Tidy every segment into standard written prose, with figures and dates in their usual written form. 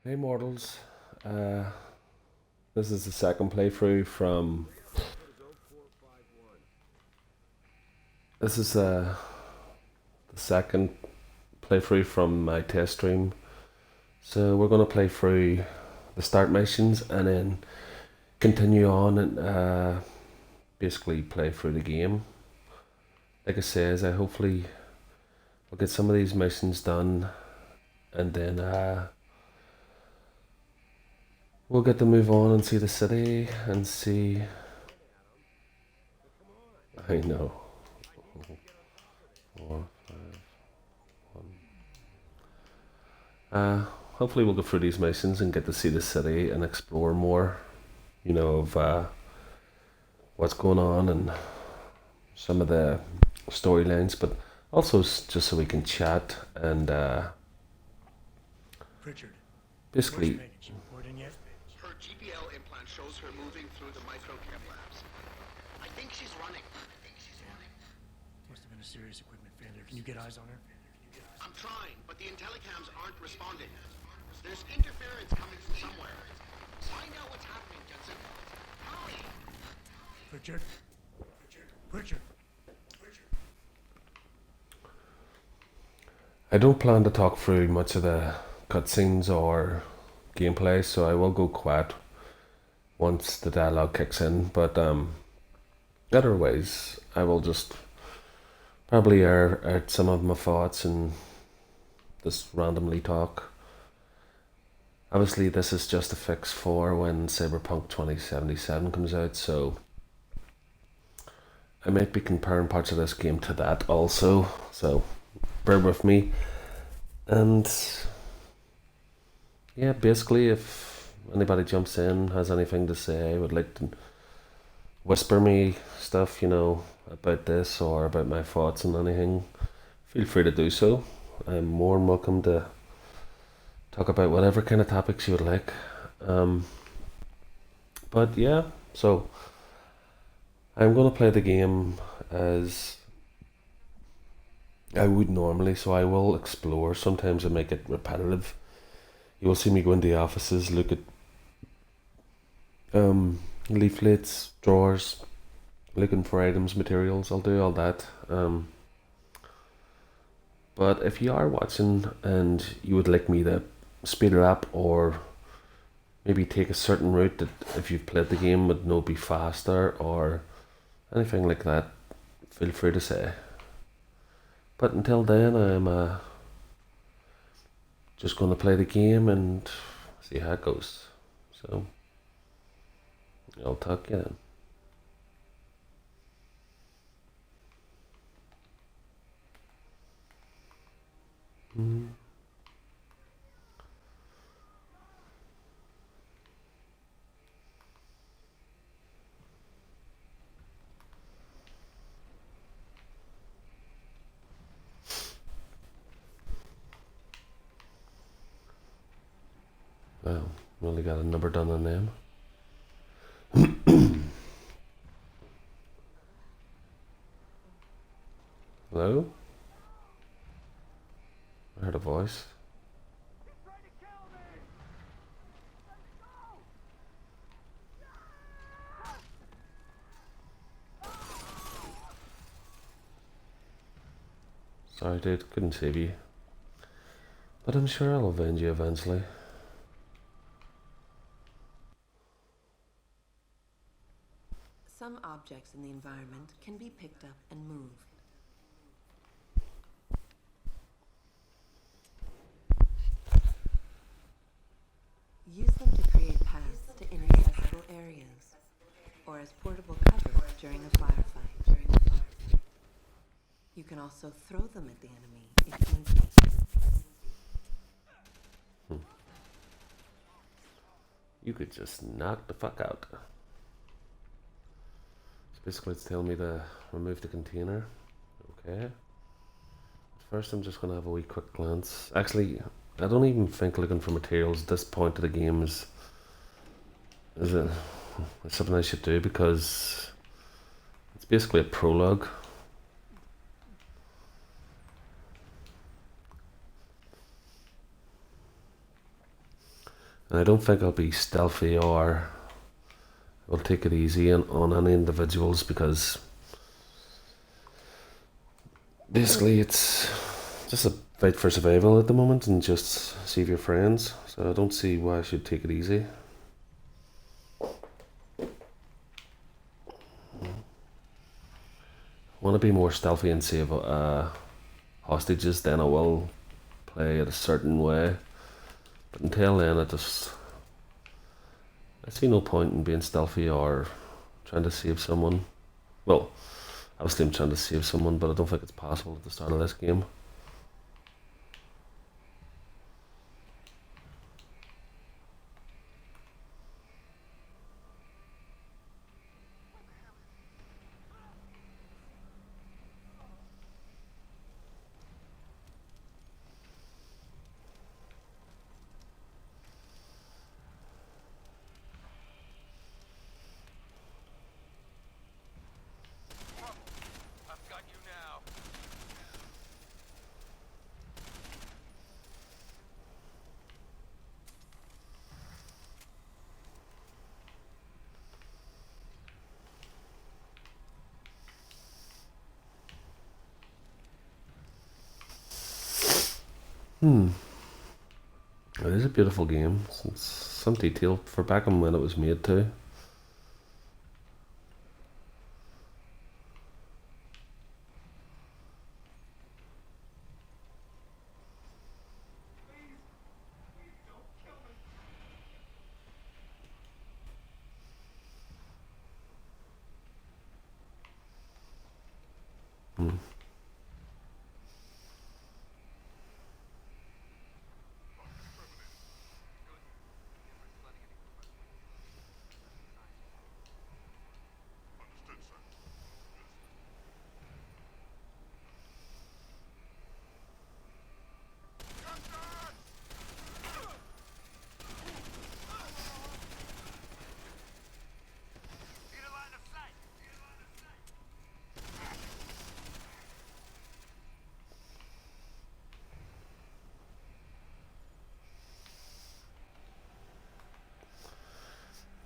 Hey mortals, uh, this is the second playthrough from. This is the second playthrough from my test stream. So we're gonna play through the start missions and then continue on and basically play through the game. Like I says, I hopefully will get some of these missions done, and then we'll get to move on and see the city and see. I know. Four, five, one. Hopefully we'll go through these missions and get to see the city and explore more, of what's going on and some of the storylines, but also just so we can chat and Pritchard, basically. she report in yet? Her GPL implant shows her moving through the microchem labs. I think she's running. Must have been a serious equipment failure. Can you get eyes on her? I'm trying, but the intellicams aren't responding. There's interference coming from somewhere. Find out what's happening, Jensen. Hurry! Pritchard? Pritchard? I don't plan to talk through much of the cutscenes or gameplay, so I will go quiet once the dialogue kicks in. But otherwise, I will just probably air out some of my thoughts and just randomly talk. Obviously, this is just a fix for when Cyberpunk 2077 comes out, so I might be comparing parts of this game to that also, so bear with me. And yeah, basically, if anybody jumps in, has anything to say, would like to whisper me stuff, about this or about my thoughts on anything, feel free to do so. I'm more than welcome to talk about whatever kind of topics you would like. But yeah, so I'm going to play the game as I would normally, so I will explore. Sometimes I make it repetitive. You will see me go into the offices, look at leaflets, drawers, looking for items, materials. I'll do all that. But if you are watching and you would like me to speed it up or maybe take a certain route that if you've played the game would know be faster or anything like that, feel free to say. But until then, I'm just going to play the game and see how it goes. So, I'll talk to you then. Well, we only got a number done on them. Hello? I heard a voice. Sorry, dude, couldn't save you. But I'm sure I'll avenge you eventually. Some objects in the environment can be picked up and moved. Use them to create paths to inaccessible areas, or as portable cover during a firefight. You can also throw them at the enemy if need be. You could just knock the fuck out. So basically it's telling me to remove the container. Okay. First I'm just going to have a wee quick glance. Actually, I don't even think looking for materials at this point of the game is it something I should do, because it's basically a prologue. And I don't think I'll be stealthy or I'll take it easy on any individuals because basically it's just a fight for survival at the moment and just save your friends. So I don't see why I should take it easy. I want to be more stealthy and save hostages, then I will play it a certain way. But until then, I see no point in being stealthy or trying to save someone. Well, obviously I'm trying to save someone, but I don't think it's possible at the start of this game. It is a beautiful game. It's some detail for back on when it was made too.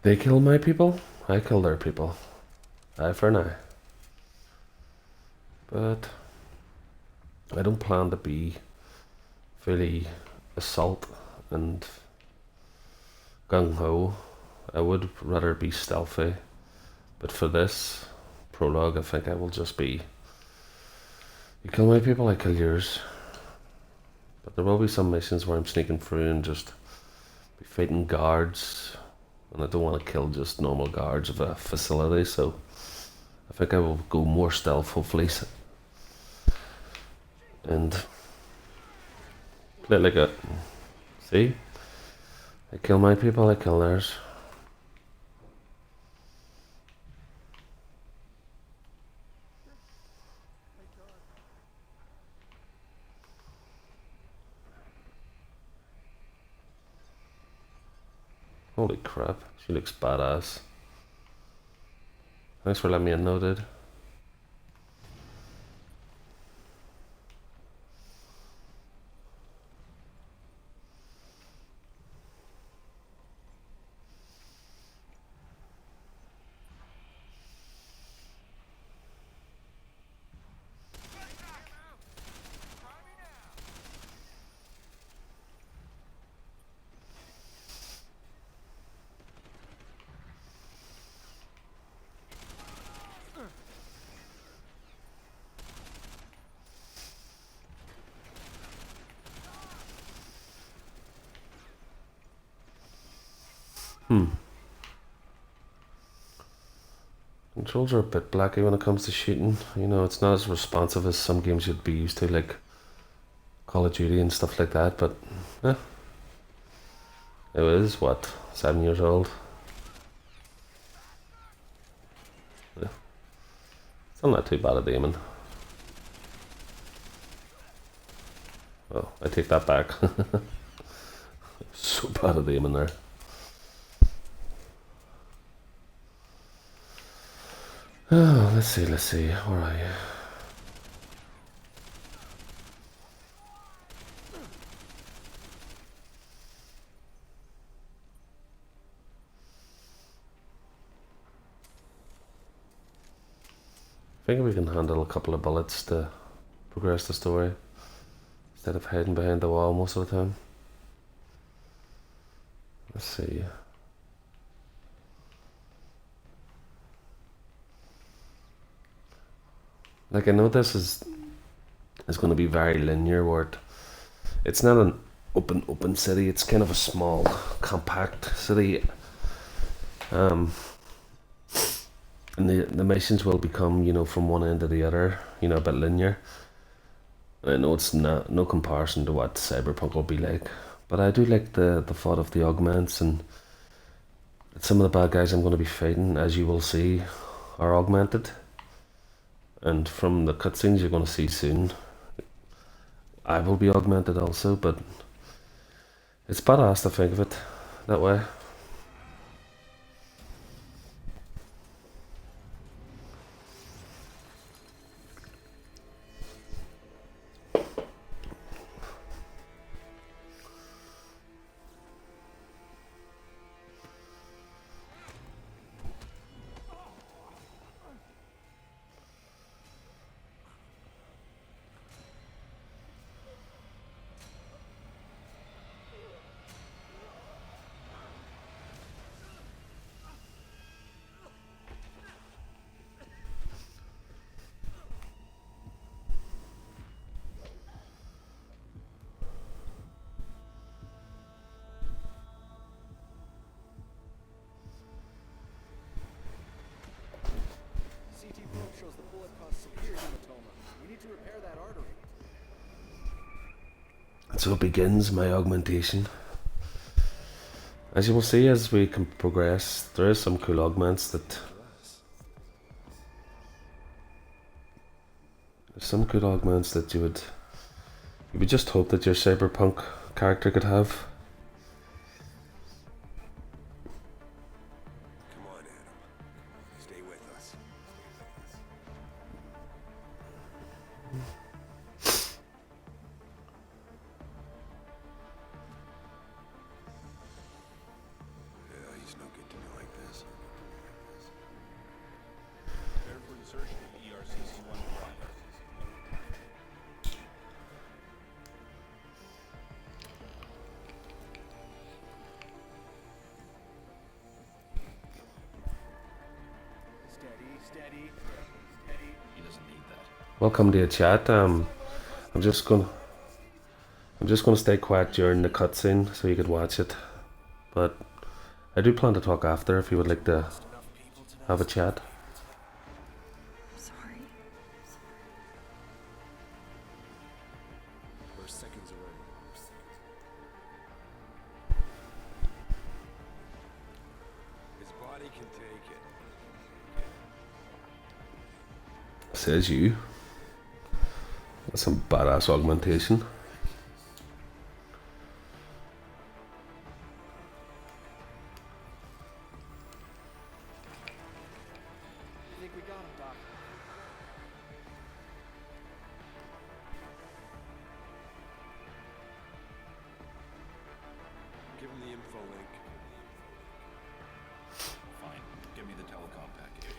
They kill my people, I kill their people. Eye for an eye. But I don't plan to be fully assault and gung-ho. I would rather be stealthy. But for this prologue, I think I will just be, you kill my people, I kill yours. But there will be some missions where I'm sneaking through and just be fighting guards. And I don't want to kill just normal guards of a facility, so I think I will go more stealth, hopefully. And play it like a, see? I kill my people, I kill theirs. Holy crap, she looks badass. Thanks for letting me in though, dude. Controls are a bit blacky when it comes to shooting. You know, it's not as responsive as some games you'd be used to, like Call of Duty and stuff like that, but it was, what, 7 years old? Yeah. Still not too bad at aiming. Oh, I take that back. So bad at aiming there. Oh, let's see, where are you? think we can handle a couple of bullets to progress the story instead of hiding behind the wall most of the time. Let's see. Like, I know this is going to be very linear, where it's not an open city. It's kind of a small, compact city. And the missions will become, from one end to the other, a bit linear. And I know it's no comparison to what Cyberpunk will be like, but I do like the thought of the augments, and some of the bad guys I'm going to be fighting, as you will see, are augmented. And from the cutscenes you're going to see soon, I will be augmented also, but it's badass to think of it that way. CT probe shows the bullet caused severe hematoma. We need to repair that artery. So it begins my augmentation. As you will see as we can progress, there is some cool augments that... There's some good augments that you would just hope that your Cyberpunk character could have. Come on, Adam. Stay with us. Yeah, he's no good to me like this. Prepare for insertion of ERCC-1 blocker. Steady. He doesn't need that. Welcome to your chat. I'm just gonna stay quiet during the cutscene so you could watch it. But I do plan to talk after if you would like to have a chat. Sorry. We're seconds away. His body can take it. Says you. That's some badass augmentation. I think we got him, Doc. Give him the info link. Fine. Give me the telecom package.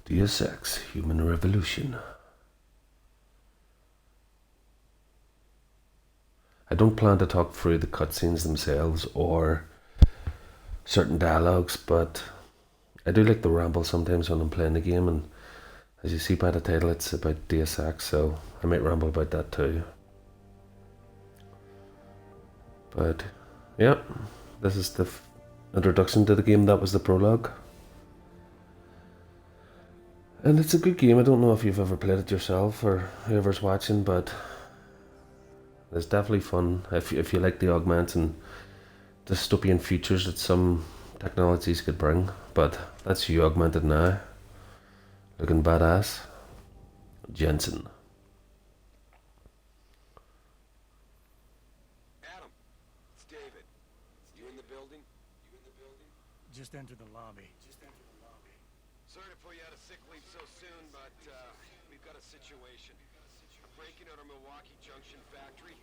Deus Ex, Human Revolution. I don't plan to talk through the cutscenes themselves or certain dialogues, but I do like to ramble sometimes when I'm playing the game, and as you see by the title, it's about Deus Ex, so I might ramble about that too. But yeah, this is the introduction to the game. That was the prologue. And it's a good game. I don't know if you've ever played it yourself or whoever's watching, but it's definitely fun if you like the augments and dystopian features that some technologies could bring. But that's you augmented now, looking badass. Jensen. Adam, it's David. You in the building? Just enter the lobby. Sorry to pull you out of sick leave so soon, but we've got a situation. A break-in at our Milwaukee Junction factory.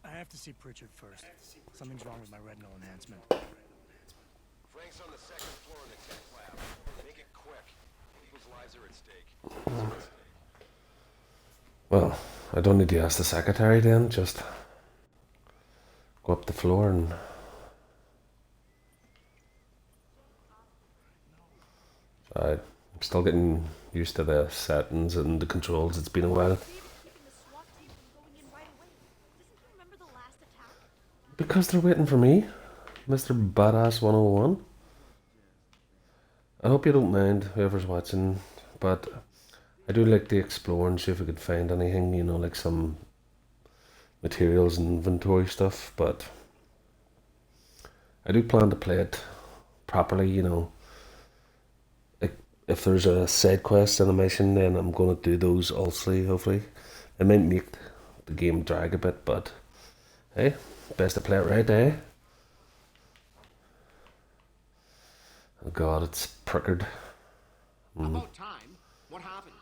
I have to see Pritchard first. Something's wrong with my retinal enhancement. Frank's on the second floor in the tech lab. Make it quick. People's lives are at stake. Well, I don't need to ask the secretary then, just go up the floor and... I'm still getting used to the settings and the controls, it's been a while. Because they're waiting for me, Mr. Badass 101. I hope you don't mind, whoever's watching, but I do like to explore and see if we could find anything, you know, like some materials and inventory stuff, but I do plan to play it properly, you know. Like, if there's a side quest and a mission, then I'm going to do those also, hopefully. It might make the game drag a bit, but hey, best to play it right, eh? Oh god, it's prickered. About time. What happened?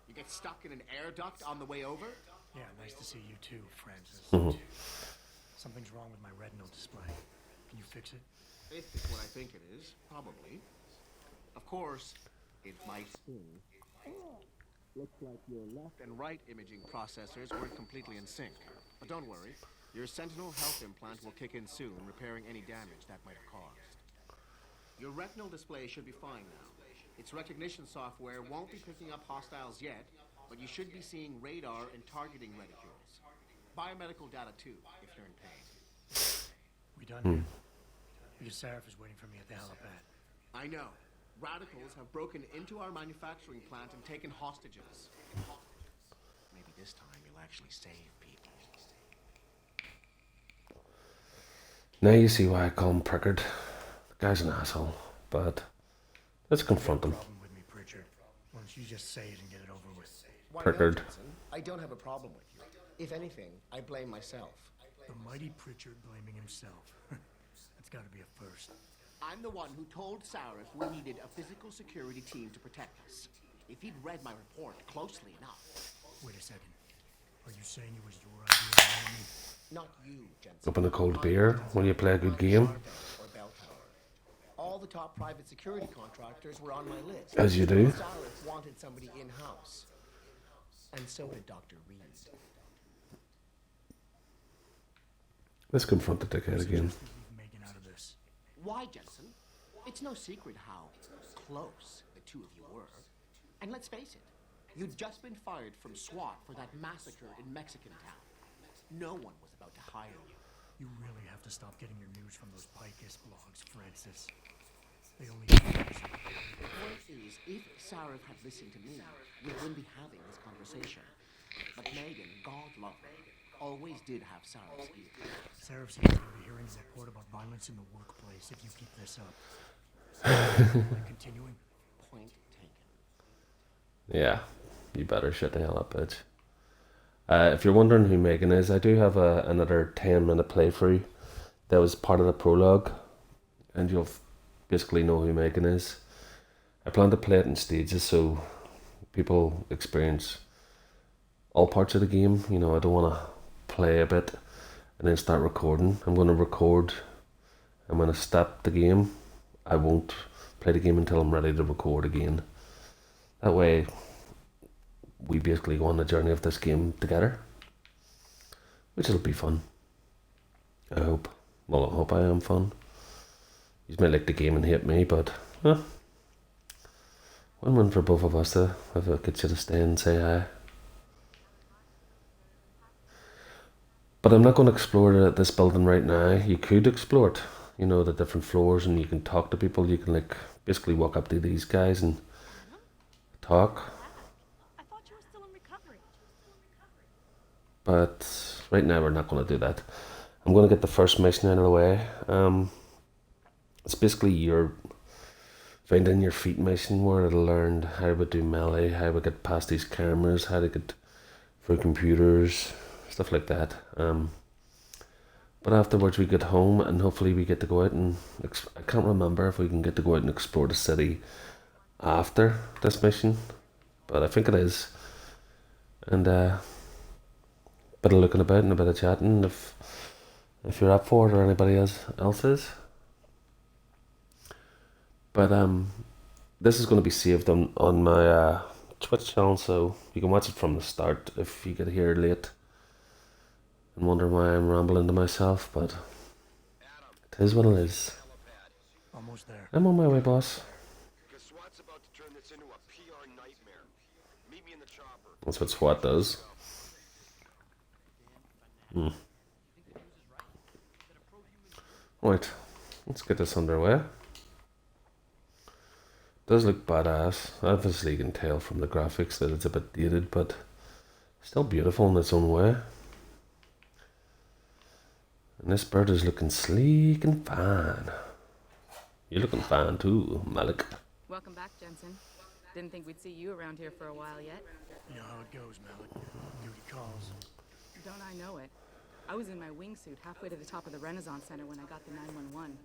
You get stuck in an air duct on the way over? Yeah, nice to see you too, Francis. Something's wrong with my retinal display. Can you fix it? If it's what I think it is, probably. Of course, it might be. Looks like your left and right imaging processors weren't completely in sync. But don't worry, your Sentinel health implant will kick in soon, repairing any damage that might have caused. Your retinal display should be fine now. Its recognition software won't be picking up hostiles yet, but you should be seeing radar and targeting reticules. Biomedical data too, if you're in pain. We done here? Because Sarif is waiting for me at the helipad. I know. Radicals have broken into our manufacturing plant and taken hostages. Maybe this time you'll actually save people. Now you see why I call him prickered. The guy's an asshole, but let's confront him. Problem with me, Pritchard. Why don't you just say it and get it over with? Why Prickered. not, Jensen? I don't have a problem with you. If anything, I blame myself. The mighty Pritchard blaming himself. That's gotta be a first. I'm the one who told Sarif we needed a physical security team to protect us. If he'd read my report closely enough. Wait a second. Are you saying it was your idea to hire me? Not you, Jensen. Open a cold beer when you play a good game, Or Bell Tower. All the top private security contractors were on my list. as you do. Sarif wanted somebody in-house. And so did Dr. Reed. Let's confront the dickhead again. Suggest we leave Megan out of this. Why, Jensen? It's no secret how close the two of you were. And let's face it, you'd just been fired from SWAT for that massacre in Mexican town. No one was about to hire you. You really have to stop getting your news from those Pikist blogs, Francis. They only The point is, if Sarif had listened to me, we wouldn't be having this conversation. But Megan, God love her, always did have Sarif's ear. Sarif seems to be hearing a report about violence in the workplace if you keep this up. Continuing? Point taken. Yeah, you better shut the hell up, bitch. If you're wondering who Megan is, I do have another 10-minute playthrough that was part of the prologue, and you'll basically know who Megan is. I plan to play it in stages so people experience all parts of the game. You know, I don't want to play a bit and then start recording. I'm going to record, I'm going to stop the game. I won't play the game until I'm ready to record again. That way we basically go on the journey of this game together, which will be fun. I hope. Well, I hope I am fun. You may like the game and hate me, but win-win for both of us to if I get you to stay and say hi. But I'm not going to explore this building right now. You could explore it, you know, the different floors, and you can talk to people. You can like basically walk up to these guys and talk. I thought you were still in recovery. But right now we're not going to do that. I'm going to get the first mission out of the way. It's basically your finding your feet mission where it'll learn how to do melee, how to get past these cameras, how to get through computers, stuff like that. But afterwards we get home and hopefully we get to go out and I can't remember if we can get to go out and explore the city after this mission, but I think it is. And bit of looking about and a bit of chatting if you're up for it or anybody else is. But this is going to be saved on my Twitch channel, so you can watch it from the start if you get here late and wonder why I'm rambling to myself. But it is what it is. Almost there. I'm on my way, boss. Because SWAT's about to turn this into a PR nightmare. Meet me in the chopper. That's what SWAT does. Right, let's get this underway. Does look badass. Obviously you can tell from the graphics that it's a bit dated, but still beautiful in its own way. And this bird is looking sleek and fine. You're looking fine too, Malik. Welcome back, Jensen. Didn't think we'd see you around here for a while yet. You know how it goes, Malik. Duty calls. Don't I know it? I was in my wingsuit halfway to the top of the Renaissance Center when I got the 911.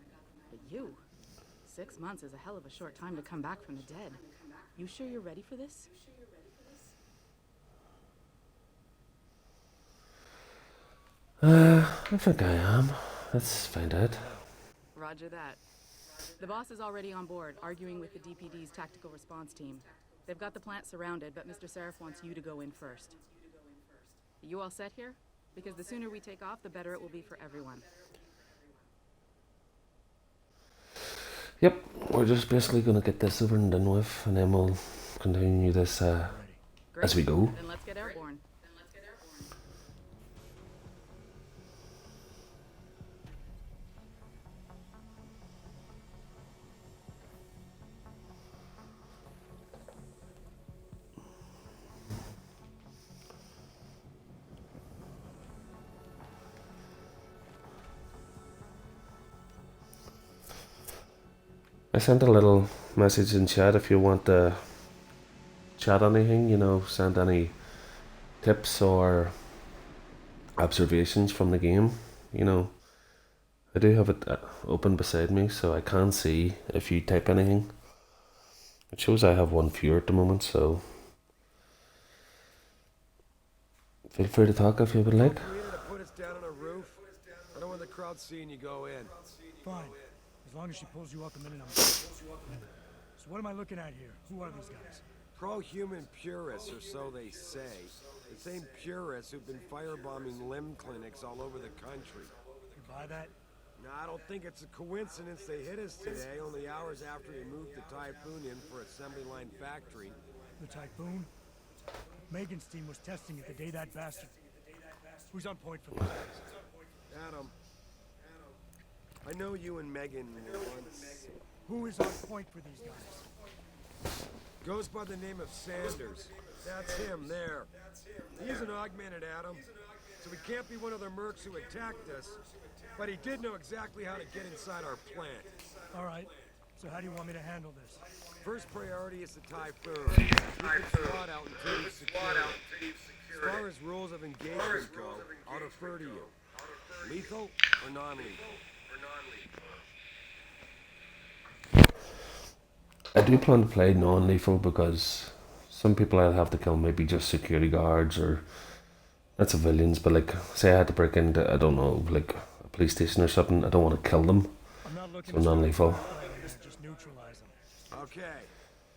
But you? 6 months is a hell of a short time to come back from the dead. You sure you're ready for this? I think I am. Let's find out. Roger that. The boss is already on board, arguing with the DPD's tactical response team. They've got the plant surrounded, but Mr. Seraph wants you to go in first. You all set here? Because the sooner we take off, the better it will be for everyone. Yep, we're just basically going to get this over and done with, and then we'll continue this as we go. Then let's get airborne. I sent a little message in chat if you want to chat anything, you know, send any tips or observations from the game, you know. I do have it open beside me so I can see if you type anything. It shows I have one viewer at the moment, so feel free to talk if you would like. You to put us down on a roof? I don't want the crowd seeing you go in. Fine. As long as she pulls you out the minute I'm done. So what am I looking at here? Who are these guys? Pro-human purists, or so they say. The same purists who've been firebombing limb clinics all over the country. You buy that? No, I don't think it's a coincidence they hit us today, only hours after we moved the Typhoon in for assembly line factory. The Typhoon? Megan's team was testing it the day that bastard... Who's on point for this? Adam. I know you and Megan once... Who is on point for these guys? Goes by the name of Sanders. That's him, there. He's an augmented, Adam. So he can't be one of the mercs who attacked us. But he did know exactly how to get inside our plant. All right. So how do you want me to handle this? First priority is the Typhoon. Keep the squad out until you've secured it. As far as rules of engagement go, I'll defer to you. Lethal or non-lethal? I do plan to play non-lethal because some people I'd have to kill maybe just security guards or not civilians, but like say I had to break into, I don't know, like a police station or something, I don't want to kill them, I'm not looking so non-lethal. just neutralize them. Okay.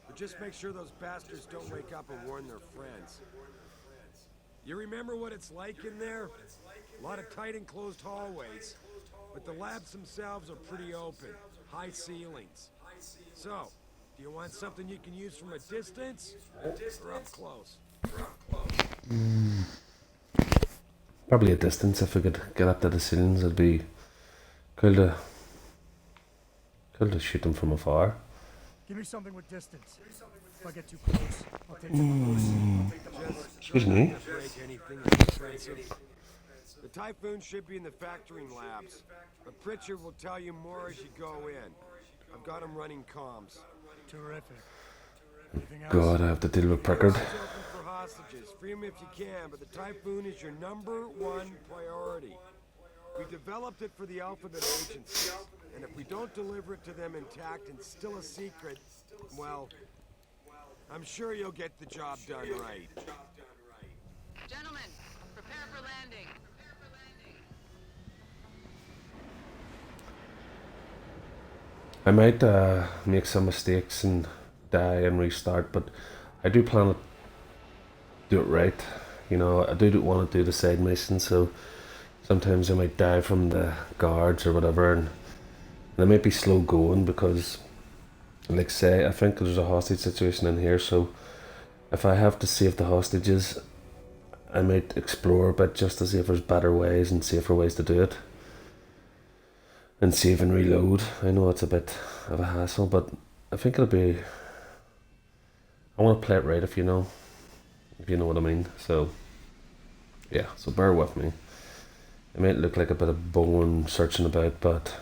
But just make sure those bastards don't wake up and warn their friends. You remember what it's like in there? A lot of tight enclosed hallways. But the labs themselves are pretty open. High ceilings. So, do you want something you can use from a distance? Or up close? Probably a distance. If we could get up to the ceilings, it'd be cool to shoot them from afar. Give me something with distance. If I get too close, I'll take them. Excuse me. Break anything expensive. The Typhoon should be in the factoring labs, but Pritchard will tell you more as you go in. I've got him running comms. Terrific. Anything else? God, I have to deal with Prickard. Eyes open for hostages. Free them if you can, but the Typhoon is your #1 priority. We developed it for the Alphabet agencies, and if we don't deliver it to them intact and still a secret, well, I'm sure you'll get the job done right. Gentlemen, prepare for landing. I might make some mistakes and die and restart, but I do plan to do it right. You know, I do want to do the side missions, so sometimes I might die from the guards or whatever, and they might be slow going because, like, say, I think there's a hostage situation in here, so if I have to save the hostages, I might explore a bit just to see if there's better ways and safer ways to do it. And save and reload. I know it's a bit of a hassle, but I think it'll be. I want to play it right, if you know what I mean. So, yeah. So bear with me. It might look like a bit of bone searching about, but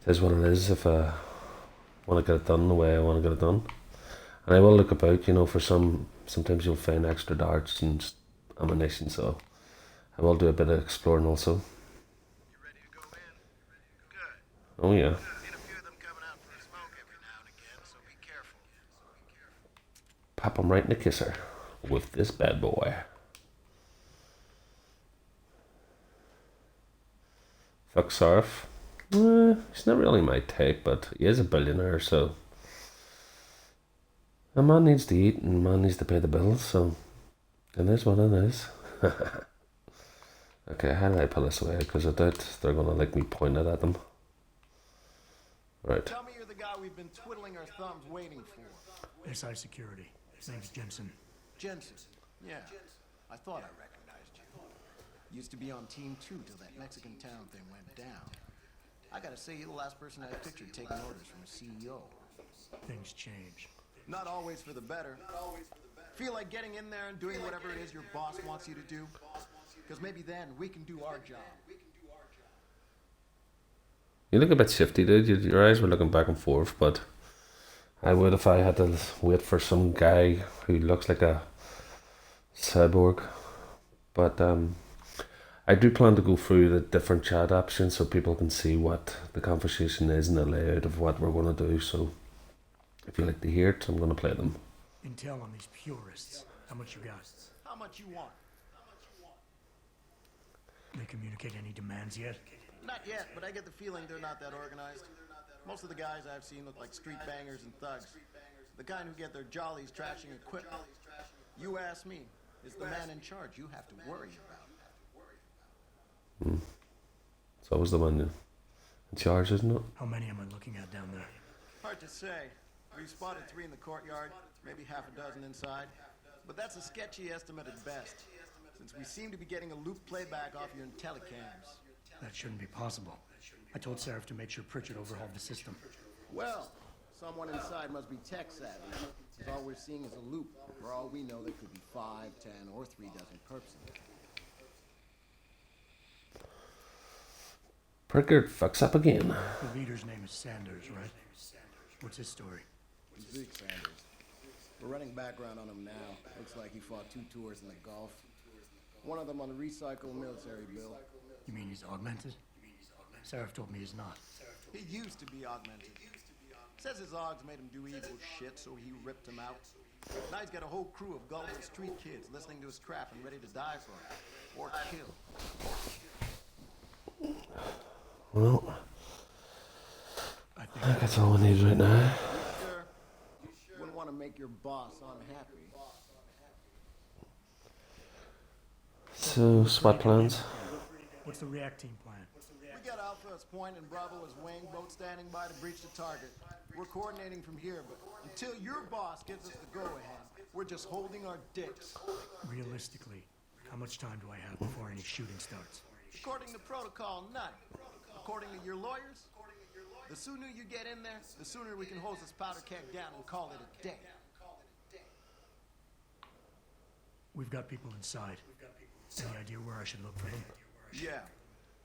it is what it is. If I want to get it done the way I want to get it done, and I will look about, for some. Sometimes you'll find extra darts and ammunition, so I will do a bit of exploring also. You ready to go in? Good. Oh yeah. Seen a few of them coming out for a smoke every now and again, so be careful. Pop him right in the kisser with this bad boy. Fuck Sarf. He's not really my type, but he is a billionaire, so a man needs to eat and a man needs to pay the bills, so it is what it is. Okay, how do I pull this away? Because I doubt they're going to like me pointing at them. Right. Tell me you're the guy we've been twiddling our thumbs waiting for. SI Security. His name's Jensen. Jensen. Yeah. I thought I recognized you. Used to be on Team 2 till that Mexican town thing went down. I gotta say, you're the last person I pictured taking orders from a CEO. Things change. Not always for the better. Feel like getting in there and doing whatever it is your boss wants you to do? Because maybe then we can do our job. You look a bit shifty, dude. Your eyes were looking back and forth, but I would if I had to wait for some guy who looks like a cyborg. But I do plan to go through the different chat options so people can see what the conversation is and the layout of what we're going to do. So if you like to hear it, I'm going to play them. Intel on these purists. How much you got? How much you want? They communicate any demands yet? Not yet, but I get the feeling they're not that organized. Most of the guys I've seen look like street bangers and thugs. The kind who get their jollies trashing equipment. You ask me, is the man in charge you have to worry about. So was the one in charge, isn't it? How many am I looking at down there? Hard to say. We spotted 3 in the courtyard, maybe half a dozen inside. But that's a sketchy estimate at best, since we seem to be getting a loop playback off your telecams. That shouldn't be possible. I told Seraph to make sure Pritchard overhauled the system. Well, someone inside must be tech savvy, because all we're seeing is a loop. For all we know, there could be 5, 10, or 3 dozen perps in there. Prickard fucks up again. The leader's name is Sanders, right? What's his story? Zeke Sanders. We're running background on him now. Looks like he fought 2 tours in the Gulf. One of them on a recycled military bill. You mean he's augmented? Seraph told me he's not. He used to be augmented. Says his Augs made him do evil shit, so he ripped him out. Now he's got a whole crew of gullible street kids listening to his crap and ready to die for him. Or kill. Well, I I think think that's all we need right now. You sure? Wouldn't want to make your boss unhappy. So, SWAT plans. What's the react team plan? We got Alpha as point and Bravo as wing, both standing by to breach the target. We're coordinating from here, but until your boss gives us the go-ahead, we're just holding our dicks. Realistically, how much time do I have before any shooting starts? According to protocol, none. According to your lawyers, the sooner you get in there, the sooner we can hose this powder keg down and call it a day. We've got people inside. Any idea where I should look for them? Yeah.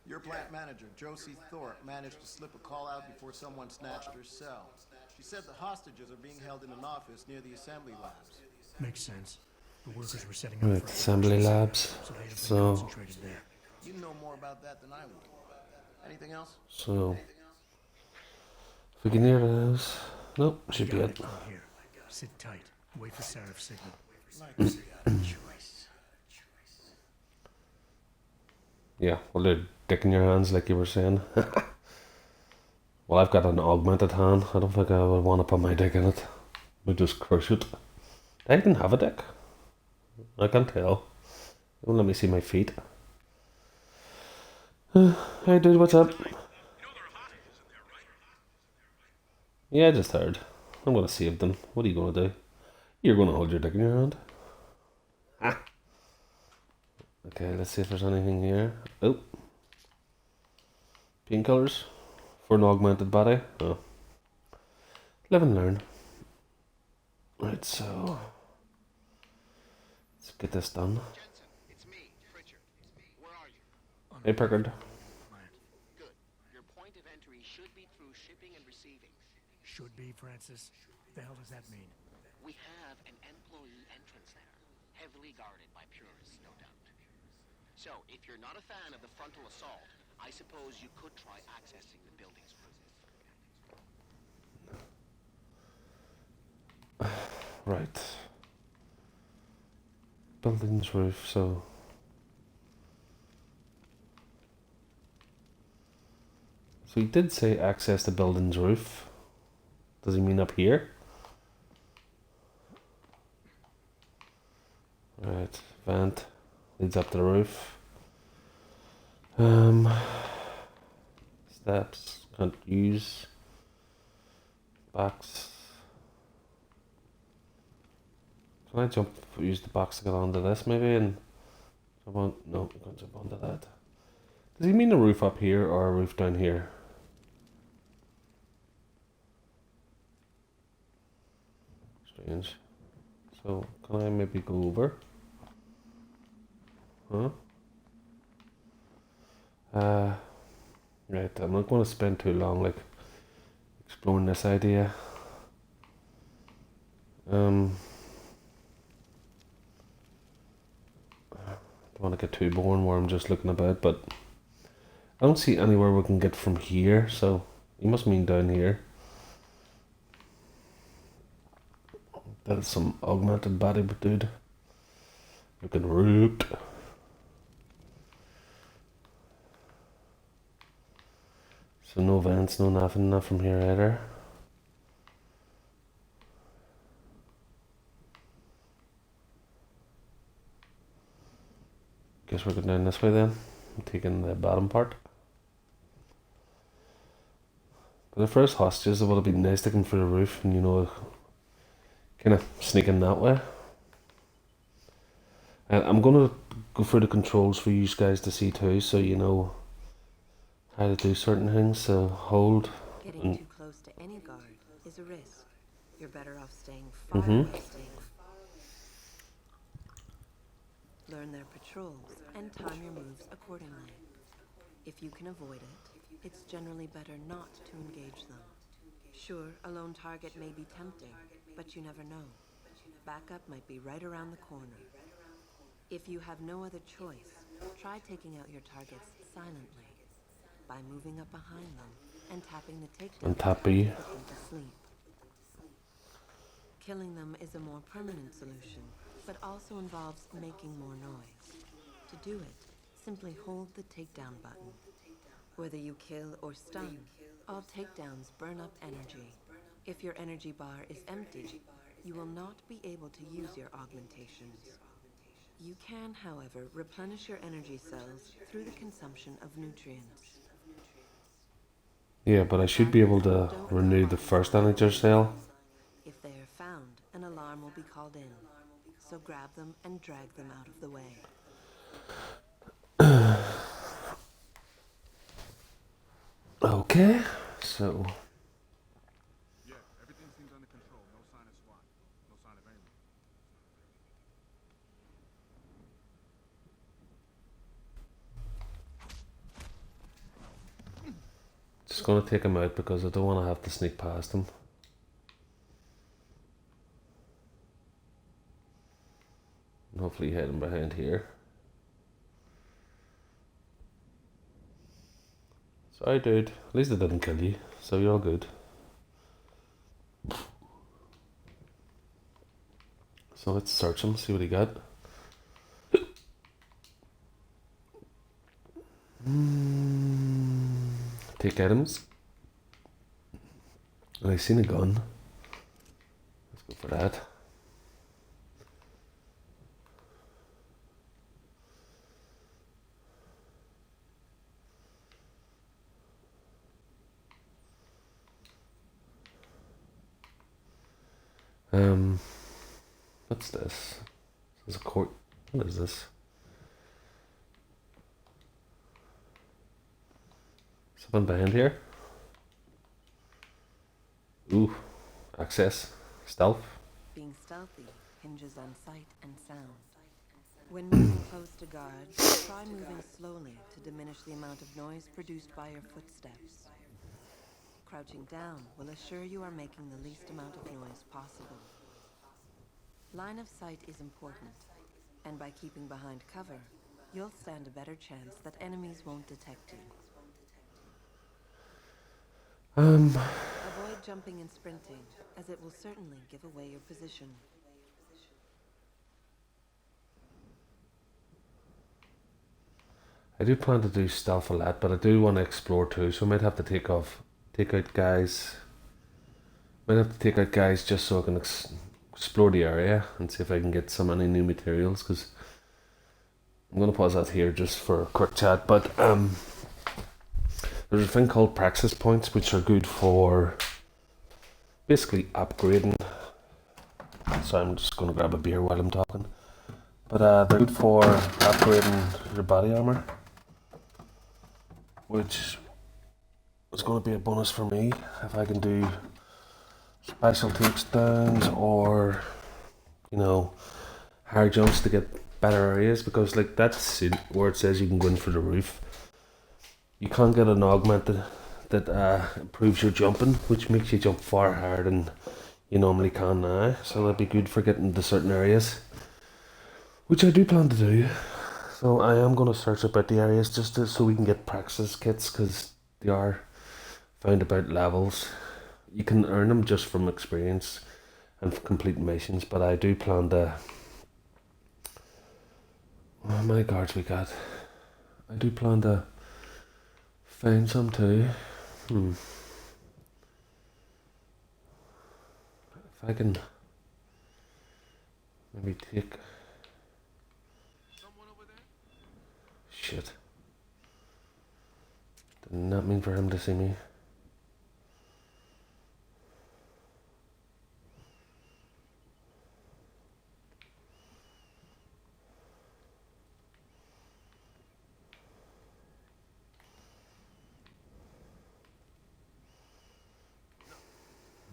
Your plant manager, Josie Thorpe, managed to slip a call out before someone snatched her cell. She said the hostages are being held in an office near the assembly labs. Makes sense. The workers were setting up Right, for assembly labs. so they'd have been So, concentrated there. You know more about that than I would. Anything else? if we can hear those. Nope, should be Got it. from here. Sit tight. Wait for Seraph's signal. Yeah, well, they're dick in your hands, like you were saying. Well, I've got an augmented hand. I don't think I would want to put my dick in it. We just crush it. I didn't have a dick. I can't tell. Don't let me see my feet. Hey dude, what's up? Yeah, I just heard. I'm gonna save them. What are you gonna do? You're gonna hold your dick in your hand. Ah. Okay, let's see if there's anything here. Oh. Painkillers for an augmented body. Oh. Live and learn. Right, so let's get this done. Jensen, it's me, Pritchard. Where are you? Hey, Pickard. Good. Your point of entry should be through shipping and receiving. Should be, Francis. The hell does that mean? We have an employee entrance there, heavily guarded by purists, no doubt. So, if you're not a fan of the frontal assault, I suppose you could try accessing the building's roof. Right. Building's roof, so he did say access the building's roof. Does he mean up here? Right, vent leads up to the roof. Steps, can't use. Box. Can I use the box to get onto this maybe and jump on? No, I can't jump onto that. Does he mean a roof up here or a roof down here? Strange. So, can I maybe go over? Huh? Right, I'm not going to spend too long like exploring this idea. Don't want to get too boring where I'm just looking about, but I don't see anywhere we can get from here, so you must mean down here. That's some augmented body, but dude, looking ripped. So no vents, no nothing, not from here either. Guess we're going down this way then. I'm taking the bottom part. But the first hostages, it would have been nice to come through the roof and, you know, kind of sneaking that way. I'm going to go through the controls for you guys to see too, so you know how to do certain things. So hold. Getting too close to any guard is a risk. You're better off staying far away. Learn their patrols and time your moves accordingly. If you can avoid it, it's generally better not to engage them. Sure, a lone target may be tempting, but you never know. Backup might be right around the corner. If you have no other choice, try taking out your targets silently by moving up behind them and tapping the takedown And tap B. to put them to sleep. Killing them is a more permanent solution, but also involves making more noise. To do it, simply hold the takedown button. Whether you kill or stun, all takedowns burn up energy. If your energy bar is empty, you will not be able to use your augmentations. You can, however, replenish your energy cells through the consumption of nutrients. Yeah, but I should be able to renew the first energy cell. If they are found, an alarm will be called in. So grab them and drag them out of the way. Okay, so Yeah, everything seems under control. No sign of SWAT. No sign of anyone. just gonna take him out because I don't want to have to sneak past him. And hopefully hide him behind here. Sorry dude, at least I didn't kill you, so you're all good. So let's search him, see what he got. Take items. And I seen a gun. Let's go for that. What's this? This is a court. What is this? Something behind here? Ooh, access, stealth. Being stealthy hinges on sight and sound. When moving close to guards, try moving slowly to diminish the amount of noise produced by your footsteps. Crouching down will assure you are making the least amount of noise possible. Line of sight is important, and by keeping behind cover, you'll stand a better chance that enemies won't detect you. Avoid jumping and sprinting, as it will certainly give away your position. I do plan to do stealth a lot, but I do want to explore too, so I might have to take out guys. Might have to take out guys just so I can explore the area and see if I can get any new materials, because I'm going to pause that here just for a quick chat, but there's a thing called praxis points, which are good for basically upgrading. So I'm just going to grab a beer while I'm talking. But they're good for upgrading your body armor, which is going to be a bonus for me if I can do special takedowns or, you know, higher jumps to get better areas, because like that's where it says you can go in for the roof. You can't get an augment that improves your jumping, which makes you jump far higher than you normally can now. So that'd be good for getting to certain areas, which I do plan to do. So I am going to search about the areas just so we can get praxis kits, because they are found about levels. You can earn them just from experience and complete missions, but I do plan to... Oh my guards we got. I do plan to find some too. If I can maybe take... Shit. Did not mean for him to see me.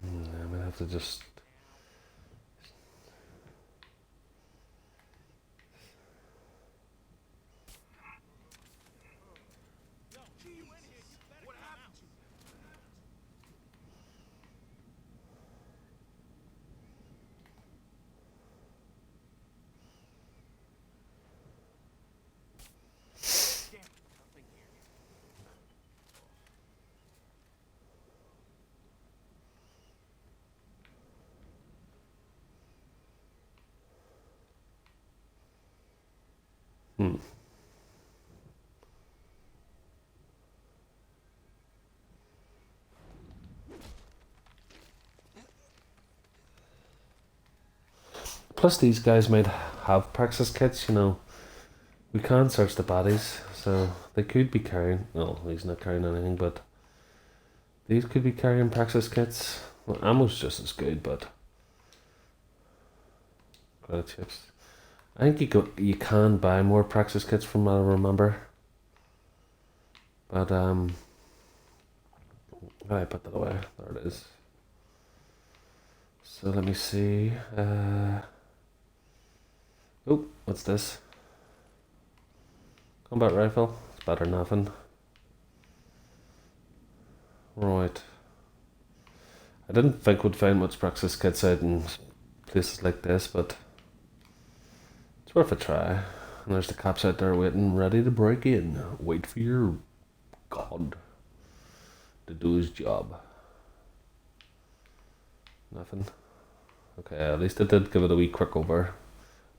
I'm gonna have to just... Plus these guys might have praxis kits, you know. We can search the bodies, so they could be carrying... No, he's not carrying anything, but these could be carrying praxis kits. Well, ammo's just as good, but... Credit chips. I think you can buy more praxis kits from what I remember. But, how do I put that away? There it is. So let me see. Oh, what's this? Combat rifle. It's better than nothing. Right. I didn't think we'd find much praxis kits out in places like this, but it's worth a try. And there's the cops out there waiting, ready to break in. Wait for your god to do his job. Nothing. Okay, at least I did give it a wee quick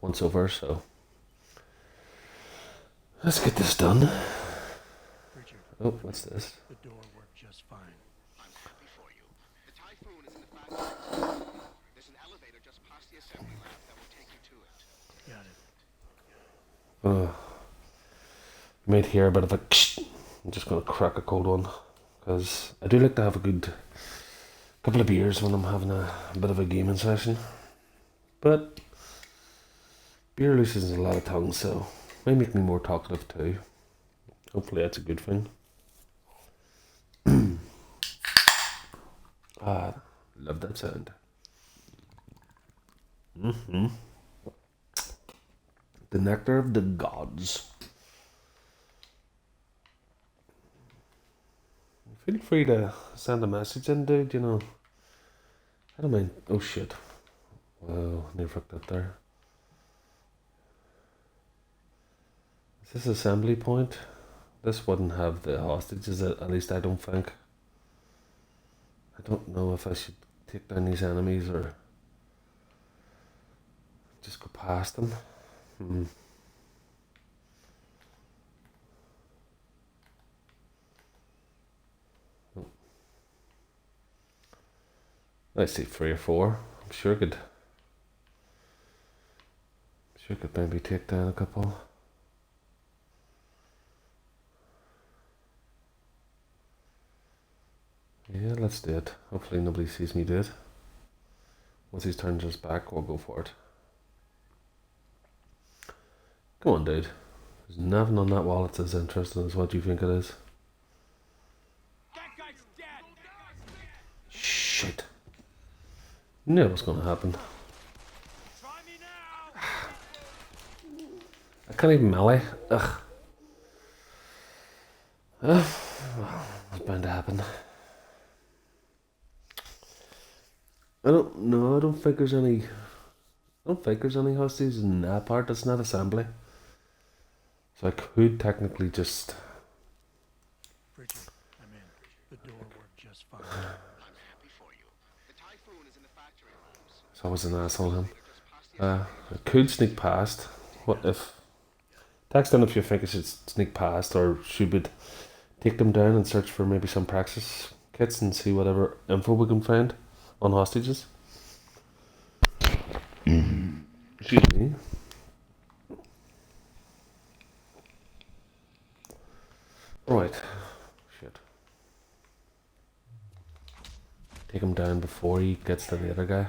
once over, so let's get this done. Richard, Oh, what's this? the door worked just fine. There's an elevator just past the assembly lab that will take you to it. Got it. You might hear a bit of a I'm just going to crack a cold one, because I do like to have a good couple of beers when I'm having a bit of a gaming session. But beer loosens a lot of tongues, so it may make me more talkative too. Hopefully that's a good thing. Love that sound. The nectar of the gods. Feel free to send a message in, dude, you know. I don't mind. Oh shit. Wow, near fucked up there. Is this assembly point? This wouldn't have the hostages, at least I don't think. I don't know if I should take down these enemies or just go past them. I see 3 or 4. I'm sure could maybe take down a couple. Yeah, let's do it. Hopefully nobody sees me do it. Once he's turned his back, we'll go for it. Come on, dude. There's nothing on that wall that's as interesting as what you think it is. That guy's dead! Shit. Knew it was going to happen. Try me now! I can't even melee. Ugh. Well, it's bound to happen. I don't know. I don't think there's any hostages in that part. It's not assembly. So I could technically just... Bridget, I'm in. The door worked just fine. I'm happy for you. The Typhoon is in the factory labs. So I was an asshole him. I could sneak past. What if... Text in if you think I should sneak past, or should we take them down and search for maybe some praxis kits and see whatever info we can find on hostages. Excuse me. Right. Shit. Take him down before he gets to the other guy.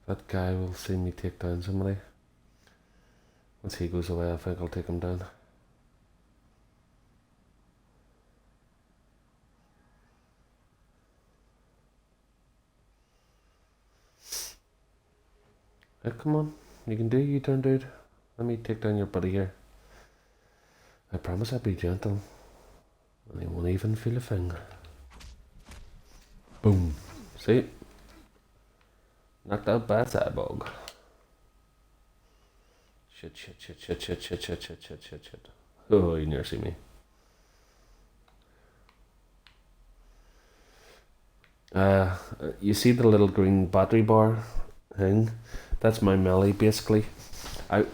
That guy will see me take down somebody. Once he goes away, I think I'll take him down. Hey, come on. You can do your turn, dude. Let me take down your buddy here. I promise I'll be gentle. And he won't even feel a thing. Boom. See? Knocked out by a cyborg. Shit. Oh, you never see me. You see the little green battery bar thing? That's my melee, basically.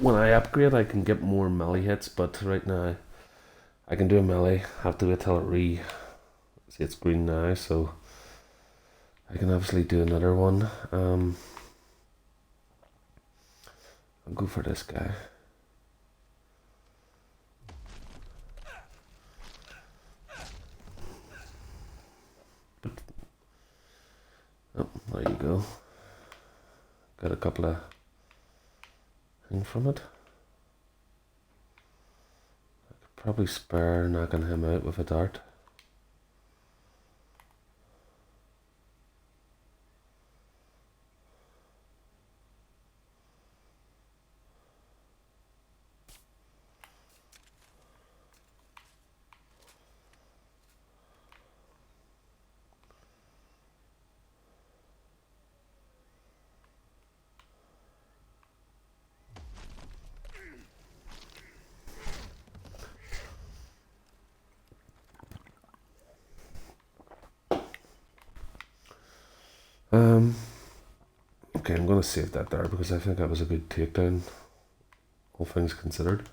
When I upgrade, I can get more melee hits, but right now, I can do a melee. Have to wait till it see, it's green now, so I can obviously do another one. I'll go for this guy. Oh, there you go. Got a couple of things from it. I could probably spare knocking him out with a dart. Okay, I'm gonna save that there because I think that was a good takedown, all things considered.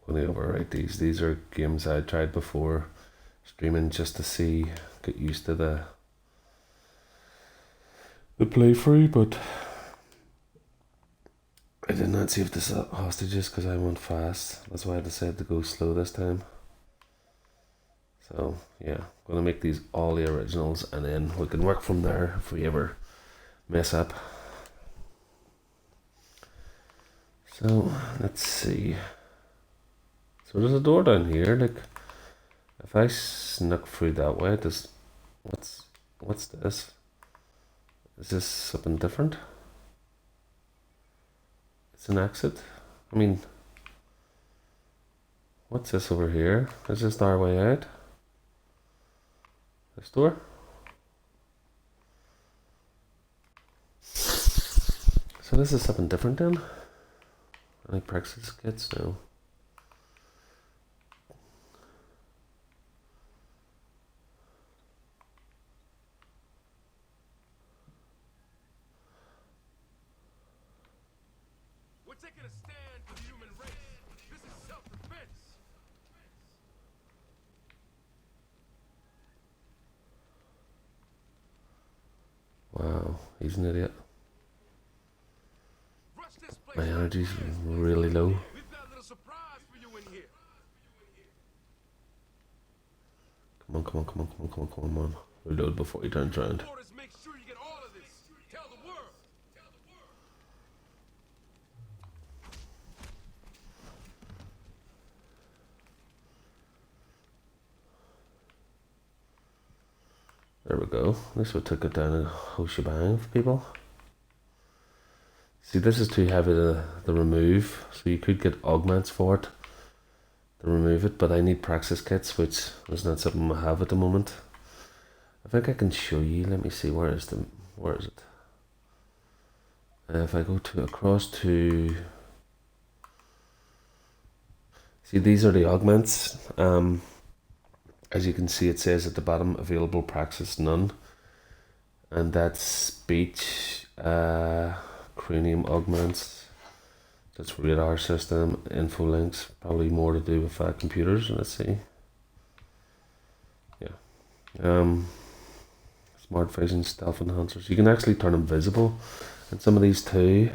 I'm gonna overwrite these. These are games I tried before streaming just to see, get used to the playthrough, but I did not save the hostages because I went fast. That's why I decided to go slow this time. So yeah, I'm gonna make these all the originals, and then we can work from there if we ever mess up. So let's see. So there's a door down here. Like, if I snuck through that way, does what's this? Is this something different? It's an exit. I mean, what's this over here? Is this our way out? This door? So this is something different then? Any practice kits? No. We're taking a stand for the human race. This is self-defense. Wow, he's an idiot. Rush this place. My energy's really low. We've got a little surprise for you in here. Come on, come on, come on, come on, come on, come on. Reload before he turns around. Orders, make sure you get all of this. Tell the world. There we go. This would take it down a whole shebang for people. See, this is too heavy to remove, so you could get augments for it to remove it, but I need praxis kits, which is not something I have at the moment. I think I can show you. Let me see, where is it? If I go to across to, see, these are the augments. As you can see, it says at the bottom, available praxis none, and that's speech, cranium augments, that's radar system, info links, probably more to do with computers. Let's see. Yeah. Smart vision, stealth enhancers. You can actually turn invisible in some of these too.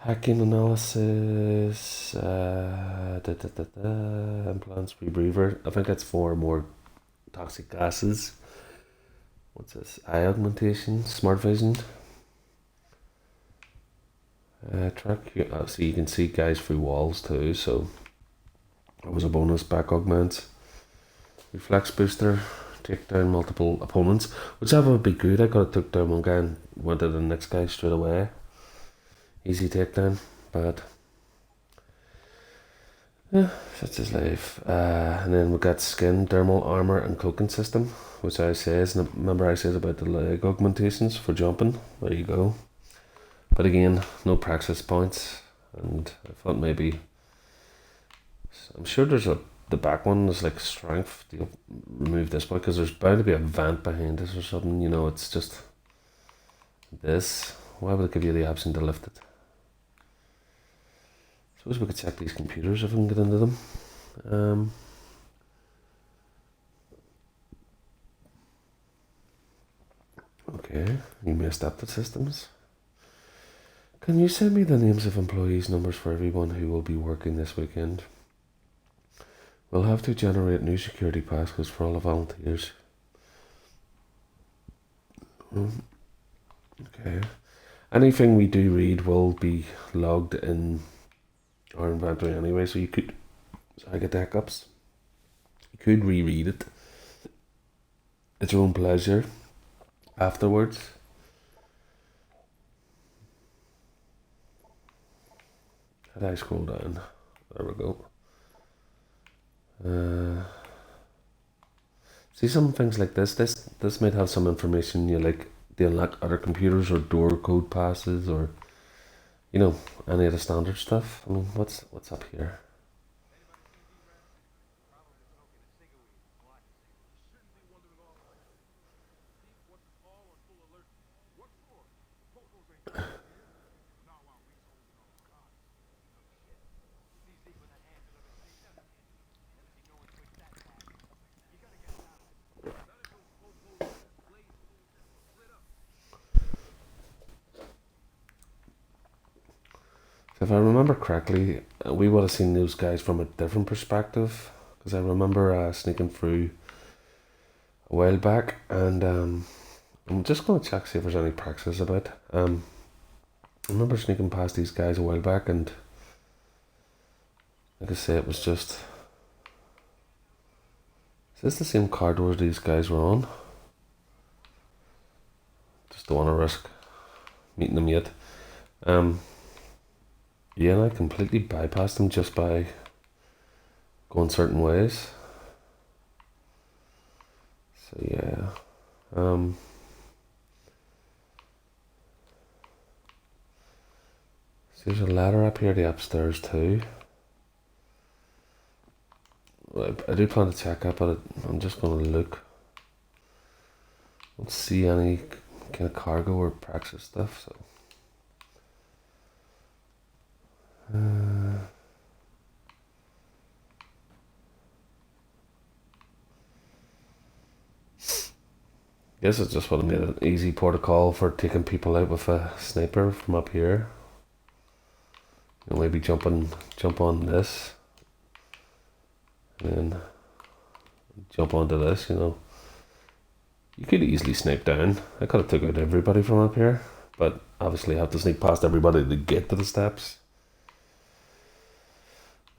Hacking analysis, implants, rebreather. I think that's for more toxic gases. What's this? Eye augmentation, smart vision. Track. So you can see guys through walls too. So that was a bonus. Back augments. Reflex booster. Take down multiple opponents, which that would be good. I could have took down one guy and went to the next guy straight away. Easy takedown, but yeah, such is life. And then we got skin, dermal armor, and cloaking system, which I says. Remember I says about the leg augmentations for jumping. There you go. But again, no praxis points, and I thought maybe. I'm sure there's the back one is like strength. You'll remove this one because there's bound to be a vent behind this or something. You know, it's just this. Why would it give you the option to lift it? Suppose we could check these computers if we can get into them. Okay, you messed up the systems. Can you send me the names of employees' numbers for everyone who will be working this weekend? We'll have to generate new security passcodes for all the volunteers. Okay. Anything we do read will be logged in our inventory anyway, so you could, so I get the hiccups. You could reread it at your own pleasure afterwards. How do I scroll down? There we go. See, some things like this might have some information you like to unlock other computers or door code passes or you know, any of the standard stuff. I mean, what's up here? If I remember correctly, we would have seen those guys from a different perspective. Because I remember sneaking through a while back, and I'm just going to check see if there's any praxis about. I remember sneaking past these guys a while back, and like I say, it was just. Is this the same car doors these guys were on? Just don't want to risk meeting them yet. Yeah, and I completely bypassed them just by going certain ways. So yeah. So there's a ladder up here, the upstairs too. I do plan to check up, but I'm just going to look. I don't see any kind of cargo or praxis stuff, so. Guess it's just what made it an easy protocol for taking people out with a sniper from up here. You know, maybe jump on this, and then jump onto this. You know, you could easily snipe down. I could have took out everybody from up here, but obviously I have to sneak past everybody to get to the steps.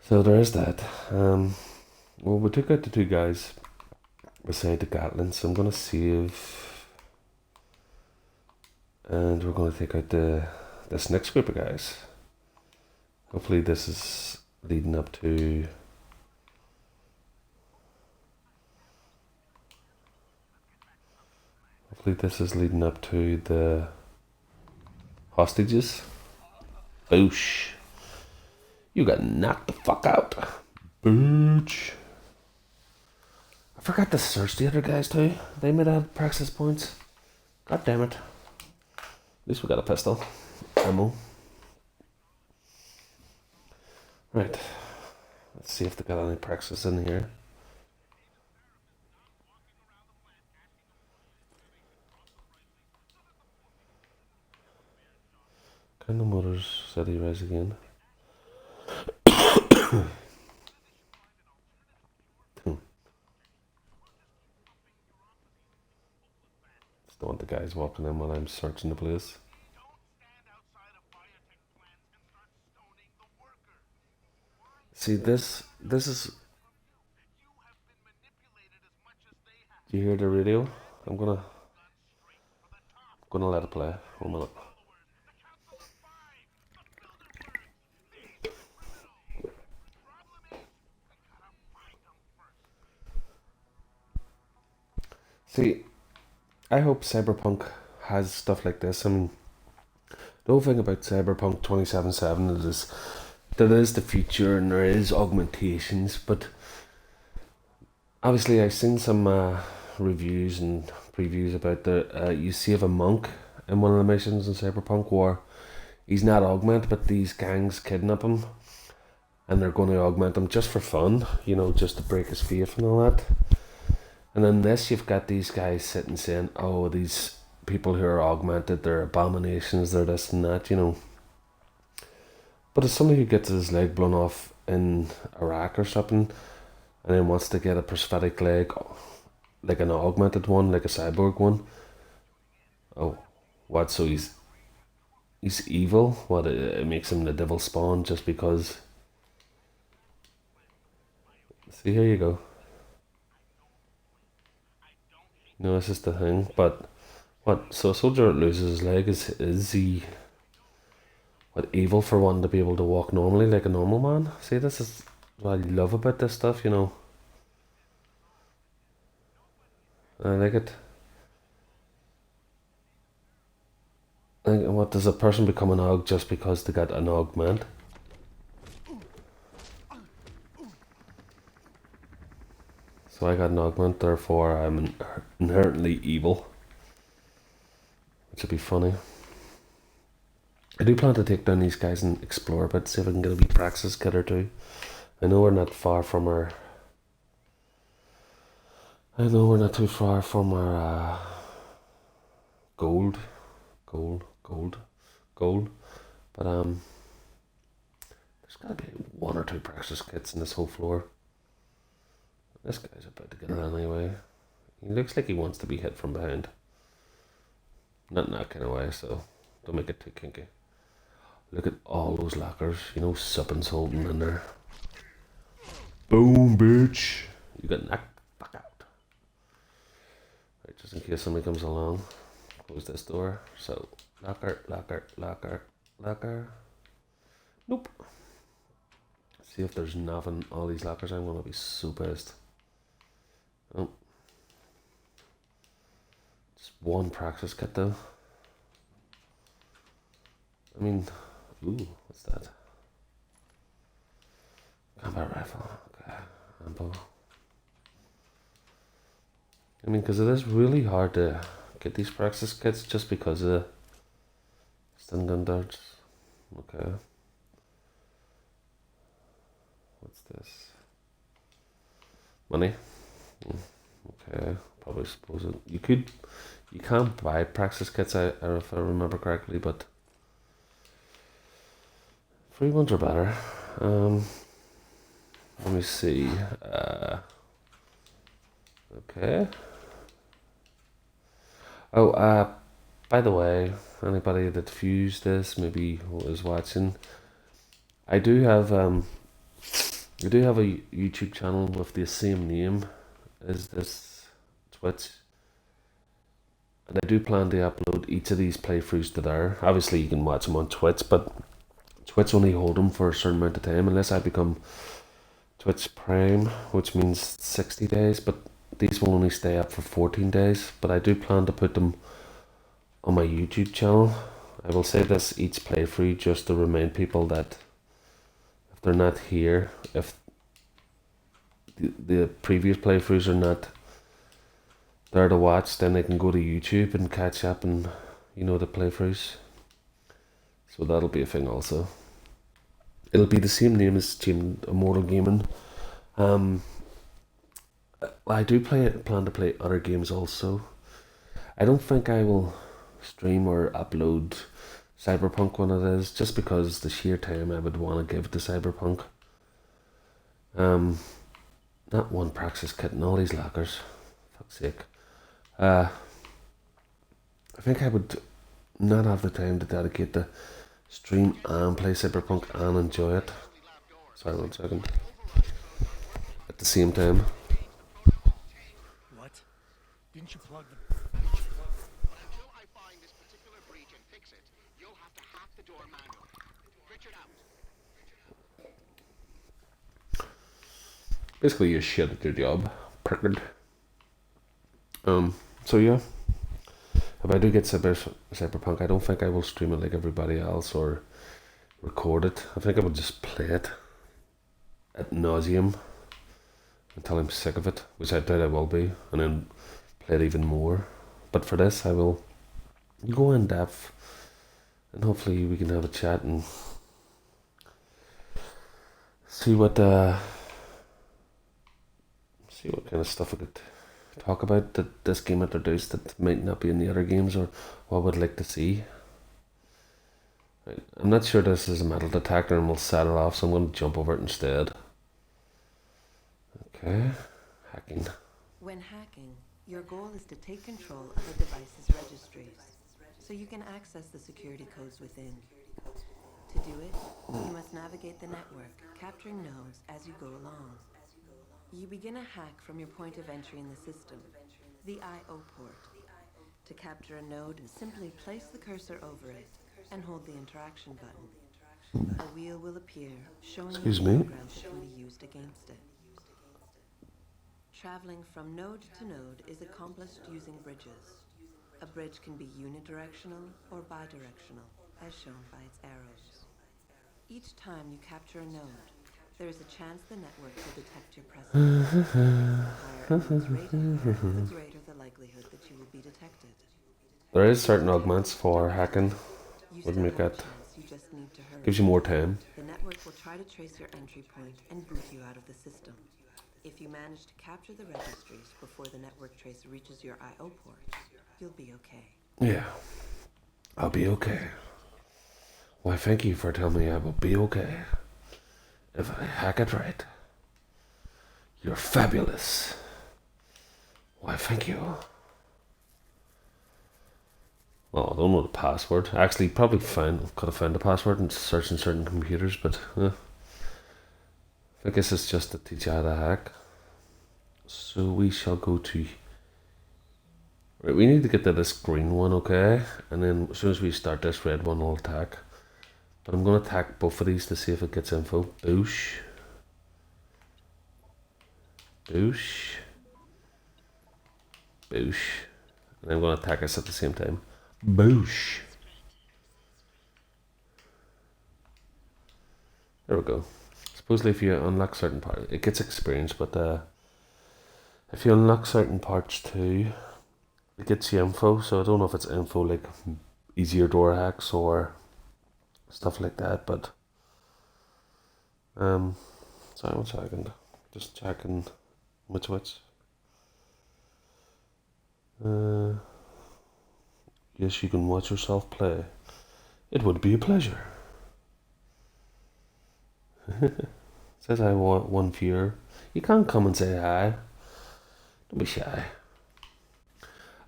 So there is that. Well, we took out the two guys beside the Gatlin, so I'm going to save, and we're going to take out this next group of guys. Hopefully this is leading up to. Hopefully this is leading up to the hostages. Boosh. You got knocked the fuck out. Booch. I forgot to search the other guys too. They might have praxis points. God damn it. At least we got a pistol. Ammo. Right. Let's see if they got any praxis in here. Kind of motors said he rise again. Don't want the guys walking in while I'm searching the place. See, this is. Do you hear the radio? I'm gonna let it play. 1 minute. See, I hope Cyberpunk has stuff like this. I mean, the whole thing about Cyberpunk 2077 is there is the future and there is augmentations, but obviously I've seen some reviews and previews about you save a monk in one of the missions in Cyberpunk where he's not augmented, but these gangs kidnap him and they're going to augment him just for fun, you know, just to break his faith and all that. And in this, you've got these guys sitting saying, oh, these people who are augmented, they're abominations, they're this and that, you know. But as somebody who gets his leg blown off in Iraq or something, and then wants to get a prosthetic leg, like an augmented one, like a cyborg one, oh, what, so he's evil? What, it makes him the devil spawn just because? See, here you go. No, this is the thing, but what? So a soldier loses his leg, is he what, evil for one to be able to walk normally like a normal man? See, this is what I love about this stuff, you know. I like it. Like, what, does a person become an og just because they got an augment? So I got an augment, therefore I'm inherently evil. Which would be funny. I do plan to take down these guys and explore a bit, see if I can get a wee praxis kit or two. I know we're not far from our... I know we're not too far from our gold. But there's gotta be one or two praxis kits in this whole floor. This guy's about to get it anyway. He looks like he wants to be hit from behind. Not in that kind of way, so don't make it too kinky. Look at all those lockers, you know, suppin's holding in there. Boom, bitch! You got knocked the fuck out. Right, just in case somebody comes along, close this door. So, locker. Nope. See if there's nothing all these lockers. I'm gonna be so pissed. Oh. Just one praxis kit though. I mean, ooh, what's that? Combat rifle. Okay, ammo. I mean, because it is really hard to get these praxis kits just because of the stun gun darts. Okay. What's this? Money. Okay, probably suppose it. You can't buy praxis kits, if I remember correctly, but free ones are better. Let me see. Okay. Oh, by the way, anybody that views this, maybe is watching, I do have a YouTube channel with the same name as this Twitch, and I do plan to upload each of these playthroughs to there. Obviously, you can watch them on Twitch, but Twitch only hold them for a certain amount of time unless I become Twitch Prime, which means 60 days, but these will only stay up for 14 days. But I do plan to put them on my YouTube channel. I will say this each playthrough just to remind people that if they're not here, if the previous playthroughs are not there to watch, then they can go to YouTube and catch up and, you know, the playthroughs. So that'll be a thing also. It'll be the same name as Team Immortal Gaming. I do plan to play other games also. I don't think I will stream or upload Cyberpunk when it is, just because the sheer time I would want to give to Cyberpunk. Not one praxis kit and all these lockers. Fuck's sake. I think I would not have the time to dedicate to stream and play Cyberpunk and enjoy it. Sorry, 1 second. At the same time. What? Didn't you plug the... But until I find this particular breach and fix it, you'll have to hack the door manually. Richard out. Basically, you shit at your job. Prickard. So yeah. If I do get Cyberpunk, I don't think I will stream it like everybody else or record it. I think I will just play it ad nauseum until I'm sick of it, which I doubt I will be, and then play it even more. But for this, I will go in depth, and hopefully we can have a chat and see what kind of stuff I could talk about that this game introduced that might not be in the other games, or what I would like to see. Right. I'm not sure this is a metal detector and we'll set it off, so I'm going to jump over it instead. Okay, hacking. When hacking, your goal is to take control of a device's registries, so you can access the security codes within. To do it, you must navigate the network, capturing nodes as you go along. You begin a hack from your point of entry in the system, the I/O port. To capture a node, simply place the cursor over it and hold the interaction button. A wheel will appear, showing you programs that can be used against it. Traveling from node to node is accomplished using bridges. A bridge can be unidirectional or bidirectional, as shown by its arrows. Each time you capture a node, there is a chance the network will detect your presence. The higher a node's rating, the greater the likelihood that you will be detected. There is certain augments for hacking. You Would still make have a it chance, you just need to hurry. gives you more time. The network will try to trace your entry point and boot you out of the system. If you manage to capture the registries before the network trace reaches your I/O port, you'll be okay. Yeah, I'll be okay. Why, thank you for telling me I will be okay if I hack it right. You're fabulous. Why, thank you. Well, I don't know the password. Actually, probably could have found the password and searching certain computers, but I guess it's just to teach you how to hack. So we shall go to. Right, we need to get to this green one, okay? And then as soon as we start, this red one will attack. But I'm going to attack both of these to see if it gets info. Boosh. Boosh. Boosh. And I'm going to attack us at the same time. Boosh. There we go. Supposedly if you unlock certain parts, it gets experience, but if you unlock certain parts too, it gets you info. So I don't know if it's info like easier door hacks or stuff like that, but sorry, 1 second. Just checking which. Yes, you can watch yourself play. It would be a pleasure. Says I want one viewer. You can't come and say hi. Don't be shy.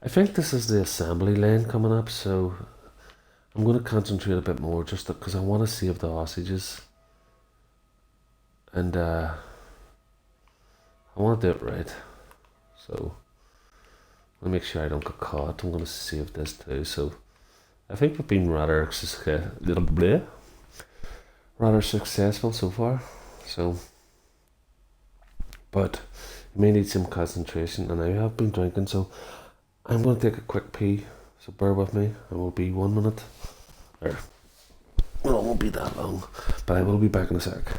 I think this is the assembly lane coming up, so I'm going to concentrate a bit more just because I want to save the hostages. And I want to do it right. So I'll make sure I don't get caught. I'm going to save this too. So I think we've been rather successful so far. So, but you may need some concentration, and I have been drinking, so I'm going to take a quick pee. So bear with me. It will be 1 minute. Well, it won't be that long, but I will be back in a sec.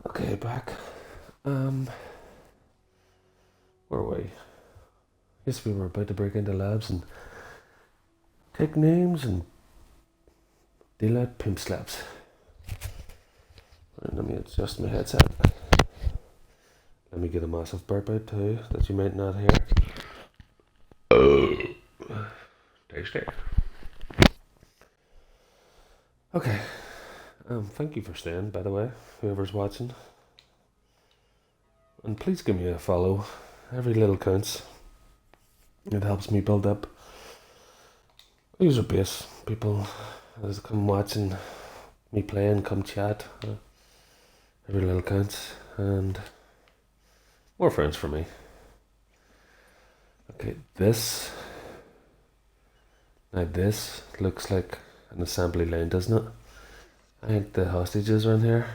Okay, back. Where were we? Yes, we were about to break into labs and take names and deal out pimp slaps. Right, let me adjust my headset. Let me get a massive burp out too that you might not hear. Tasty. Okay. Thank you for staying, by the way, whoever's watching. And please give me a follow. Every little counts. It helps me build up user base. People as come watching me play and come chat. Every little counts. And more friends for me. Okay, this. Now this looks like an assembly line, doesn't it? I think the hostages are in here.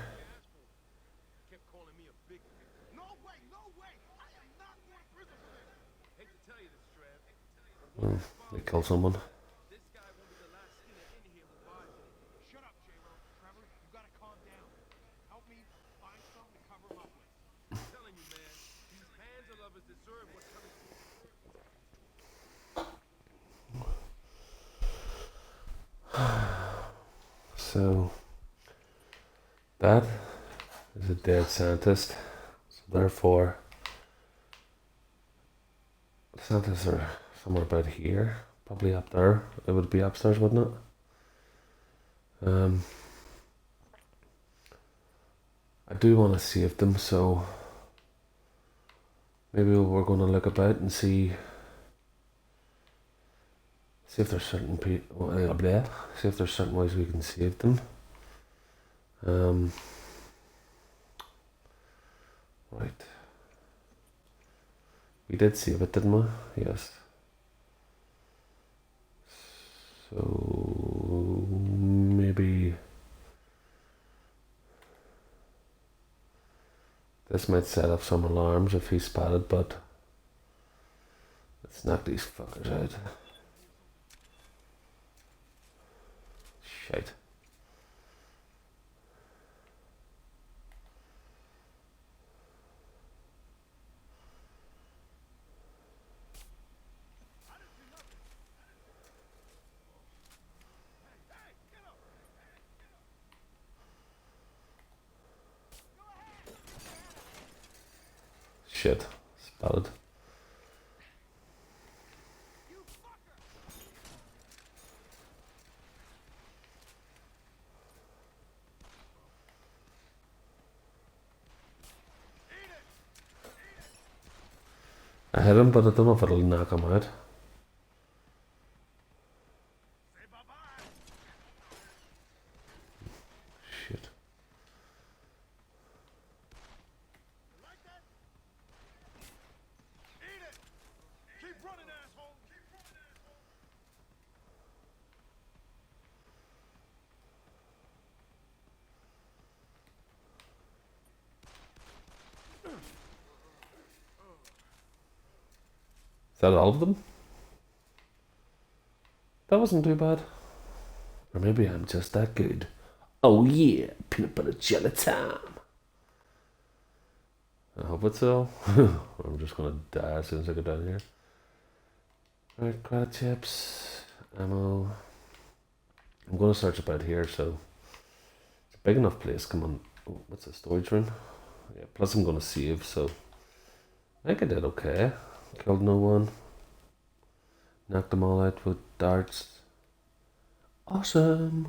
Oh, they killed someone. Shut up, J-Ro. Trevor, you gotta calm down. Help me find something to cover him up with. I'm telling you, man, these Panzer lovers deserve what's coming to them. So that is a dead scientist. So therefore, the scientists are somewhere about here, probably up there. It would be upstairs, wouldn't it? I do want to save them, so maybe we're going to look about and see if there's certain see if there's certain ways we can save them. Right. We did save it, didn't we? Yes. So maybe this might set up some alarms if he's spotted, but let's knock these fuckers out. Shite. Shit. Spotted. I hit him, but I don't know if it'll knock him out. Shit. Keep running, asshole! Is that all of them? That wasn't too bad. Or maybe I'm just that good. Oh yeah, peanut butter jelly time. I hope it's so. I'm just gonna die as soon as I get down here. Right, credit chips, ammo. I'm gonna search about here, so it's a big enough place. Come on. Oh, what's the storage room? Yeah, plus I'm gonna save, so I think I did okay. Killed no one. Knocked them all out with darts. Awesome.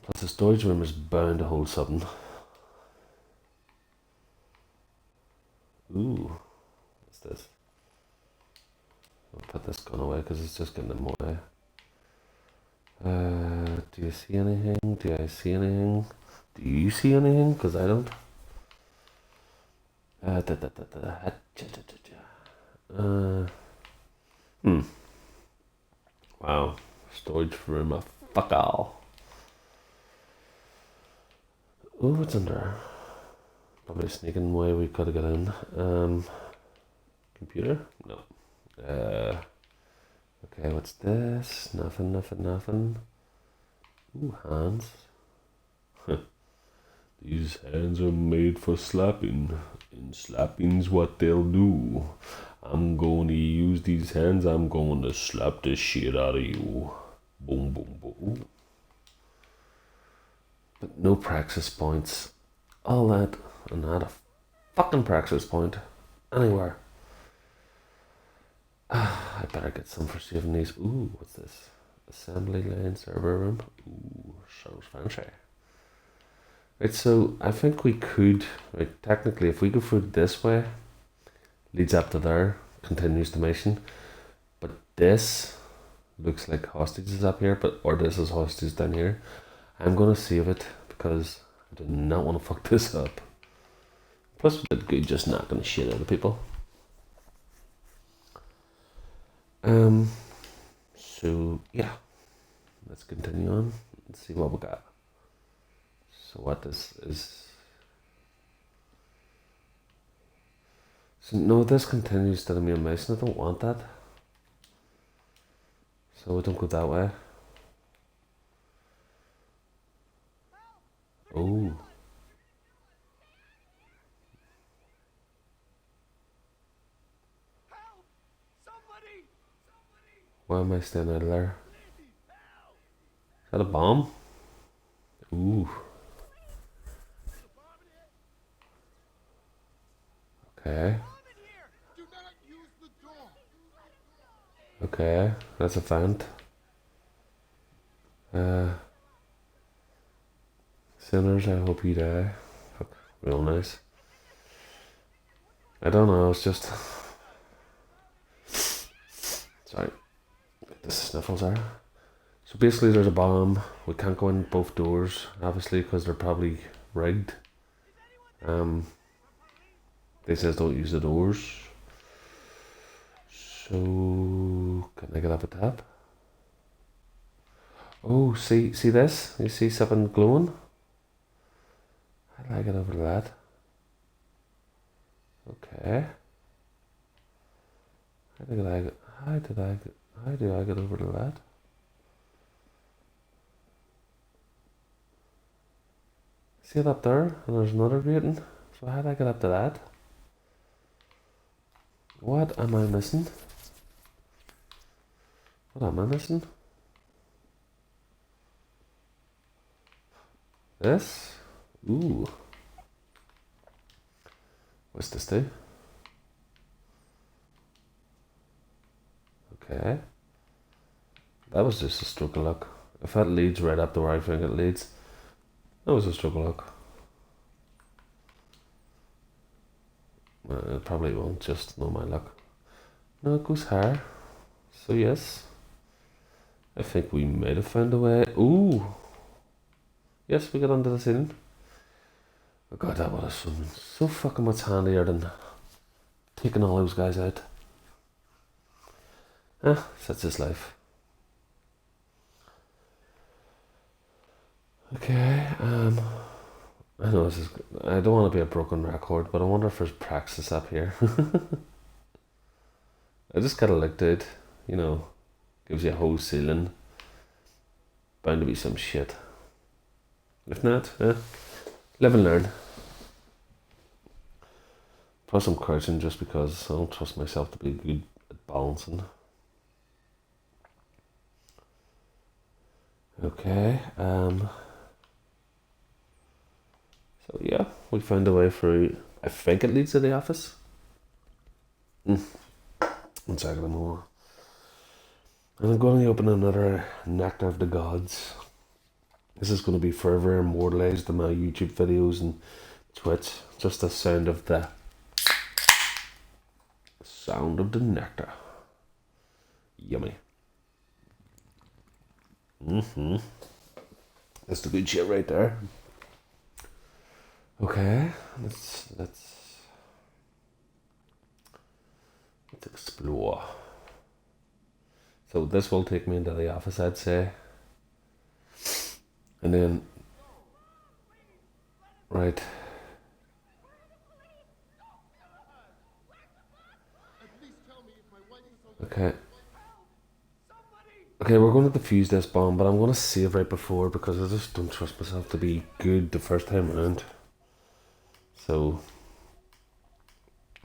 Plus the storage room is bound to hold something. Ooh, what's this? I'll put this gun away because it's just getting in the way. Do you see anything? Do I see anything? Do you see anything? Because I don't. Wow. Storage room of fuck all. Ooh, what's in there? Probably a sneaking way we could have got in. Computer? No. Okay, what's this? Nothing, nothing, nothing. Ooh, hands. These hands are made for slapping, and slapping's what they'll do. I'm going to use these hands, I'm going to slap the shit out of you. Boom, boom, boom. But no praxis points. All that, and not a fucking praxis point anywhere. I better get some for saving these. Ooh, what's this? Assembly line server room. Ooh, sounds fancy. Right, so I think we could, right, technically, if we go through this way, leads up to there, continues the mission. But this looks like hostages up here, or this is hostages down here. I'm gonna save it because I do not want to fuck this up. Plus, we did good just knocking the shit out of people. So yeah, let's continue on and see what we got. So what this is. So no, this continues to the main mission. I don't want that. So we don't go that way. Oh. Why am I standing out of there? Is that a bomb? Ooh. Okay. Okay, that's a vent. Sinners, I hope you die. Fuck, real nice. I don't know, it's just... Sorry. Get the sniffles there. So basically there's a bomb. We can't go in both doors, obviously, because they're probably rigged. They says don't use the doors. So can I get up a tab? Oh, see this? You see something glowing? How do I get over that? Okay. How do I get over to that? See it up there? And there's another rating. So how do I get up to that? What am I missing? What am I missing? This? Ooh. What's this do? Okay. That was just a stroke of luck. If that leads right up to where I think it leads, that was a stroke of luck. It probably won't, just know my luck. No, it goes higher. So yes. I think we might have found a way. Ooh. Yes, we got under the ceiling. Oh god, that would have been so fucking much handier than taking all those guys out. Such is life. Okay, I know this is... I don't want to be a broken record, but I wonder if there's praxis up here. I just gotta look at it, you know, gives you a whole ceiling. Bound to be some shit. If not, live and learn. Plus I'm crouching just because I don't trust myself to be good at balancing. Okay, so yeah, we found a way through. I think it leads to the office. 1 second more. And I'm going to open another Nectar of the Gods. This is going to be forever immortalized in my YouTube videos and Twitch. Just the sound of the nectar. Yummy. That's the good shit right there. Okay, let's explore. So this will take me into the office, I'd say. And then, right. Okay. Okay, we're going to defuse this bomb, but I'm going to save right before because I just don't trust myself to be good the first time around. So,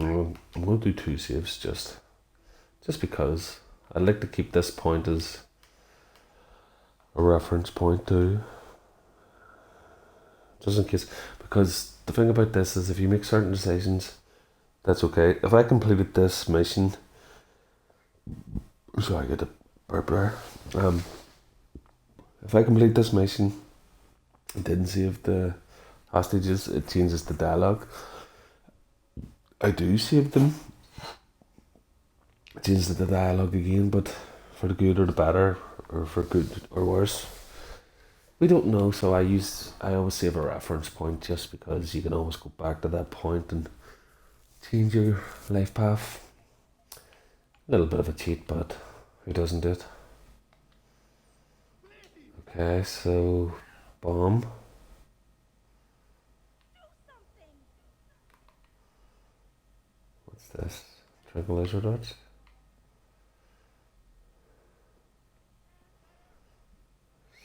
I'm going to do 2 saves just because. I'd like to keep this point as a reference point too. Just in case, because the thing about this is if you make certain decisions, that's okay. If I completed this mission, sorry, I get a burp there. If I complete this mission and didn't save the hostages, it changes the dialogue. I do save them. It changes the dialogue again, but for the good or the better, or for good or worse, we don't know. So I always save a reference point just because you can always go back to that point and change your life path. A little bit of a cheat, but who doesn't do it? Okay, so bomb. What's this? Tranquilizer dots?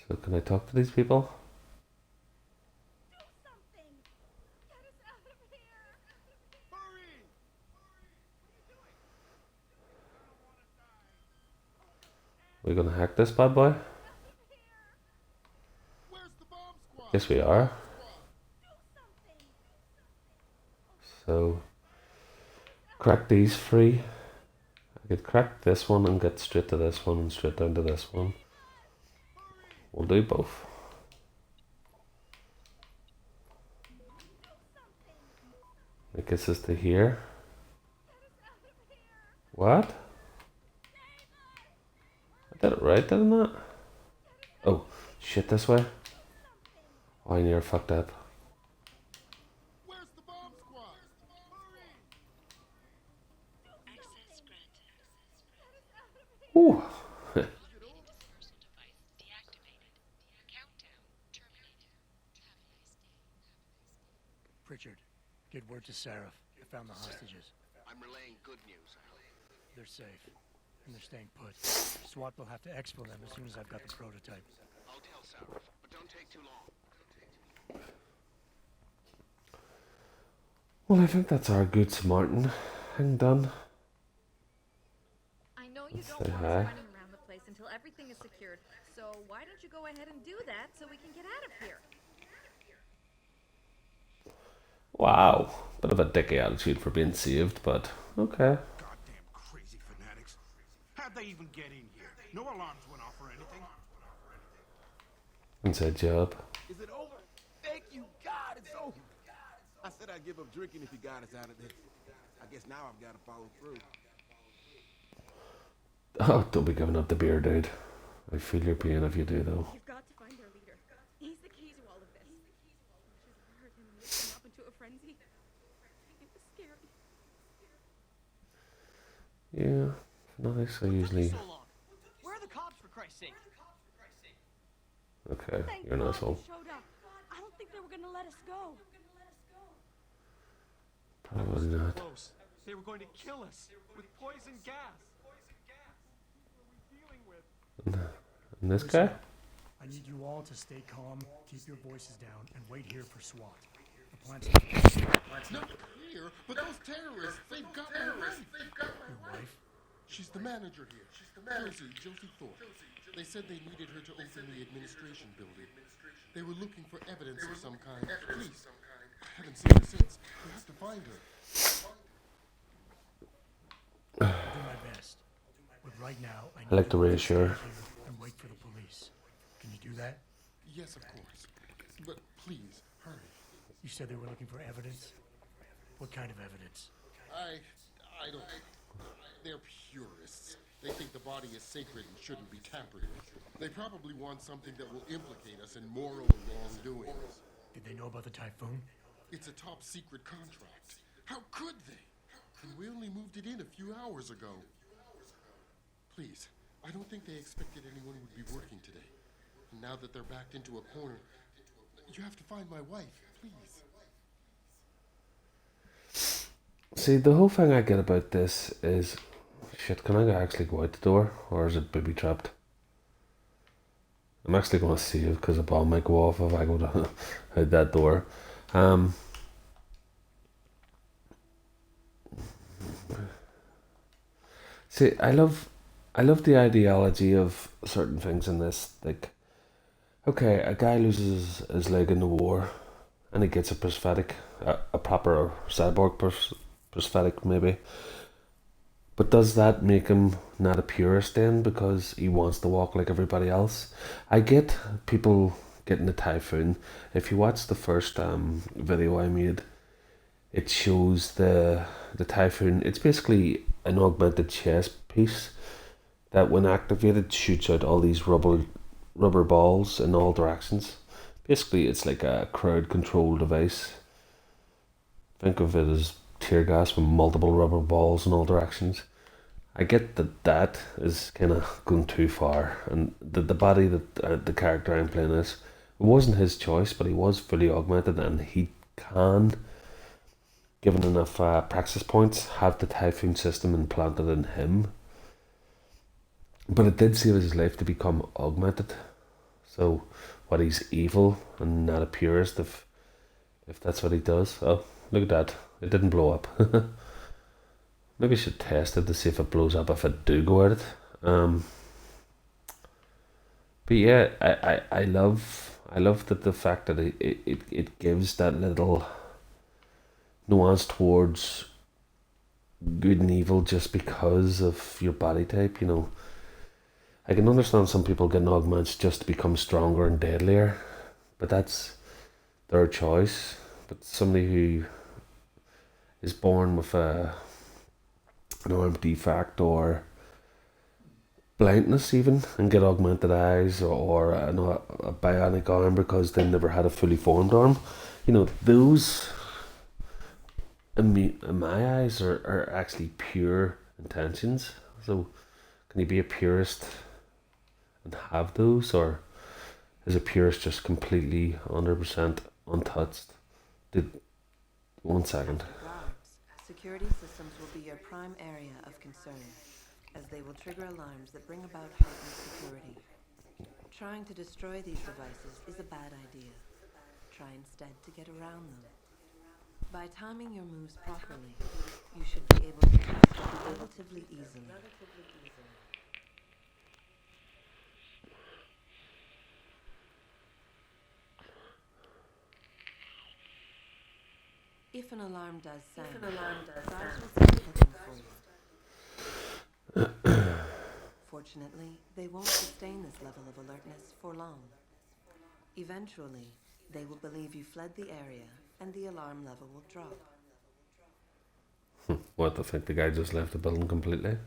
So can I talk to these people? We're gonna hack this bad boy? Yes, we are. So, crack these three. I could crack this one and get straight to this one and straight down to this one. We'll do both. It gets us to here. What? I did it right, didn't I? Oh, shit, this way? Oh, I near fucked up. Ooh. Pritchard, get word to Seraph. I found the hostages. I'm relaying good news, Al. They're safe, and they're staying put. SWAT will have to exfil them as soon as I've got the prototype. I'll tell Seraph, but don't take too long. Well, I think that's our good Samaritan thing done. I know you Let's don't say want hi. us running around the place until everything is secured. So why don't you go ahead and do that so we can get out of here? Wow. Bit of a dicky attitude for being saved, but okay. Goddamn crazy fanatics. How'd they even get in here? No alarms went off or anything. Inside job. Is it over? Thank you, God, it's over. I said I'd give up drinking if you got us out of this. I guess now I've got to follow through. Oh, don't be giving up the beer, dude. I feel your pain if you do, though. You've got to find their leader. He's the key to all of this. We should hurt him and lift him up into a frenzy. It was scary. Yeah, nice. I usually. So long. Where are the cops, for Christ's sake? Okay, Thank you're an God asshole. you showed up. I don't think they were gonna let us go. Probably not. Close. They were going to kill us with poison gas. And this guy? I need you all to stay calm, keep your voices down, and wait here for SWAT. The plant's Not here, but those terrorists, they've got my wife. your wife. She's the manager here. Josie Thorpe. They said they needed her to open the administration building. They were looking for evidence of some kind. Please, I haven't seen her since. We have to find her. I'll do my best. But right now, I need I like to you all reassure. stay here and wait for the police. Can you do that? Yes, of course. But please, hurry. You said they were looking for evidence? What kind of evidence? I don't... They're purists. They think the body is sacred and shouldn't be tampered with. They probably want something that will implicate us in moral wrongdoings. Did they know about the typhoon? It's a top secret contract. How could they? And we only moved it in a few hours ago. Please, I don't think they expected anyone would be working today. And now that they're backed into a corner, you have to find my wife, please. See, the whole thing I get about this is... Shit, can I actually go out the door? Or is it booby trapped? I'm actually going to save because a bomb might go off if I go to out that door. See, I love the ideology of certain things in this. Like, okay, a guy loses his leg in the war, and he gets a prosthetic, a proper cyborg prosthetic maybe. But does that make him not a purist then because he wants to walk like everybody else? I get people getting the typhoon. If you watch the first video I made, it shows the typhoon. It's basically an augmented chess piece that, when activated, shoots out all these rubber balls in all directions. Basically, it's like a crowd control device. Think of it as tear gas with multiple rubber balls in all directions. I get that is kind of going too far, and the body that the character I'm playing is, it wasn't his choice, but he was fully augmented, and he can, given enough praxis points, have the typhoon system implanted in him. But it did save his life to become augmented. So, what, he's evil and not a purist if that's what he does. Oh, look at that. It didn't blow up. Maybe I should test it to see if it blows up if I do go at it. But yeah, I love that the fact that it gives that little nuance towards good and evil just because of your body type, you know. I can understand some people getting augments just to become stronger and deadlier, but that's their choice. But somebody who is born with an arm defect or blindness even, and get augmented eyes, or a bionic arm because they never had a fully formed arm, you know, those in my eyes are actually pure intentions. So can you be a purist and have those, or is a purist just completely 100% untouched? One second. Security systems will be your prime area of concern, as they will trigger alarms that bring about heightened security. Trying to destroy these devices is a bad idea. Try instead to get around them. By timing your moves properly, you should be able to pass them relatively easily. If an alarm does sound, guards will start looking for you. Fortunately, they won't sustain this level of alertness for long. Eventually, they will believe you fled the area, and the alarm level will drop. What, the think the guy just left the building completely?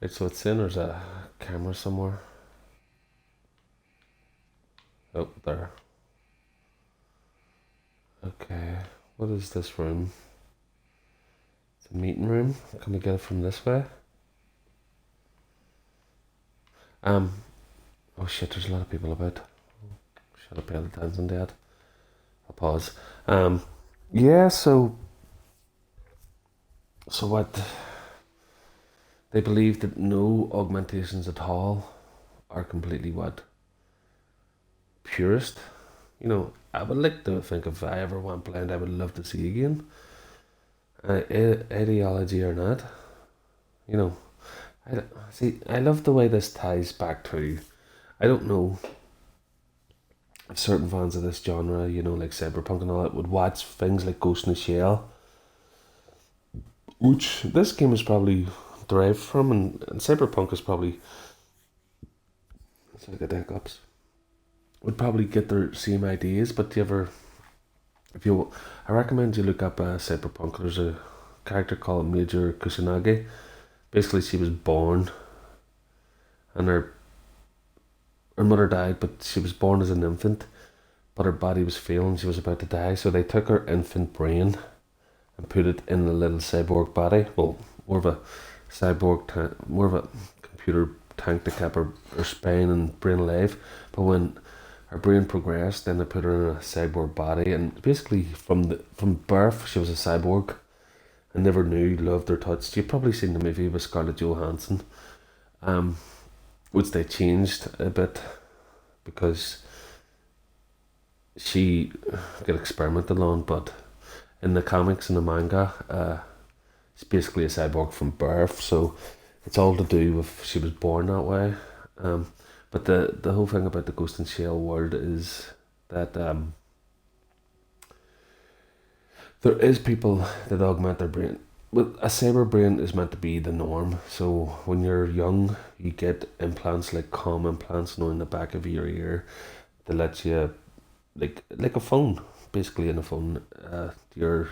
It's so it's in, or is a camera somewhere? Oh, there. Okay, what is this room? It's a meeting room. Can we get it from this way? Oh shit, there's a lot of people about. Should have paid attention to that. I'll pause. Yeah, so what? They believe that no augmentations at all are completely what? Purist. You know, I would like to think if I ever went blind, I would love to see again. Ideology or not, you know, I love the way this ties back to, I don't know if certain fans of this genre, you know, like Cyberpunk and all that, would watch things like Ghost in the Shell, which this game is probably derived from, and Cyberpunk is probably, so I get hiccups, would probably get their same ideas. But do you ever, I recommend you look up Cyberpunk. There's a character called Major Kusanagi. Basically, she was born, and her mother died, but she was born as an infant, but her body was failing. She was about to die, so they took her infant brain and put it in a little cyborg body. Well, more of a more of a computer tank to keep her spine and brain alive. But when her brain progressed, then they put her in a cyborg body, and basically from birth she was a cyborg and never knew, loved or touched. You've probably seen the movie with Scarlett Johansson, which they changed a bit because she got experimented on, but in the comics and the manga, it's basically a cyborg from birth, so it's all to do with she was born that way. But the whole thing about the Ghost in Shell world is that there is people that augment their brain. Well, a cyber brain is meant to be the norm. So when you're young, you get implants like comm implants, in the back of your ear, to let you like a phone, basically in a phone, your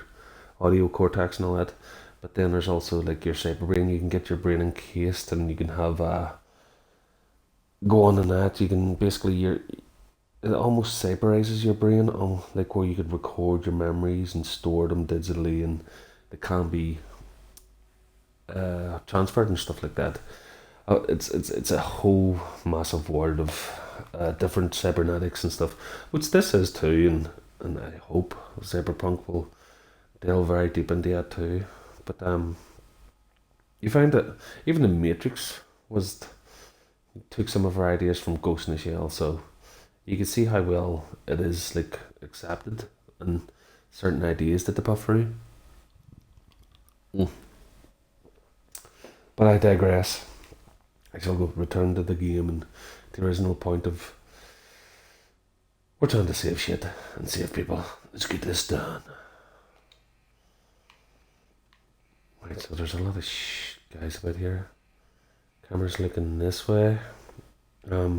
audio cortex and all that. But then there's also like your cyber brain. You can get your brain encased, and you can have go on in that. You can basically it almost cyberizes your brain, like where you could record your memories and store them digitally, and they can be transferred and stuff like that. It's a whole massive world of different cybernetics and stuff, which this is too, and I hope Cyberpunk will delve very deep into that too. But you find that even the Matrix was took some of our ideas from Ghost in the Shell, so you can see how well it is like accepted and certain ideas that they put through. But I digress. I shall go return to the game, and there is no point of we're trying to save shit and save people. Let's get this done. Right, so there's a lot of guys about here. Camera's looking this way. There's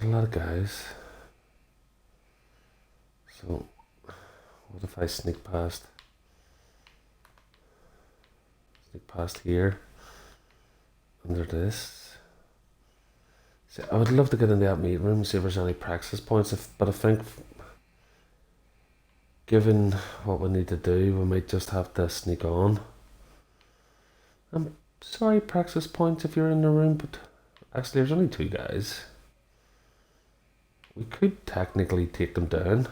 a lot of guys. So, what if I sneak past? Sneak past here. Under this. See, I would love to get in that meeting room and see if there's any praxis points. But I think, given what we need to do, we might just have to sneak on. I'm sorry, praxis points if you're in the room, but actually there's only 2 guys. We could technically take them down.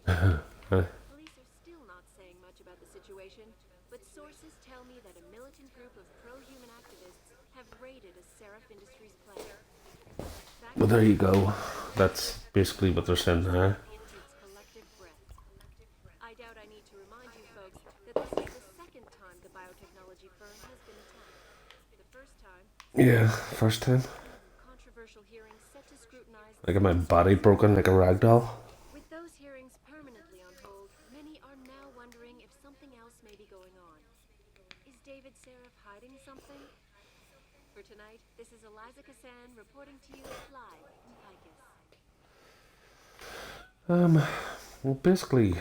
Police are still not saying much about the situation, but sources tell me that a militant group of pro-human activists have raided a Seraph Industries plant. Well, there you go. That's basically what they're saying there. I doubt I need to remind you folks that this is the second time the biotechnology firm has been attacked. The first time. Yeah, first time. Controversial hearings set to scrutinize. I got my body broken like a rag doll. With those hearings permanently on hold, many are now wondering if something else may be going on. Is David Seraph hiding something? For tonight, this is Eliza Kassan reporting to you live in Picus. Well, basically,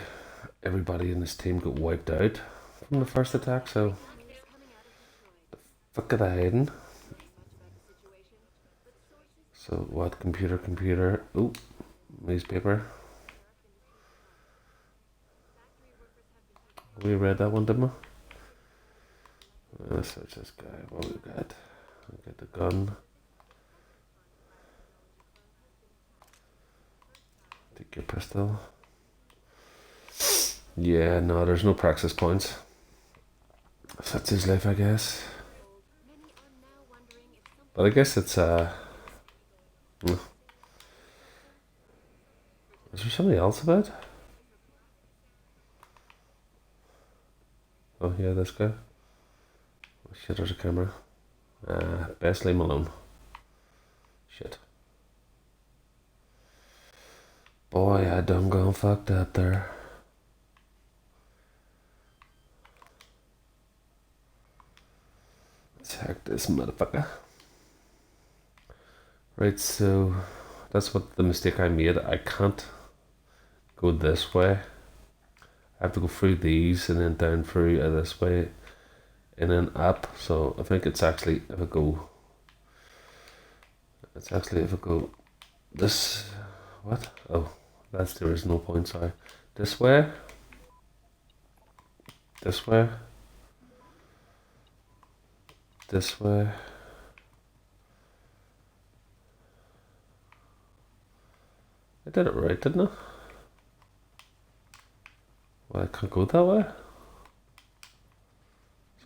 everybody in this team got wiped out from the first attack, so the fuck are they hiding? So, what? Computer. Oh, newspaper. We read that one, didn't we? Let's search this guy. What we got? We got the gun. Take your pistol. Yeah, no, there's no praxis points. That's his life, I guess. But I guess it's is there somebody else about? Oh yeah, this guy. Oh shit, there's a camera. Best leave him alone. Shit. Boy, I done gone fucked up there. Let's hack this motherfucker. Right, so that's what the mistake I made. I can't go this way. I have to go through these and then down through this way and then up. So I think it's actually if I go this, what? Oh, that's the original point, sorry. This way. This way. This way. I did it right, didn't I? Well, I can't go that way.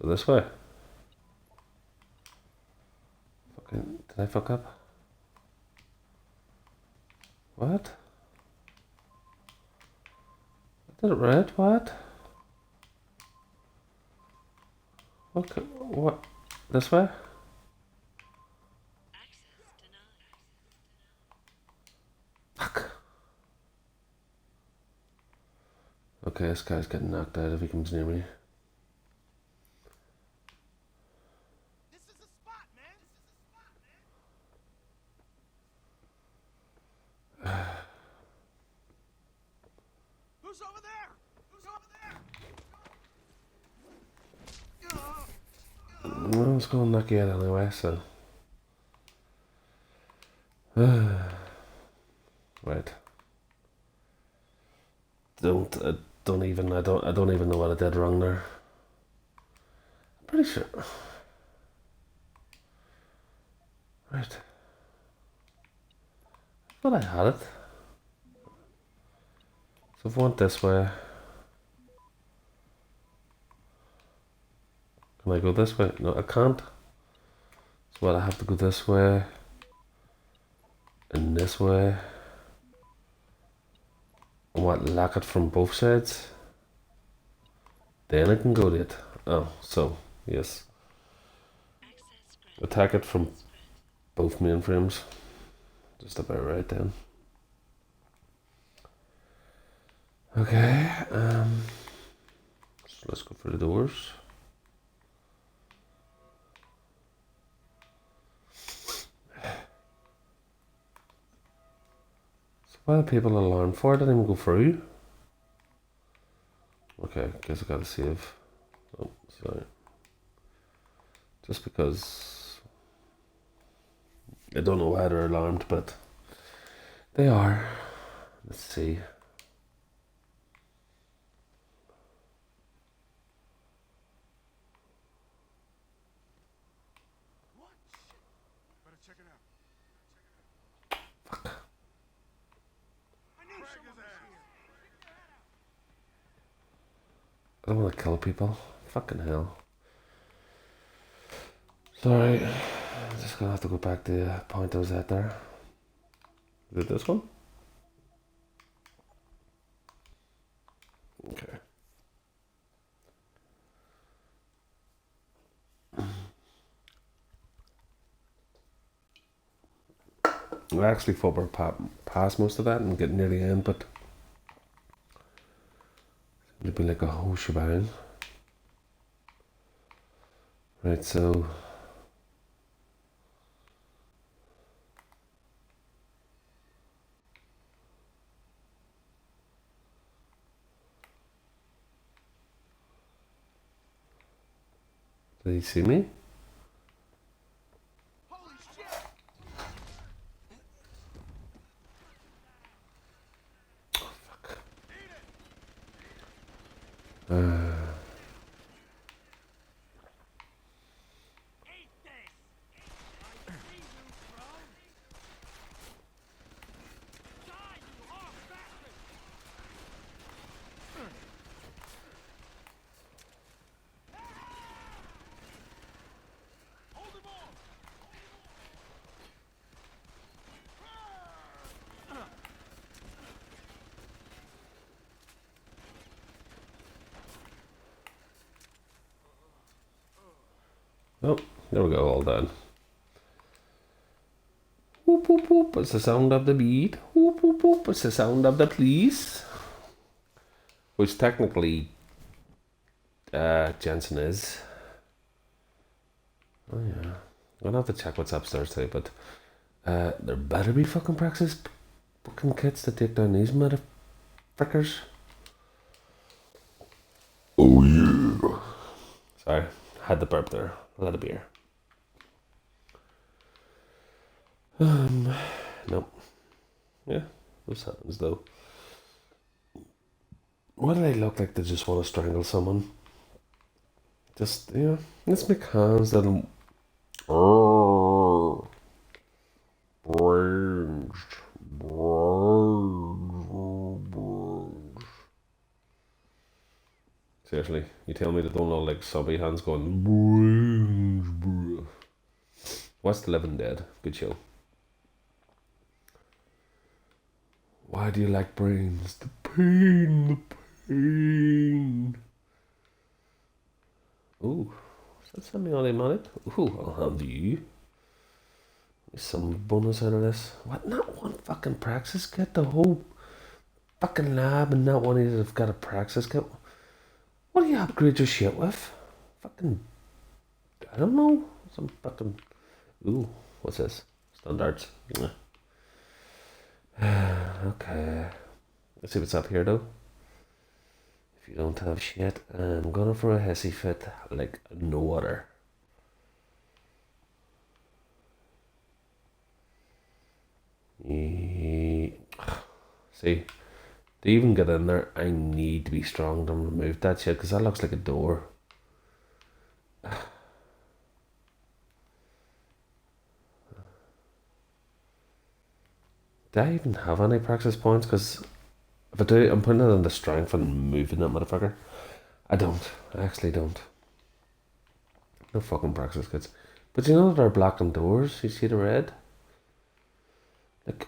So this way. Okay, did I fuck up? What? I did it right, what? Okay, what? This way? Fuck. Okay, this guy's getting knocked out if he comes near me. This is the spot, man. Who's over there? Who's over there? I was going to knock you out anyway, so. Right. I don't even know what I did wrong there. I'm pretty sure. Right. I thought I had it. So if I went this way, can I go this way? No, I can't. So what, I have to go this way and this way. And what, lock it from both sides? Then I can go to it. Oh, so, yes. Attack it from both mainframes. Just about right then. Okay, so let's go for the doors. So why are people alarmed for? I didn't even go through. Okay, guess I gotta save. Oh, sorry. Just because I don't know why they're alarmed, but they are. Let's see. What? Better check it out. Fuck. I need someone here. I don't want to kill people. Fucking hell. Sorry. I'm just gonna have to go back to the point I was at there. Is it this one? Okay. I actually thought we were past most of that and getting near the end, but it'd be like a whole shebang. Right, so did he see me? Holy shit! Eat this! I see you, bro! Die, you hard bastard! Hold him off! Oh, there we go, all done. Whoop whoop whoop, it's the sound of the beat. Whoop whoop whoop, it's the sound of the police. Which technically Jensen is. Oh yeah. I'm gonna have to check what's upstairs too, but there better be fucking praxis fucking kits to take down these motherfuckers. Oh yeah. Sorry, had the burp there. A lot of beer. Nope. Yeah, this happens though. Why do they look like they just want to strangle someone? Just, yeah, let's make hands that seriously, you tell me they don't look like zombie hands going. What's the Living Dead? Good show. Why do you like brains? The pain, the pain. Ooh, is that semi-automatic? Ooh, I'll have you. Some bonus out of this. What? Not one fucking praxis kit. The whole fucking lab and not one of these have got a praxis kit. What do you upgrade your shit with? Fucking, I don't know. Some fucking. Ooh, what's this? Standards. Okay. Let's see what's up here though. If you don't have shit, I'm going for a hissy fit like no other. See, to even get in there, I need to be strong to remove that shit because that looks like a door. Do I even have any praxis points? Because if I do, I'm putting it in the strength and moving that motherfucker. I don't. I actually don't. No fucking praxis kits. But you know that they're blackened doors? You see the red? Like,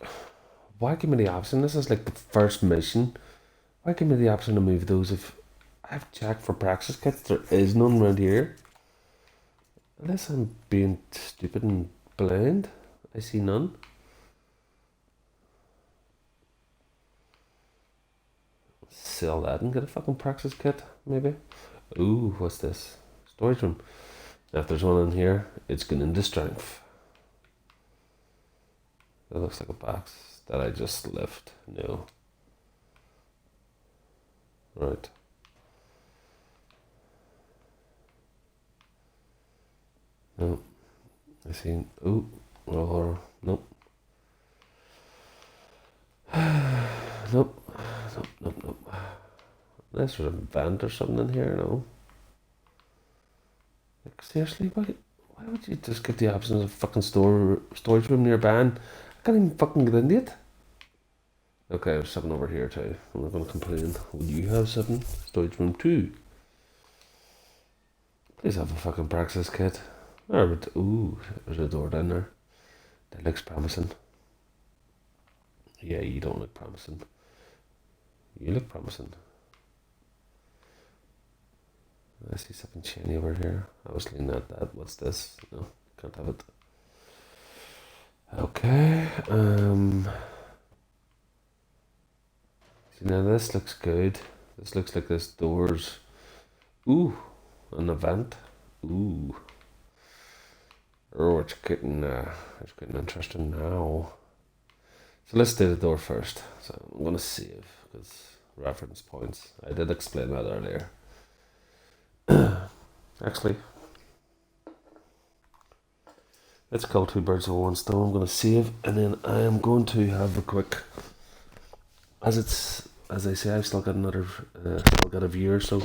why give me the option? This is like the first mission. Why give me the option to move those if I've checked for praxis kits? There is none around here. Unless I'm being stupid and blind. I see none. Sell that and get a fucking praxis kit, maybe. Ooh, what's this? Storage room. Now, if there's one in here, it's going into strength. That looks like a box that I just left. No. Right. No. I see. Ooh. Or nope. Nope. Nope. Unless there's a vent or something in here, no. Like, seriously, why would you just give the option of a fucking storage room nearby? I can't even fucking get into it. Okay, there's something over here too. I'm not gonna complain. Would you have something? Storage room 2. Please have a fucking praxis kit. Ooh, there's a door down there. That looks promising. Yeah, you don't look promising. You look promising. I see something shiny over here. Obviously not that. What's this? No, can't have it. Okay. See, now this looks good. This looks like this door's. Ooh, an event. Ooh. Oh, it's getting interesting now. So let's do the door first. So I'm gonna save because reference points. I did explain that earlier. Actually, let's kill 2 birds with 1 stone. I'm gonna save, and then I am going to have a quick. As I say, I've still got still got a view or so.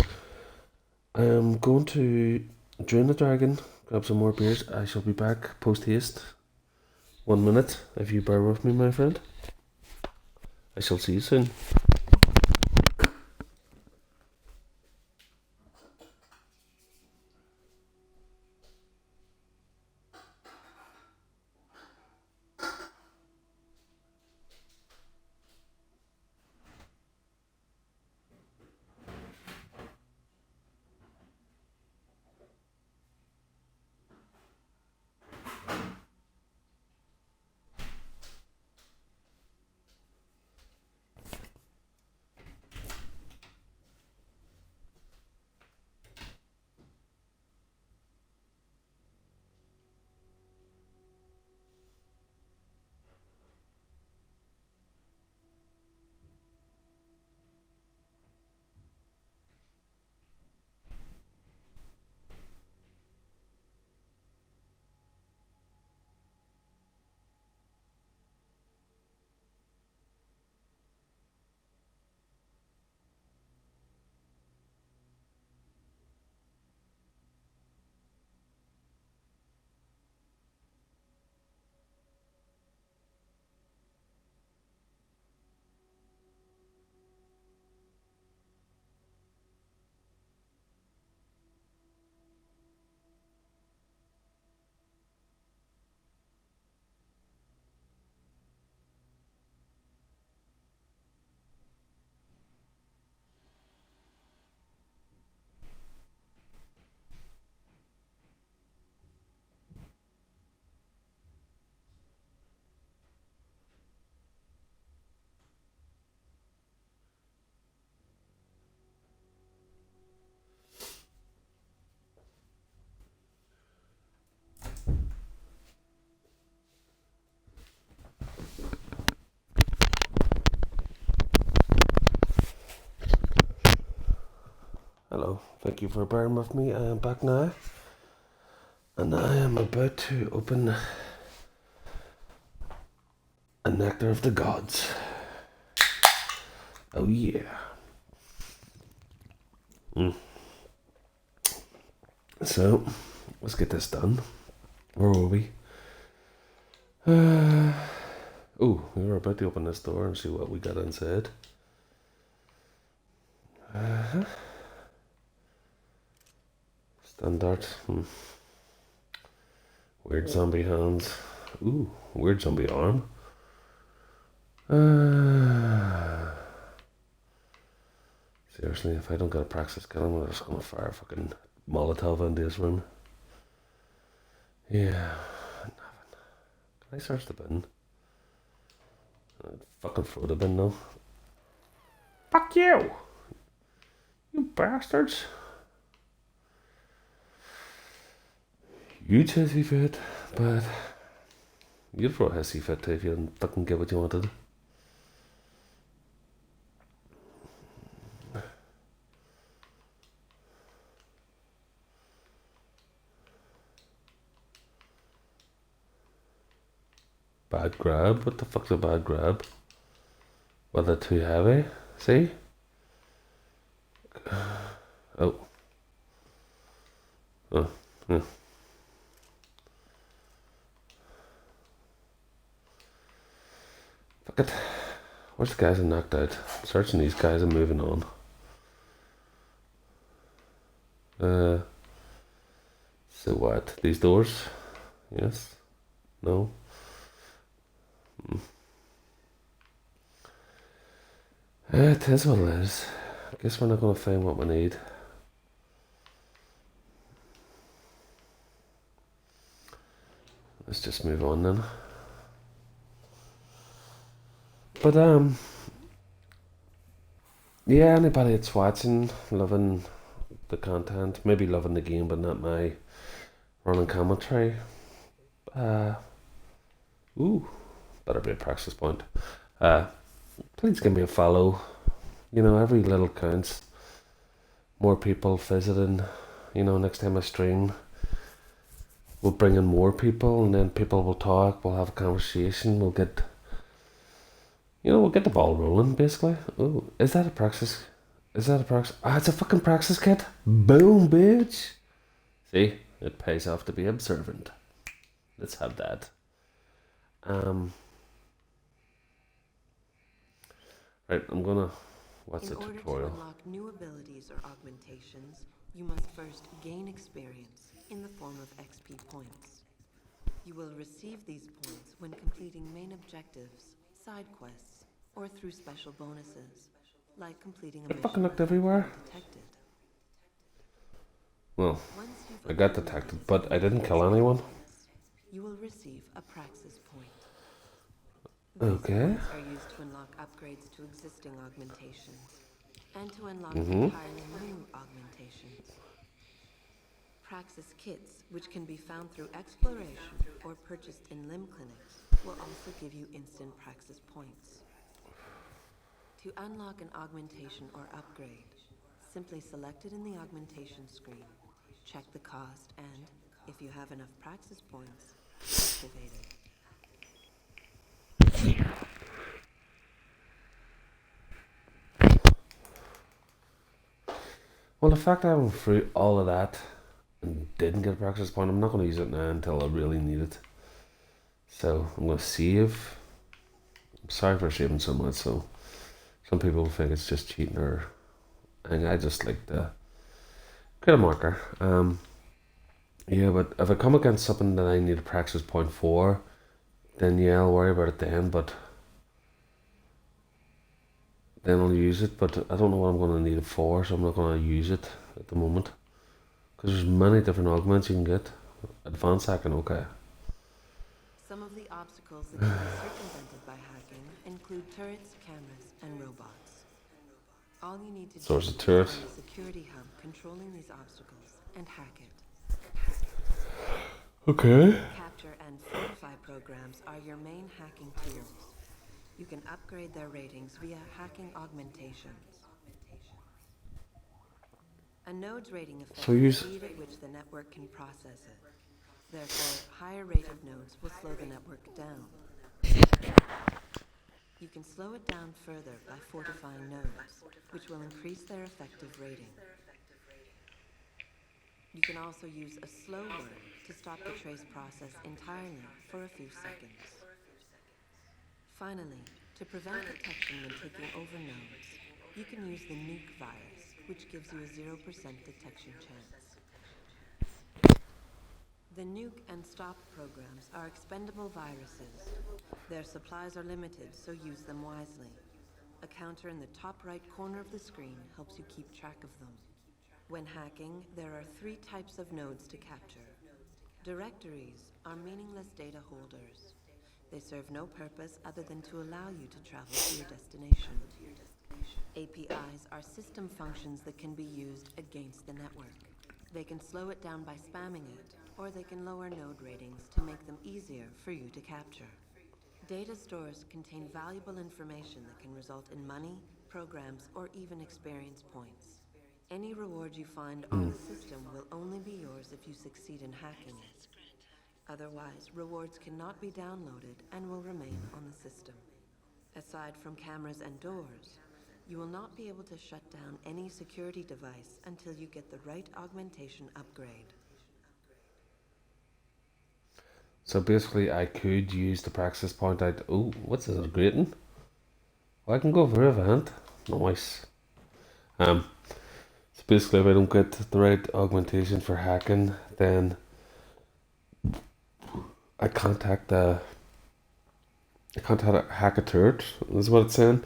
I am going to drain the dragon, grab some more beers. I shall be back post haste. 1 minute, if you bear with me, my friend. I shall see you soon. Hello, thank you for bearing with me. I am back now. And I am about to open a nectar of the gods. Oh yeah. So, let's get this done. Where were we? We were about to open this door and see what we got inside. Standard. Weird zombie hands. Ooh, weird zombie arm. Seriously, if I don't get a praxis kill, I'm just gonna fire a fucking Molotov into this room. Yeah. Can I search the bin? I'd fucking throw the bin though. Fuck you! You bastards! You'd hissy fit, but you'd throw a hissy fit too if you didn't fucking get what you wanted. Bad grab? What the fuck's a bad grab? Well, they're too heavy. See? Oh. Oh. Yeah. Fuck it. Where's the guys that knocked out? I'm searching these guys and moving on. So what? These doors? Yes? No? It is what it is. I guess we're not going to find what we need. Let's just move on then. But yeah, anybody that's watching, loving the content, maybe loving the game but not my running commentary, better be a praxis point. Please give me a follow. You know, every little counts. More people visiting. You know, next time I stream, we'll bring in more people, and then people will talk. We'll have a conversation. We'll get the ball rolling. Basically. Oh, is that a praxis? Is that a praxis? Ah, it's a fucking praxis kit. Boom, bitch. See, it pays off to be observant. Let's have that. Right, I'm gonna watch the tutorial. In order to unlock new abilities or augmentations, you must first gain experience in the form of XP points. You will receive these points when completing main objectives, side quests, or through special bonuses, like completing a mission fucking looked everywhere. detected. Well, I got detected, but I didn't kill anyone. You will receive a praxis point. Okay. These points are used to unlock upgrades to existing augmentations and to unlock entirely new augmentations. Praxis kits, which can be found through exploration or purchased in limb clinics, will also give you instant praxis points. To unlock an augmentation or upgrade, simply select it in the augmentation screen, check the cost, and, if you have enough praxis points, activate it. Well, the fact I went through all of that and didn't get a praxis point, I'm not going to use it now until I really need it. So I'm going to save. I'm sorry for saving so much. So some people think it's just cheating, or I just like to get a marker. Yeah, but if I come against something that I need a praxis point for, then yeah, I'll worry about it then. But then I'll use it. But I don't know what I'm going to need it for, so I'm not going to use it at the moment. Because there's many different augments you can get. Advanced hacking, okay. Some of the obstacles that can be circumvented by hacking include turrets, cameras, and robots. All you need to do is turret. find the security hub controlling these obstacles and hack it. Okay. Capture and fortify programs are your main hacking tools. You can upgrade their ratings via hacking augmentations. A A node's rating affects So the use. speed at which the network can process it. Therefore, higher rated nodes will slow the network down. You can slow it down further by fortifying nodes, which will increase their effective rating. You can also use a slow word to stop the trace process entirely for a few seconds. Finally, to prevent detection when taking over nodes, you can use the nuke virus, which gives you a 0% detection chance. The nuke and stop programs are expendable viruses. Their supplies are limited, so use them wisely. A counter in the top right corner of the screen helps you keep track of them. When hacking, there are 3 types of nodes to capture. Directories are meaningless data holders. They serve no purpose other than to allow you to travel to your destination. APIs are system functions that can be used against the network. They can slow it down by spamming it, or they can lower node ratings to make them easier for you to capture. Data stores contain valuable information that can result in money, programs, or even experience points. Any reward you find on the system will only be yours if you succeed in hacking it. Otherwise, rewards cannot be downloaded and will remain on the system. Aside from cameras and doors, you will not be able to shut down any security device until you get the right augmentation upgrade. So basically, I could use the praxis point out. Oh, what's this grating? Well, I can go for event. Nice. So basically, if I don't get the right augmentation for hacking, then I contact hack a turret. Is what it's saying.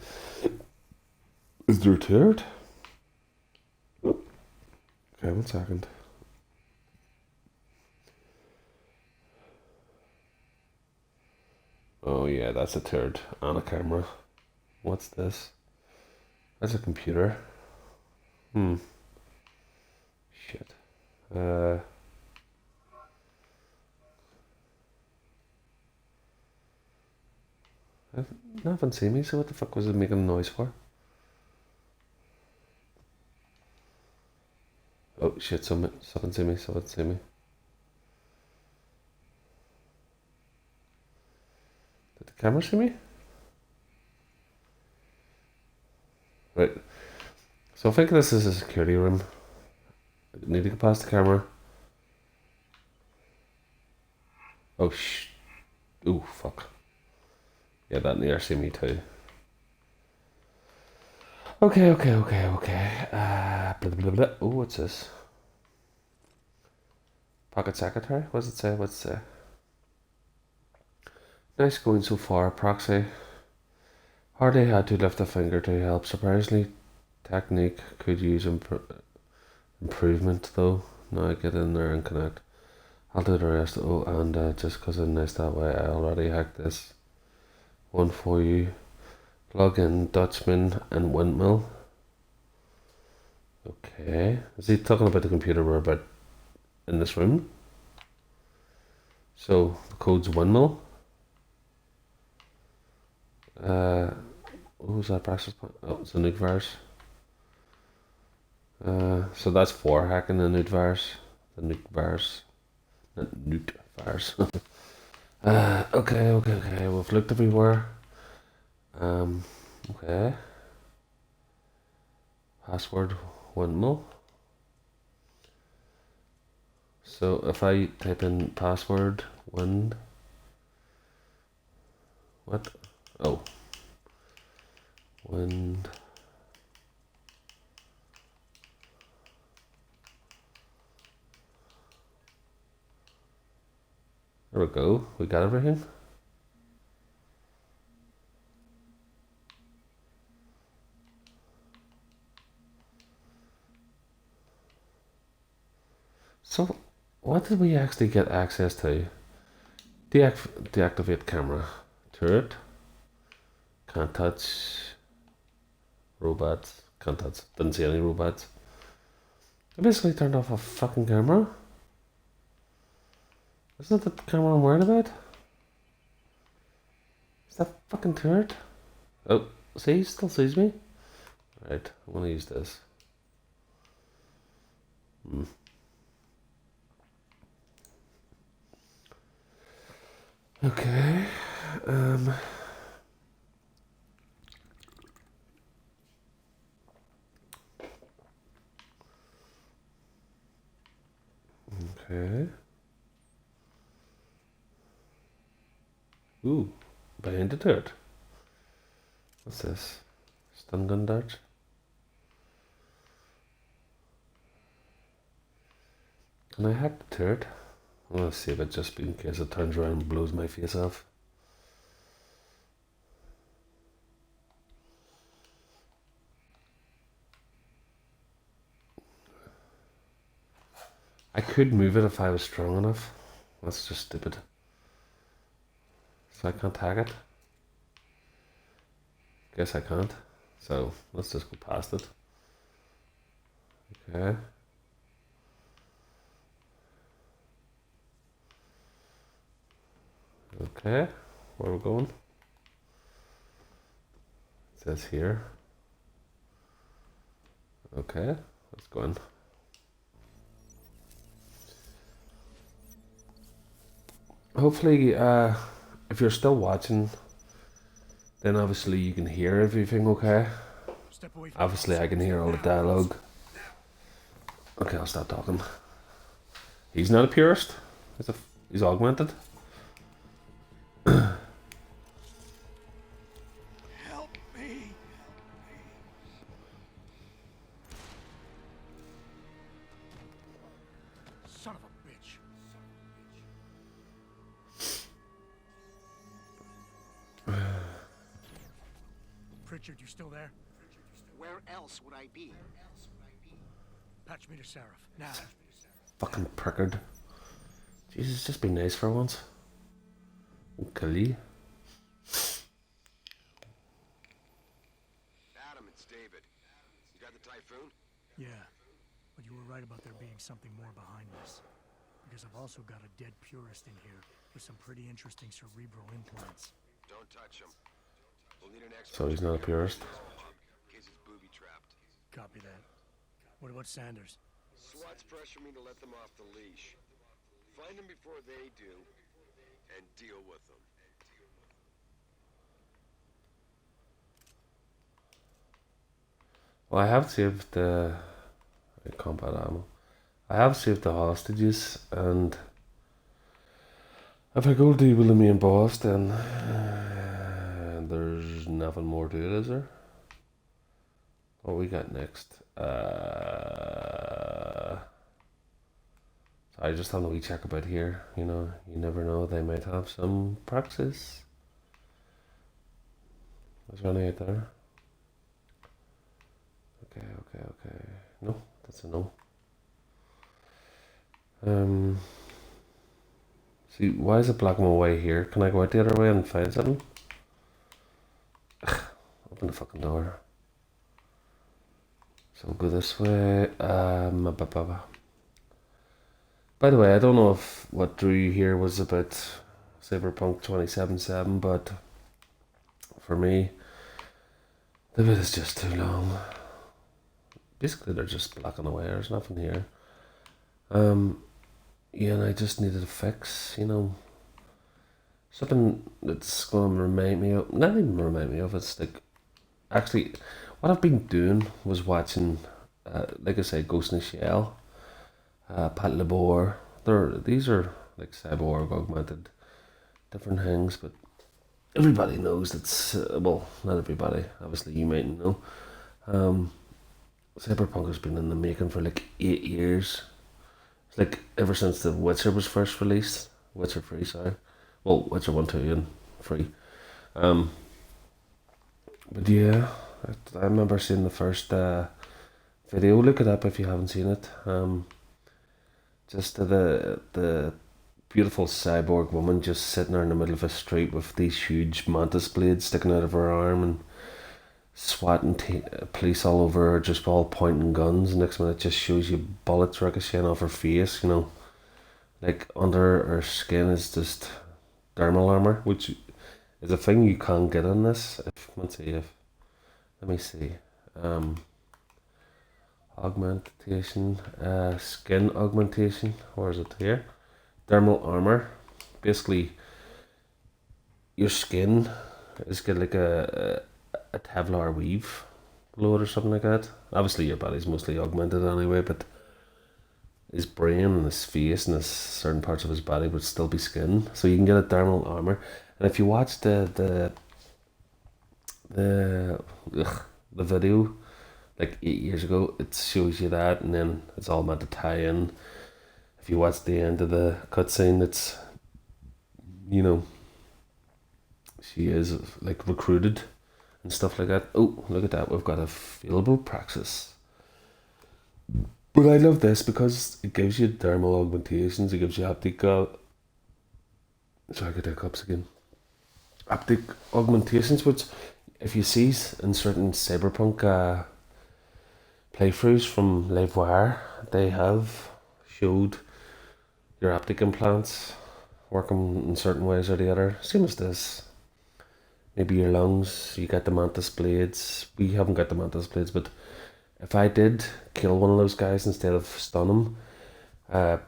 Is there a turret? Okay, 1 second. Oh yeah, that's a turret on a camera. What's this? That's a computer. Shit. They haven't seen me, so what the fuck was it making a noise for? Oh shit, someone see me, someone see me. Did the camera see me? Right. So I think this is a security room. I need to get past the camera. Oh ooh, fuck. Yeah, that near see me too. Okay. Blah, blah, blah. Oh, what's this? Pocket secretary? What's it say? What's it say? Nice going so far, proxy. Hardly had to lift a finger to help. Surprisingly, technique could use improvement though. Now get in there and connect. I'll do the rest. Oh, and just because it's nice that way, I already hacked this one for you. Plug in Dutchman and Windmill. Okay. Is he talking about the computer we're about in this room? So the code's Windmill. What was that praxis point? Oh, it's a nuke virus. So that's for hacking the nuke virus. The nuke virus. Not nuke virus. Okay. We've looked everywhere. Okay. Password Windmill. So if I type in password wind. What? Oh. Wind. There we go. We got everything. So, what did we actually get access to? Deactivate camera. Turret. Can't touch. Robots. Can't touch. Didn't see any robots. I basically turned off a fucking camera. Isn't that the camera I'm worried about? Is that fucking turret? Oh, see, he still sees me. Right, I'm gonna use this. Okay. Okay. Ooh, behind the turret. What's this? Stun gun dart. Can I hack the turret? I'm gonna save it just in case it turns around and blows my face off. I could move it if I was strong enough. That's just stupid. So I can't hack it. Guess I can't. So let's just go past it. Okay. Okay. Where are we going? It says here. Okay. Let's go in. Hopefully, if you're still watching, then obviously you can hear everything okay. Obviously I can hear all the dialogue. Okay, I'll stop talking. He's not a purist. He's augmented. Help me! Son of a bitch. Pritchard, you still there? Where else would I be? Patch me to Seraph, now. Fucking Prickard. Jesus, just be nice for once. Kali. Adam, it's David. You got the Typhoon? Yeah, but you were right about there being something more behind this. Because I've also got a dead purist in here with some pretty interesting cerebral implants. Don't touch him. We'll need an expert. So he's not a purist. In case it's booby trapped. Copy that. What about Sanders? SWAT's pressure me to let them off the leash. Find them before they do, and deal with them. Well, I have saved the combat ammo. I have saved the hostages, and if I go deal with the main boss, then there's nothing more to it, is there? What we got next? So I just have a wee check about here. You know, you never know. They might have some praxis. Is there any out there? Okay. No, that's a no. See, why is it blocking my way here? Can I go out the other way and find something? Open the fucking door. So we'll go this way. By the way, I don't know if what drew here was about Cyberpunk 2077, but for me, the bit is just too long. Basically, they're just blocking away. There's nothing here. Yeah, and I just needed a fix, you know. Something that's going to remind me of... Not even remind me of, it's like... Actually, what I've been doing was watching, like I said, Ghost in the Shell, Pat Labor. These are like cyborg augmented different things, but everybody knows that's... well, not everybody. Obviously, you might know. Cyberpunk has been in the making for like 8 years. It's like ever since The Witcher was first released. Witcher 3, sorry. Well, Witcher 1, 2 and 3. But yeah, I remember seeing the first video. Look it up if you haven't seen it. Just the beautiful cyborg woman just sitting there in the middle of a street with these huge mantis blades sticking out of her arm and swatting police all over her, just all pointing guns. Next minute, it just shows you bullets ricocheting off her face. You know, like under her skin is just thermal armor, which is a thing you can't get in this. Let me see. augmentation, skin augmentation. Where is it here? Thermal armor. Basically, your skin is got like a Kevlar weave below it or something like that. Obviously, your body's mostly augmented anyway, but his brain and his face and his certain parts of his body would still be skin. So you can get a thermal armor. And if you watch the video like 8 years ago, it shows you that, and then it's all meant to tie in. If you watch the end of the cutscene, it's, you know, she is like recruited and stuff like that. Oh, look at that! We've got available praxis. But I love this because it gives you thermal augmentations. It gives you haptic. Sorry, I get hiccups again. Haptic augmentations, which, if you see in certain Cyberpunk playthroughs from Livewire, they have showed your haptic implants working in certain ways or the other. Same as this. Maybe your lungs, you got the mantis blades. We haven't got the mantis blades, but if I did kill one of those guys instead of stun him,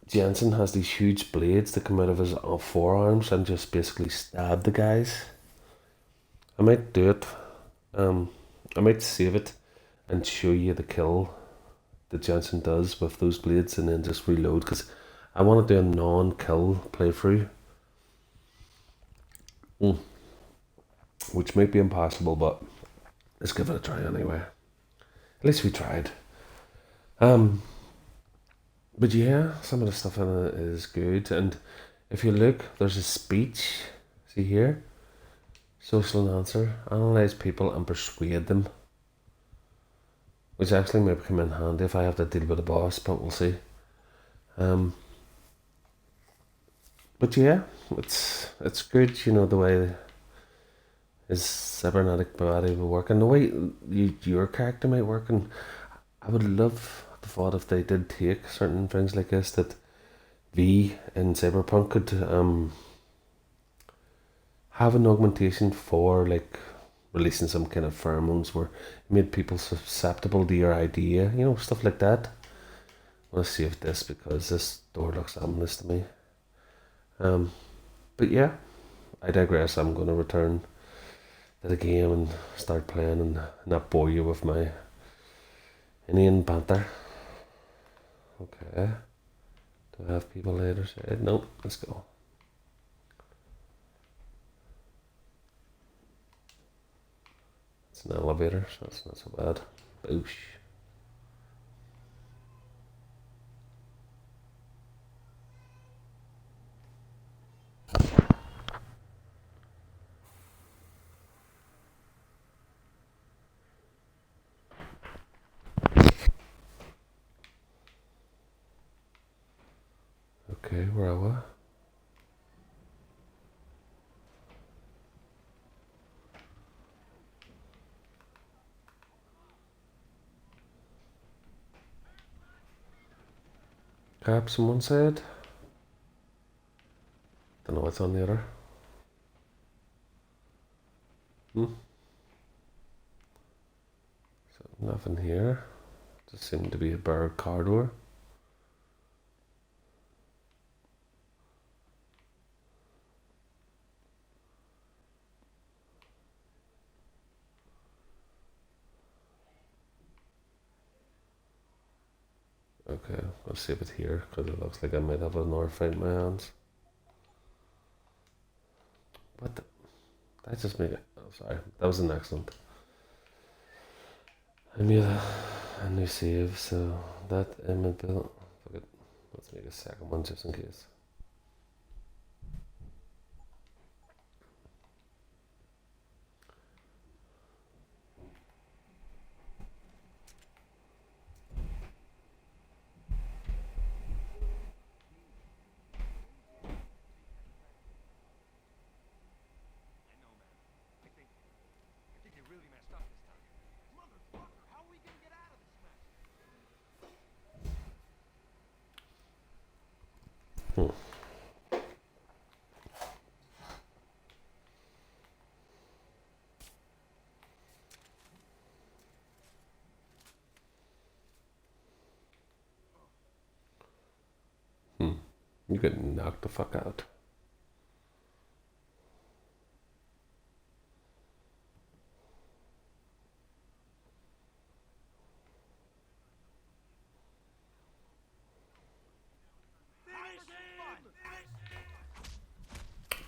Jensen has these huge blades that come out of his forearms and just basically stab the guys. I might do it. I might save it and show you the kill that Jensen does with those blades and then just reload, because I want to do a non-kill playthrough. Which might be impossible, but let's give it a try anyway. At least we tried. But yeah, some of the stuff in it is good, and if you look, there's a speech. See here? Social answer. Analyze people and persuade them. Which actually might come in handy if I have to deal with a boss, but we'll see. But yeah, it's good, you know, the way his cybernetic body will work, and the way your character might work. And I would love the thought if they did take certain things like this, that V in Cyberpunk could have an augmentation for like releasing some kind of pheromones where it made people susceptible to your idea, you know, stuff like that. I want to save this because this door looks ominous to me. But yeah, I digress. I'm going to return to the game and start playing and not bore you with my inane banter. Okay. Do I have people later said? Nope, let's go. It's an elevator, so that's not so bad. Boosh. Okay, where are we? Caps on one side. Don't know what's on the other. So nothing here. Just seemed to be a bare corridor. Okay, I'll save it here because it looks like I might have another fight in my hands. What the? That just made it. Oh, sorry. That was an accident. I made a new save, so that image built. Fuck it. Let's make a second one just in case. You get knocked the fuck out.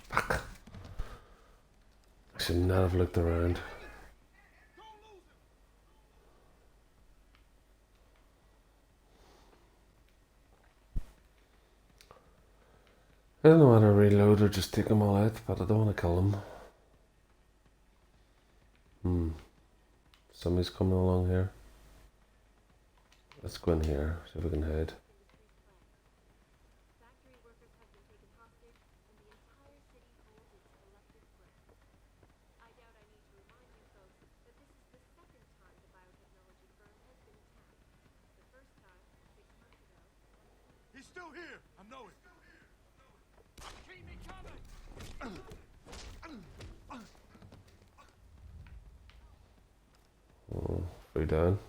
Fuck. I should not have looked around. I don't know whether to reload or just take them all out, but I don't want to kill them. Somebody's coming along here. Let's go in here, see if we can hide. He's still here. I know it. Keep me coming. Free down.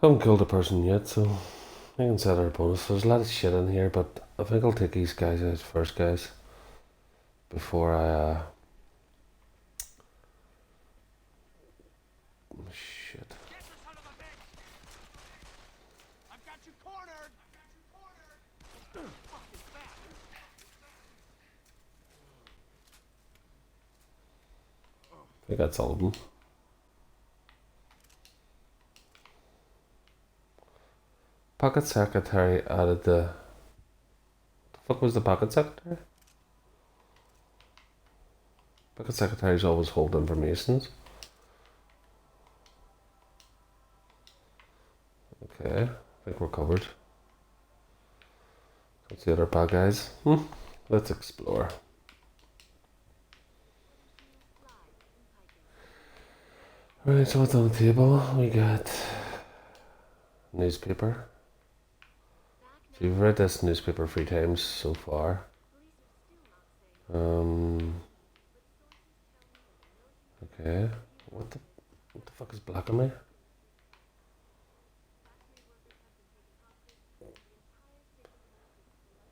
Haven't killed a person yet, so I can set our bonus. There's a lot of shit in here, but I think I'll take these guys out first, guys. Before I, shit. I've got you cornered. Fuck is that? I think that's all of them. Pocket secretary added the... What the fuck was the pocket secretary? Pocket secretaries always hold information. Okay, I think we're covered. What's the other bad guys? Let's explore. Right, so what's on the table? We got newspaper. So you've read this newspaper 3 times so far. Okay. What the fuck is black on me?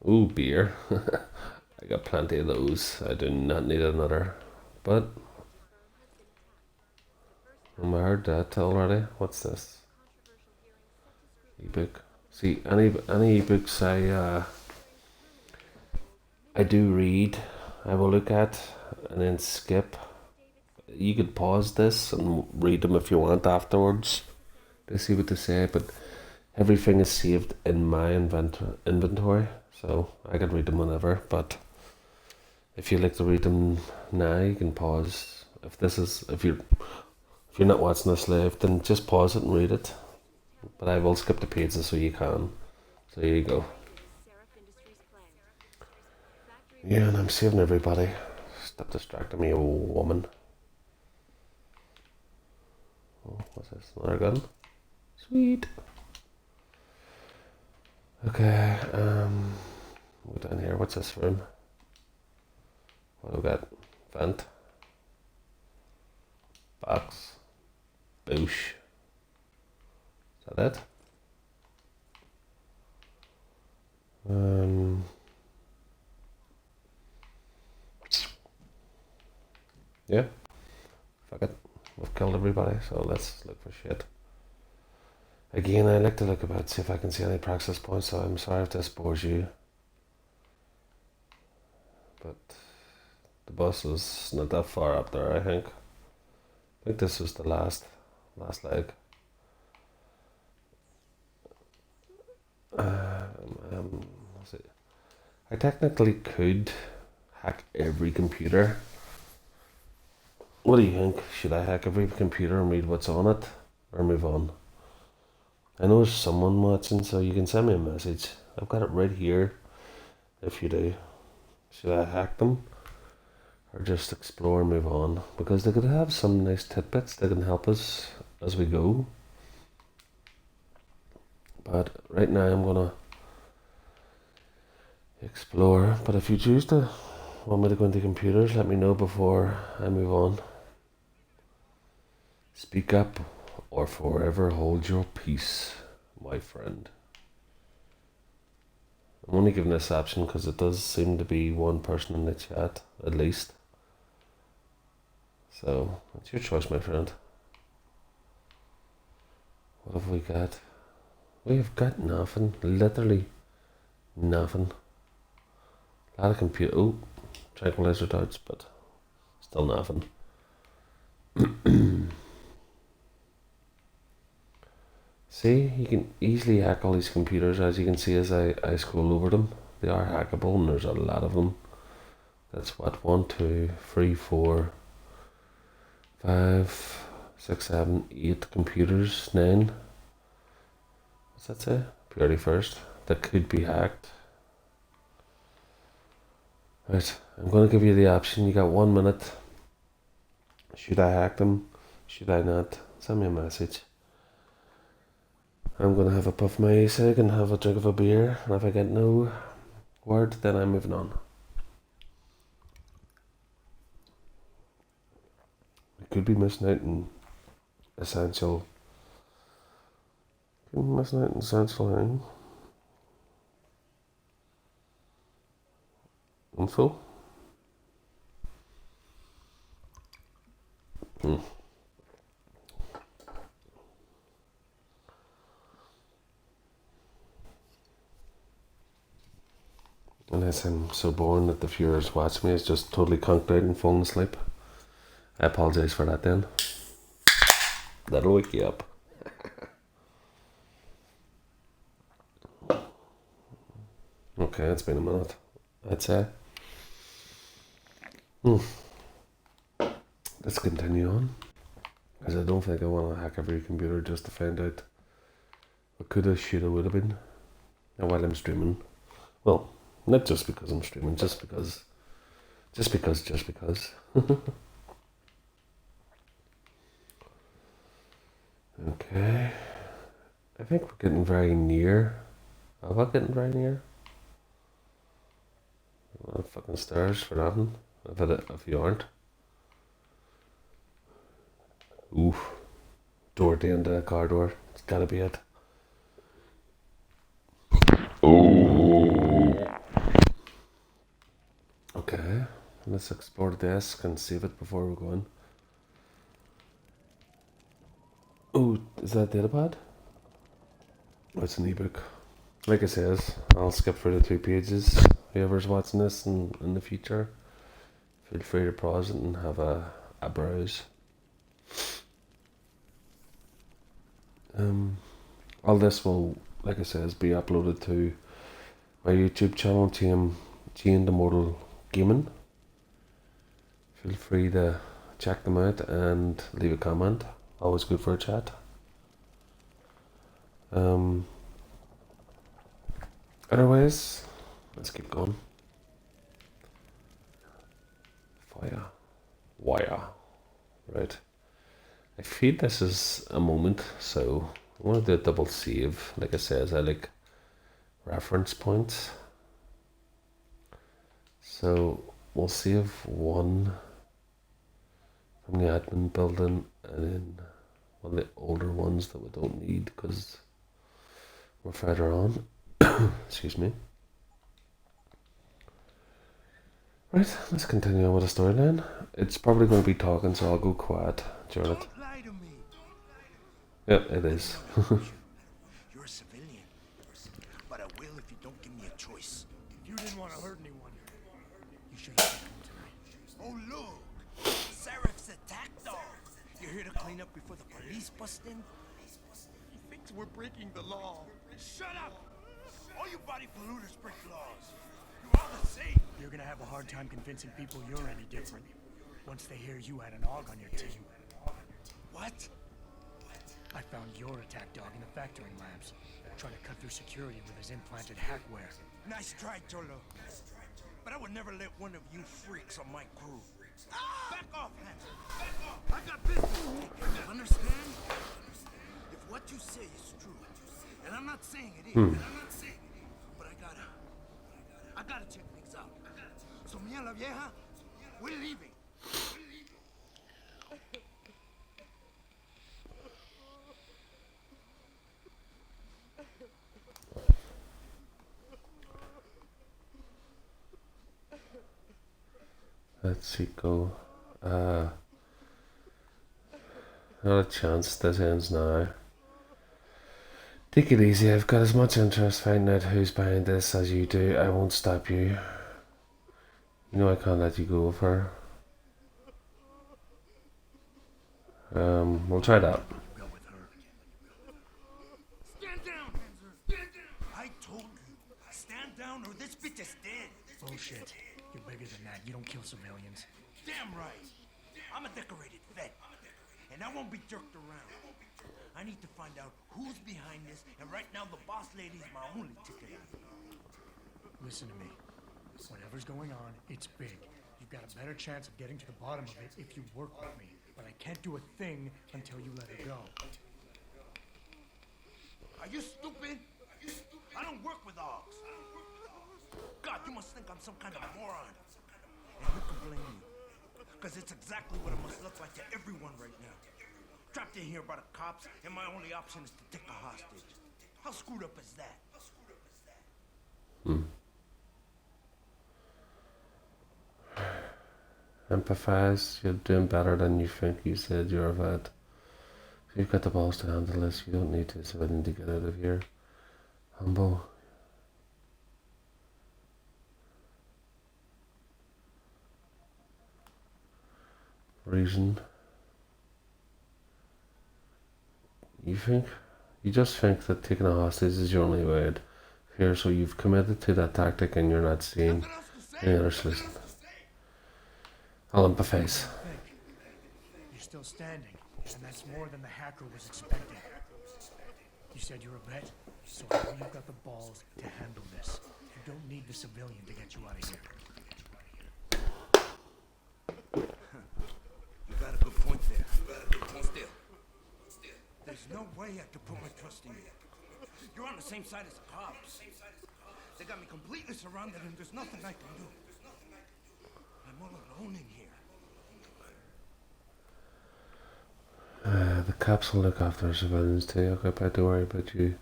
Ooh, beer. I got plenty of those. I do not need another. But I heard that already. What's this? Ebook. See, any ebooks I do read, I will look at and then skip. You could pause this and read them if you want afterwards to see what they say, but everything is saved in my inventory, so I can read them whenever. But if you like to read them now, you can pause. If you're not watching this live, then just pause it and read it. But I will skip the pages so you can. So here you go. Yeah, and I'm saving everybody. Stop distracting me, old woman. Oh, what's this? Another gun? Sweet. Okay, go down here. What's this room? What do we got? Vent. Box. Boosh. Is that it? Yeah. Fuck it. We've killed everybody, so let's look for shit. Again, I like to look about, see if I can see any praxis points, so I'm sorry if this bores you. But the bus is not that far up there, I think. I think this was the last leg. I technically could hack every computer. What do you think? Should I hack every computer and read what's on it? Or move on? I know there's someone watching, so you can send me a message. I've got it right here, if you do. Should I hack them? Or just explore and move on? Because they could have some nice tidbits that can help us as we go. But right now I'm gonna explore. But if you choose to want me to go into computers, let me know before I move on. Speak up or forever hold your peace, my friend. I'm only giving this option because it does seem to be one person in the chat, at least. So, it's your choice, my friend. What have we got? We have got nothing. Literally nothing. A lot of computer. Oh, tranquilizer darts, but still nothing. See, you can easily hack all these computers, as you can see as I scroll over them. They are hackable, and there's a lot of them. That's what, 1, 2, 3, 4, 5, 6, 7, 8 computers, 9. What's that say? Purely first. That could be hacked. Right, I'm going to give you the option. You got 1 minute. Should I hack them? Should I not? Send me a message. I'm going to have a puff of my e-cig and have a drink of a beer. And if I get no word, then I'm moving on. I could be missing out on essential. Could be missing out on essential thing. Info. Unless I'm so boring that the viewers watch me is just totally conked out and falling asleep. I apologise for that then. That'll wake you up. Okay, it's been a minute, I'd say. Let's continue on. Because I don't think I want to hack every computer just to find out what coulda, shoulda, woulda been. And while I'm streaming. Well, not just because I'm streaming, just because. Okay. I think we're getting very near. Are we getting very near? Fucking stairs for nothing. If you aren't. Oof. Door at the end of the car door. It's gotta be it. Oh. Okay. Let's explore the desk and save it before we go in. Oh, is that datapad? Oh, it's an ebook. Like I says, I'll skip through the 2 pages. Whoever's watching this in the future, feel free to pause it and have a browse. All this will, like I says, be uploaded to my YouTube channel, Chained Immortal Gaming. Feel free to check them out and leave a comment. Always good for a chat. Otherwise, let's keep going. Fire. Wire. Right. I feel this is a moment, so I want to do a double save. Like I says, I like reference points. So we'll save one from the admin building and then one of the older ones that we don't need because we're further on. Excuse me. Right, let's continue on with the storyline. It's probably going to be talking, so I'll go quiet during it. Don't lie to me. Yeah, it is. You're a civilian, but I will if you don't give me a choice. If you didn't want to hurt anyone, you should have come to me. Oh look, Seraph's attack dog. You're here to clean up before the police bust in? He thinks we're breaking the law. Shut up! All you body polluters break laws. You're all the same. You're gonna have a hard time convincing people you're any different once they hear you had an AUG on your team. What? I found your attack dog in the factoring labs, trying to cut through security with his implanted hackware. Nice try, Cholo. But I would never let one of you freaks on my crew. Back off, Hanson. Back off. I got business. Understand? If what you say is true, and I'm not saying it is, but I gotta check things out. So me and la vieja, we're leaving. Let's see, go. Not a chance. This ends now. Take it easy. I've got as much interest finding out who's behind this as you do. I won't stop you. You know I can't let you go with her. We'll try that. Stand down, Hanser. Stand down. I told you. Stand down or this bitch is dead. Bullshit. You're bigger than that. You don't kill civilians. Damn right. I'm a decorated vet. And I won't be jerked around. I need to find out who's behind this, and right now the boss lady's my only ticket out. Listen to me. Whatever's going on, it's big. You've got a better chance of getting to the bottom of it if you work with me. But I can't do a thing until you let her go. Are you stupid? I don't work with dogs. God, you must think I'm some kind of moron. And who can blame you? Because it's exactly what it must look like to everyone right now. Trapped in here by the cops, and my only option is to take a hostage. How screwed up is that? Empathize. You're doing better than you think. You said you're a vet. If you've got the balls to handle this, you don't need to civilian to get out of here. Humble. Reason. You just think that taking a hostage is your only way out here, so you've committed to that tactic and you're not seeing any other solution. I'll empathize. You're still standing, and that's more than the hacker was expecting. You said you're a vet, so I know you've got the balls to handle this. You don't need the civilian to get you out of here. You got a good point there. Still. There's no way I could put my trust in you. You're on the same side as the cops. They got me completely surrounded and there's nothing I can do. I'm all alone in here. The cops will look after civilians too. Okay, but don't worry about you.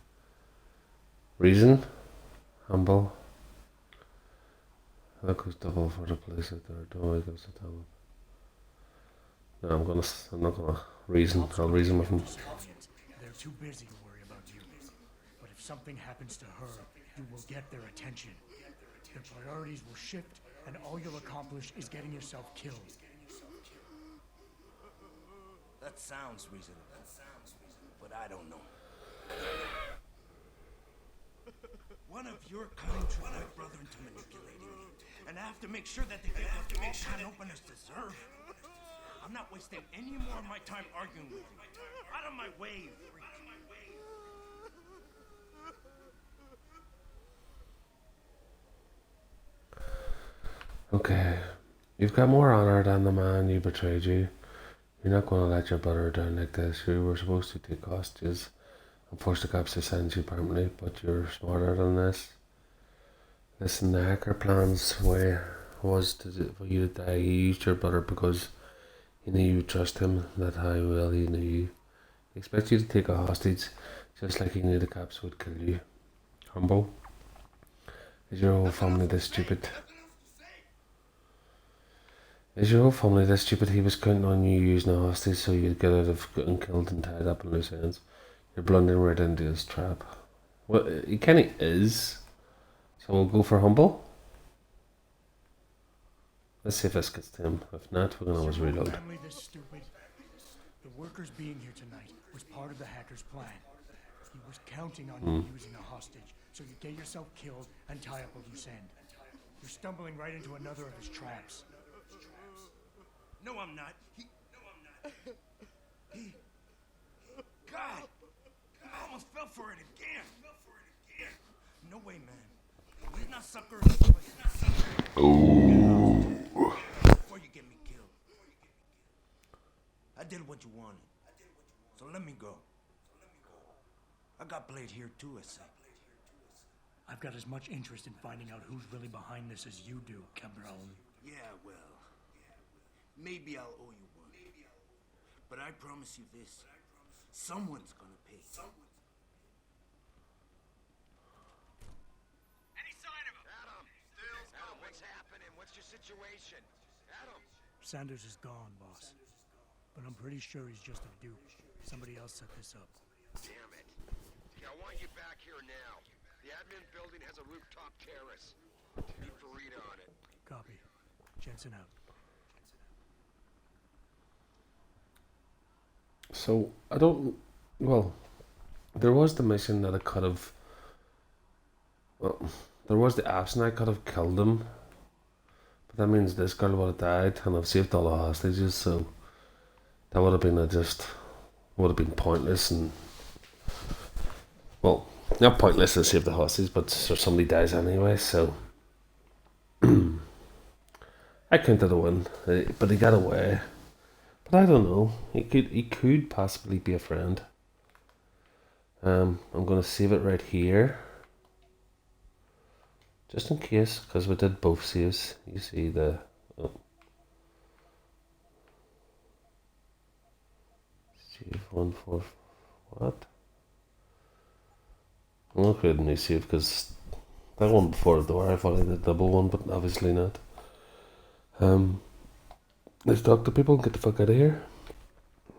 Reason? Humble. That goes double for the police out there. Don't worry, goes to double. No, I'm not gonna reason. I'll reason with him. They're too busy to worry about you. But if something happens to her, you will get their attention. Their priorities will shift, and all you'll accomplish is getting yourself killed. That sounds reasonable. But I don't know. One of your kind tricked my brother into manipulating me. And I have to make sure that they get what all kind openers deserve. I'm not wasting any more of my time arguing with you. Out of my way, freak. Okay. You've got more honor than the man who betrayed you. You're not going to let your brother down like this. You were supposed to take hostages and force the cops to send you permanently, but you're smarter than this. Listen, the hacker plan's way was for you to die. He used your brother because he knew you would trust him, that how well he knew you. He expects you to take a hostage, just like he knew the cops would kill you. Humble. Is your whole family this stupid? Is your whole family this stupid? He was counting on you using a hostage so you'd get out of getting killed and tied up in loose ends. You're blundering right into his trap. Well, he kinda is. So we'll go for humble. Let's see if this gets to him. If not, we're gonna always reload. Family this stupid? The workers being here tonight was part of the hacker's plan. He was counting on you using a hostage, so you get yourself killed and tie up a loose end. You're stumbling right into another of his traps. No, I'm not. God! I almost fell for it again. No way, man. He's not sucker. Before you get me killed. I did what you wanted. So let me go. I got played here too, I say. I've got as much interest in finding out who's really behind this as you do, Cabron. Yeah, well. Maybe I'll owe you one. But I promise you this. Someone's gonna pay. Any sign of him? Adam, what's happening? What's your situation? Sanders is gone, boss. But I'm pretty sure he's just a dupe. Somebody else set this up. Damn it. I want you back here now. The admin building has a rooftop terrace. Meet Farida on it. Copy. Jensen out. So, I don't... Well, there was the mission that I could have... Well, there was the option I could have killed him. But that means this girl would have died, and I've saved all the hostages, so... That would have been would have been pointless, and... Well, not pointless to save the hostages, but somebody dies anyway, so... I counted a win, but he got away. But I don't know. He could possibly be a friend. I'm going to save it right here, just in case, because we did both saves. You see the save 1 4 what? I'm not creating a new save because that one before the door I thought I did the double one, but obviously not. Let's talk to people and get the fuck out of here.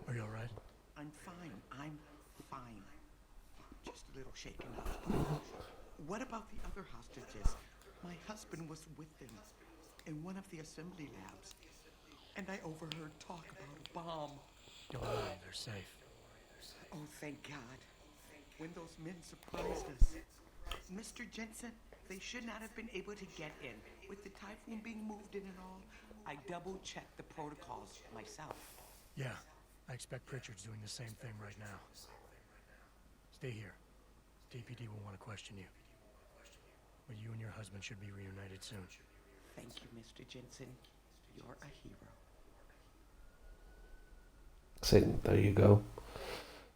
Are you alright? I'm fine. I'm fine. Just a little shaken up. What about the other hostages? My husband was with them in one of the assembly labs, and I overheard talk about a bomb. Don't worry, they're safe. Oh, thank God. When those men surprised us, Mr. Jensen, they should not have been able to get in. With the typhoon being moved in and all, I double-checked the protocols myself. Yeah, I expect Pritchard's doing the same thing right now. Stay here. DPD will want to question you. But you and your husband should be reunited soon. Thank you, Mr. Jensen. You're a hero. See, there you go.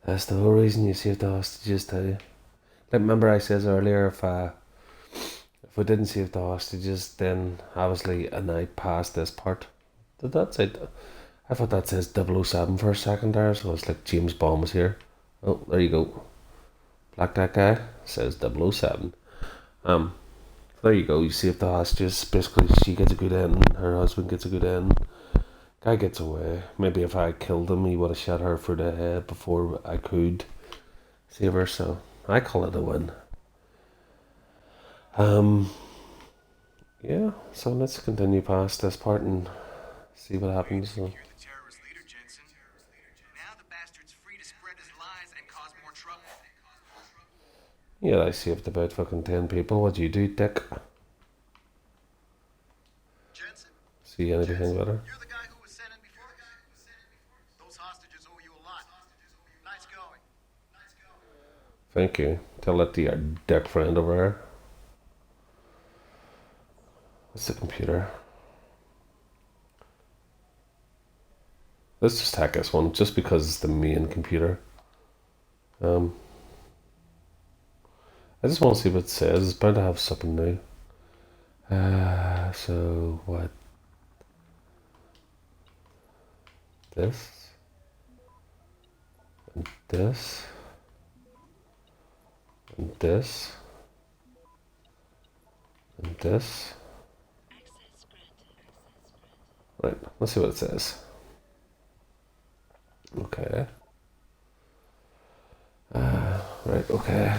That's the whole reason you saved the hostages, tell you. Like, remember I says earlier, if we didn't save the hostages, then obviously a night past this part. Did that say? I thought that says 007 for a second there, so it's like James Bond was here. Oh, there you go. Black that guy says 007. There you go. You save the hostages. Basically, she gets a good end. Her husband gets a good end. Guy gets away. Maybe if I killed him, he would have shot her through the head before I could save her. So I call it a win. Yeah, so let's continue past this part and see what happens. So. Now the bastard's free to spread his lies and cause more trouble. Yeah, I saved about fucking 10 people. What'd you do, dick? Jensen, See anything better? you're the guy who was sent in before? Those hostages owe you a lot. Nice going. Thank you. Tell that to your dick friend over there. What's the computer? Let's just hack this one, just because it's the main computer. I just want to see what it says. It's bound to have something new. So what? This and this and this and this. Right, let's see what it says. Okay. Right, okay.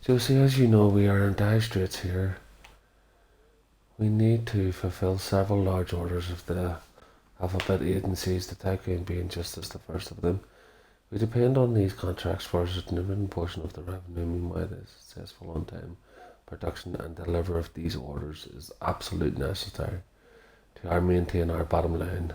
Josie, as you know, we are in dire straits here. We need to fulfill several large orders of the alphabet agencies, the Tycoon being just as the first of them. We depend on these contracts for a significant portion of the revenue. Meanwhile, the successful on-time production and delivery of these orders is absolutely necessary to maintain our bottom line.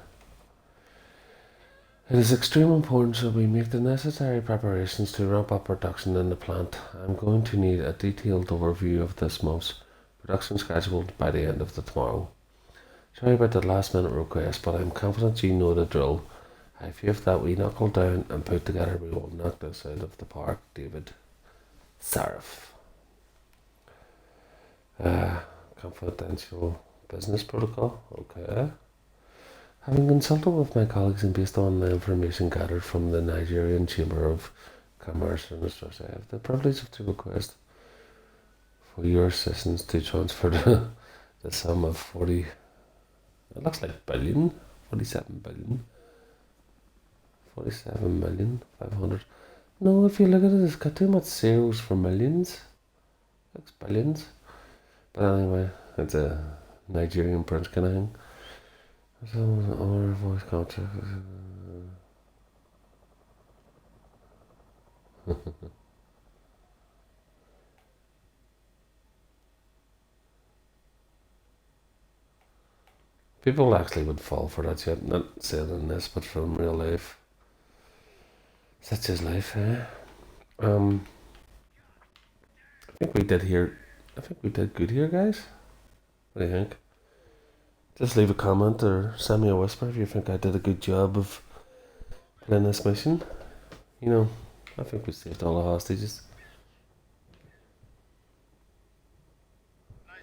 It is extremely important that we make the necessary preparations to ramp up production in the plant. I'm going to need a detailed overview of this month's production scheduled by the end of tomorrow. Sorry about the last minute request, but I'm confident you know the drill. I feel that we knuckle down and put together we will knock this out of the park, David. Sarif. Confidential business protocol, okay. Having consulted with my colleagues and based on the information gathered from the Nigerian Chamber of Commerce and Industry, I have the privilege to request for your assistance to transfer the sum of 40 It looks like billion. 47 billion. 47,500,000. No, if you look at it, it's got too much zeros for millions. Looks billions. But anyway, it's a Nigerian prince kind of thing. Or voice contract. People actually would fall for that shit. Not saying in this, but from real life. Such is life, eh? I think we did here. I think we did good here, guys. What do you think? Just leave a comment or send me a whisper if you think I did a good job of playing this mission. You know, I think we saved all the hostages.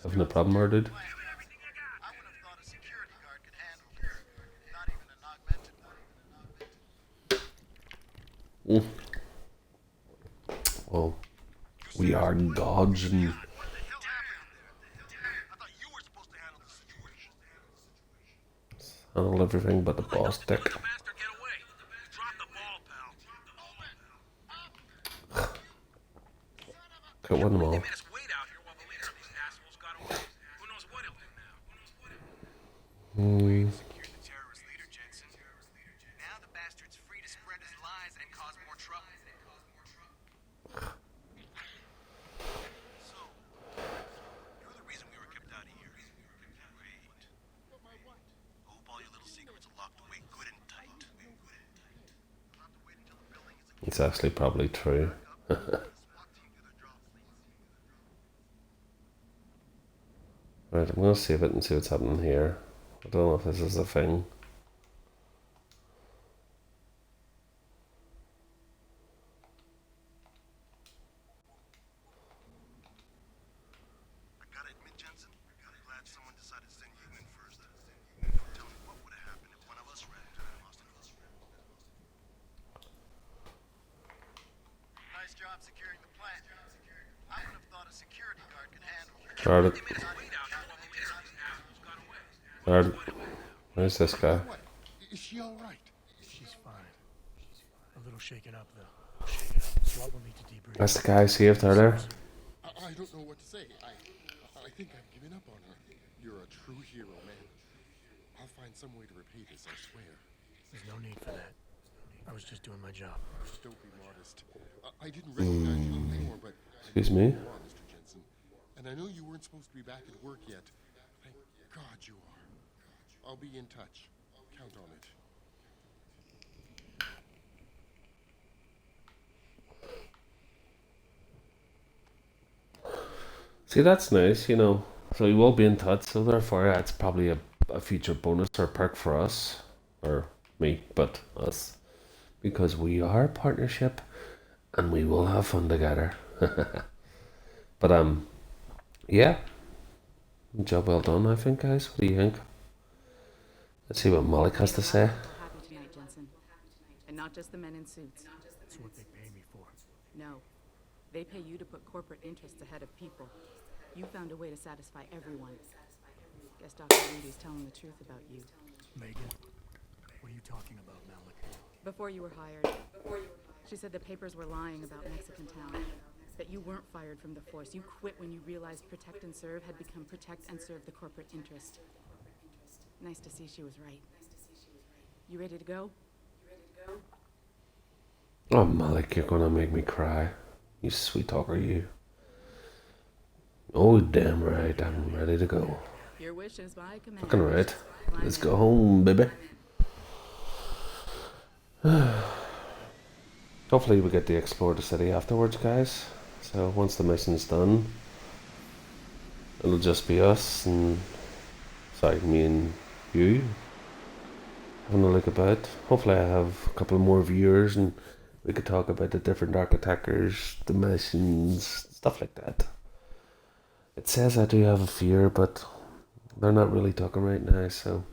Having a problem, or dude? Well, we are gods and handle everything but the boss dick. Can't win them all. It's actually probably true. Right, I'm gonna save it and see what's happening here. I don't know if this is a thing. Started. Where's this guy? Is she all right? She's fine. A little shaken up, though. Shaken up. Swab will need to debrief. That's the guy I saved earlier. I don't know what to say. I think I've given up on her. You're a true hero, man. I'll find some way to repay this, I swear. There's no need for that. I was just doing my job. Don't be modest. I didn't recognize you before, but excuse me. Mr. Jensen. And I know you weren't supposed to be back at work yet. Thank God you are. I'll be in touch. Count on it. See, that's nice, you know. So we will be in touch, so therefore it's probably a future bonus or perk for us. Or me, but us. Because we are a partnership and we will have fun together. But yeah. Job well done, I think, guys. What do you think? Let's see what Malik has to say. Happy tonight, Jensen. And not just the men in suits. That's what they pay me for. No. They pay you to put corporate interests ahead of people. You found a way to satisfy everyone. Guess Dr. Rudy's telling the truth about you. Megan, what are you talking about, Malik? Before you were hired, she said the papers were lying about Mexican Town. That you weren't fired from the force. You quit when you realized Protect and Serve had become Protect and Serve the corporate interest. Nice to see she was right. You ready to go? Oh, Malik, you're gonna make me cry. You sweet talker, you. Oh, damn right. I'm ready to go. Your wish is my command. Fucking right. Let's go home, baby. Hopefully we get to explore the city afterwards, guys. So once the mission's done, it'll just be us and... Sorry, me and you. Having a look about. Hopefully I have a couple more viewers and we could talk about the different architectures, the missions, stuff like that. It says I do have a fear, but they're not really talking right now, so...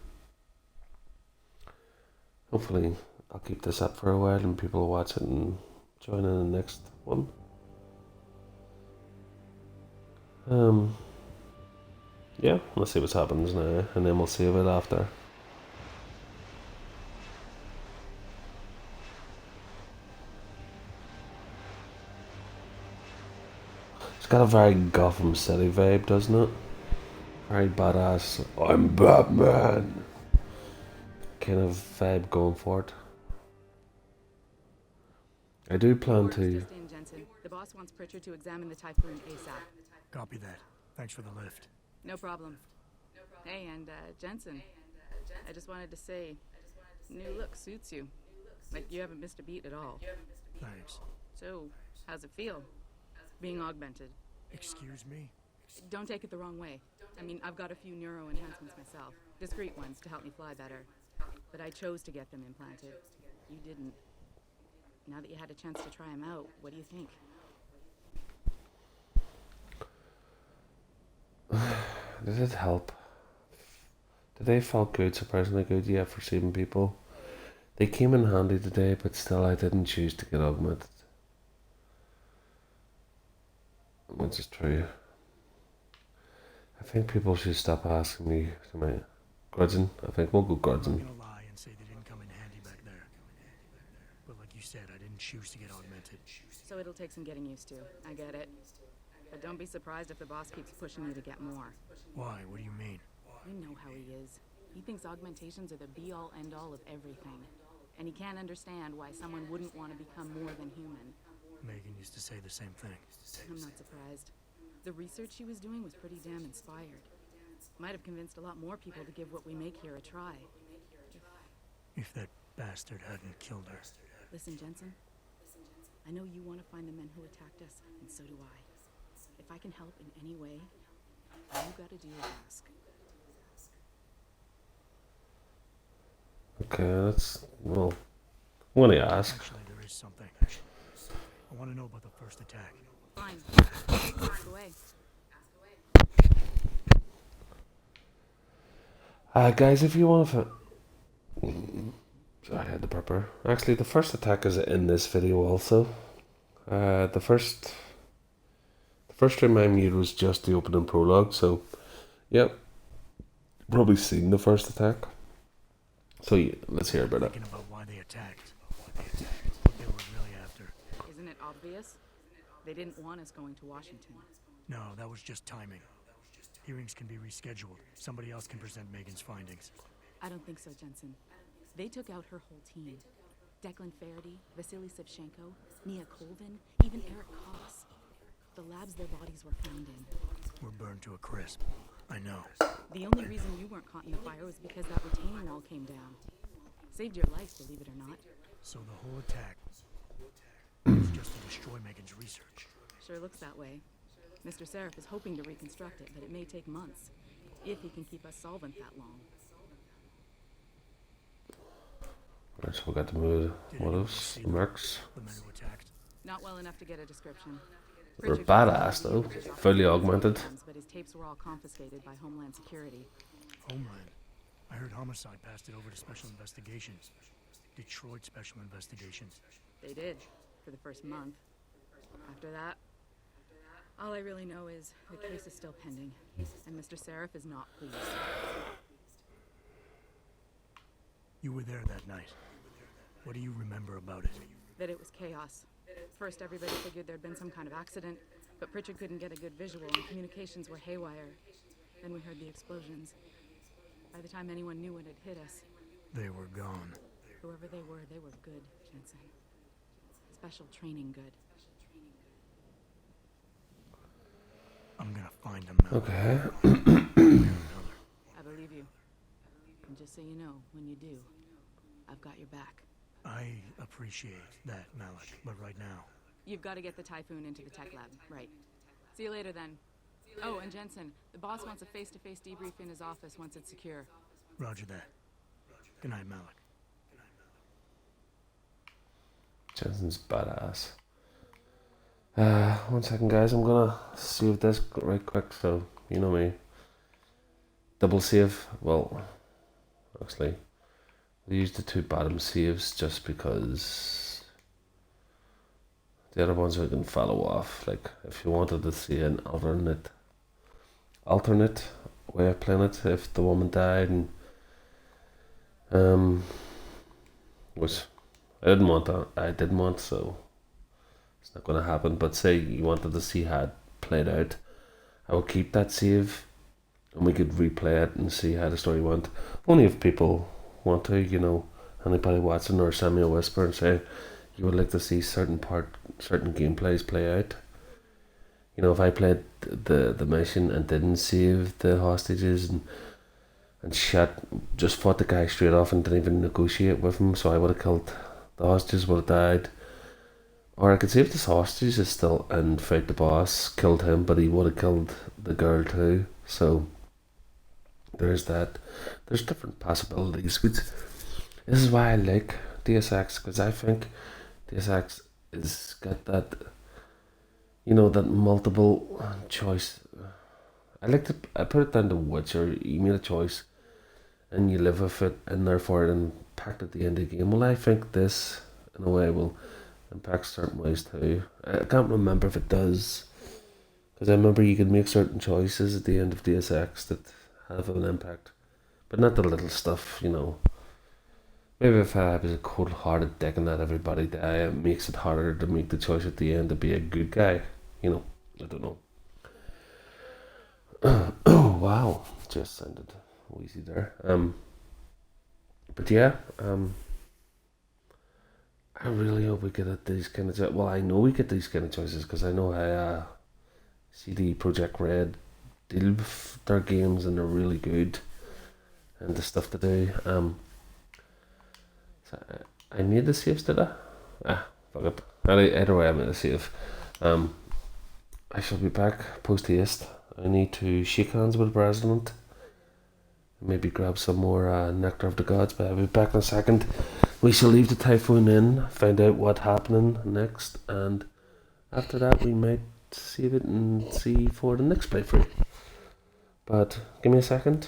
Hopefully I'll keep this up for a while and people will watch it and join in the next one. Yeah, let's see what happens now, and then we'll save it after. It's got a very Gotham City vibe, doesn't it? Very badass. I'm Batman kind of vibe going for it. I do plan Orders to. just in, Jensen. The boss wants Pritchard to examine the Typhoon ASAP. Copy that. Thanks for the lift. No problem. Hey, and Jensen, I just wanted to say, new look suits you. Like you haven't missed a beat at all. Thanks. So, how's it feel? Being augmented. Excuse me? Don't take it the wrong way. I mean, I've got a few neuro enhancements myself. Discreet ones to help me fly better. But I chose to get them implanted. You didn't. Now that you had a chance to try them out, what do you think? Did it help? Did they felt good, surprisingly good? Yeah, for saving people. They came in handy today, but still I didn't choose to get augmented. Which is true. I think people should stop asking me, am I grudging? I think we'll go I'm grudging. gonna lie and say they didn't come in handy back there. But like you said, I didn't choose to get augmented. So it'll take some getting used to. I get it. But don't be surprised if the boss keeps pushing you to get more. Why? What do you mean? You know how he is. He thinks augmentations are the be-all, end-all of everything. And he can't understand why someone wouldn't want to become more than human. Megan used to say the same thing. I'm not surprised. The research she was doing was pretty damn inspired. Might have convinced a lot more people to give what we make here a try. If that bastard hadn't killed her. Listen, Jensen. I know you want to find the men who attacked us, and so do I. If I can help in any way, all you gotta do is ask. Okay, that's, well, I'm gonna ask. Actually, there is something. I want to know about the first attack. Fine. Ask away. Guys, if you want to... Sorry, I had the pepper. Actually, the first attack is in this video also. The first stream I made was just the opening prologue, so yep, probably seen the first attack. So yeah, let's hear about it. Thinking about why they attacked. What they were really after. Isn't it obvious? They didn't want us going to Washington. No, that was just timing. Hearings can be rescheduled. Somebody else can present Megan's findings. I don't think so, Jensen. They took out her whole team. Declan Faraday, Vasily Sevchenko, Nia Colvin, even Eric Koss. The labs their bodies were found in. We're burned to a crisp. I know. The only reason you weren't caught in the fire was because that retaining wall came down. Saved your life, believe it or not. So the whole attack was just to destroy Megan's research. Sure looks that way. Mr. Seraph is hoping to reconstruct it, but it may take months. If he can keep us solvent that long. Right, so we got the mood. What else? The marks. The men who attacked. Not well enough to get a description. They're Pritchard badass though. Fully augmented. But his tapes were all confiscated by Homeland Security. Homeland. I heard Homicide passed it over to Special Investigations. Detroit Special Investigations. They did, for the first month. After that, all I really know is the case is still pending, and Mr. Seraph is not pleased. You were there that night. What do you remember about it? That it was chaos. First, everybody figured there'd been some kind of accident, but Pritchard couldn't get a good visual, and communications were haywire. Then we heard the explosions. By the time anyone knew what had hit us, They were gone. whoever they were good, Jensen. Special training good. I'm gonna find them. Okay. I believe you. And just so you know, when you do, I've got your back. I appreciate that, Malik, but right now... You've got to get the Typhoon into the tech lab, right? See you later, then. Oh, and Jensen, the boss wants a face-to-face debrief in his office once it's secure. Roger that. Good night, Malik. Jensen's badass. 1 second, guys. I'm gonna save this right quick, so you know me. Double save. Well, actually, we used the 2 bottom saves just because the other ones we can follow off. Like if you wanted to see an alternate way of playing it if the woman died, and which I didn't want that. I didn't want, so it's not going to happen. But say you wanted to see how it played out, I would keep that save, and we could replay it and see how the story went. Only if people want to, you know, anybody watching, or send me a whisper and say you would like to see certain gameplays play out. You know, if I played the mission and didn't save the hostages and shit, just fought the guy straight off and didn't even negotiate with him, so I would have killed the hostages, would have died. Or I could save the hostages still and fight the boss, killed him, but he would have killed the girl too. So there's that. There's different possibilities, which this is why I like Deus Ex, because I think Deus Ex is got that, you know, that multiple choice. I put it down to Witcher. You made a choice and you live with it, and therefore it impacted the end of the game. Well, I think this, in a way, will impact certain ways too. I can't remember if it does, because I remember you can make certain choices at the end of Deus Ex that have an impact, but not the little stuff, you know. Maybe if I was a cold-hearted dick and let everybody die, it makes it harder to make the choice at the end to be a good guy. You know, I don't know. Oh wow, just sounded wheezy there. But yeah, I really hope we get at these kind of well, I know we get these kind of choices because I know how CD Projekt Red deal with their games, and they're really good and the stuff to do. So I made the saves, did I? Fuck it. Either way, I made a save. I shall be back post haste. I need to shake hands with the president. Maybe grab some more nectar of the gods, but I'll be back in a second. We shall leave the typhoon in, find out what's happening next, and after that we might save it and see for the next playthrough. But give me a second.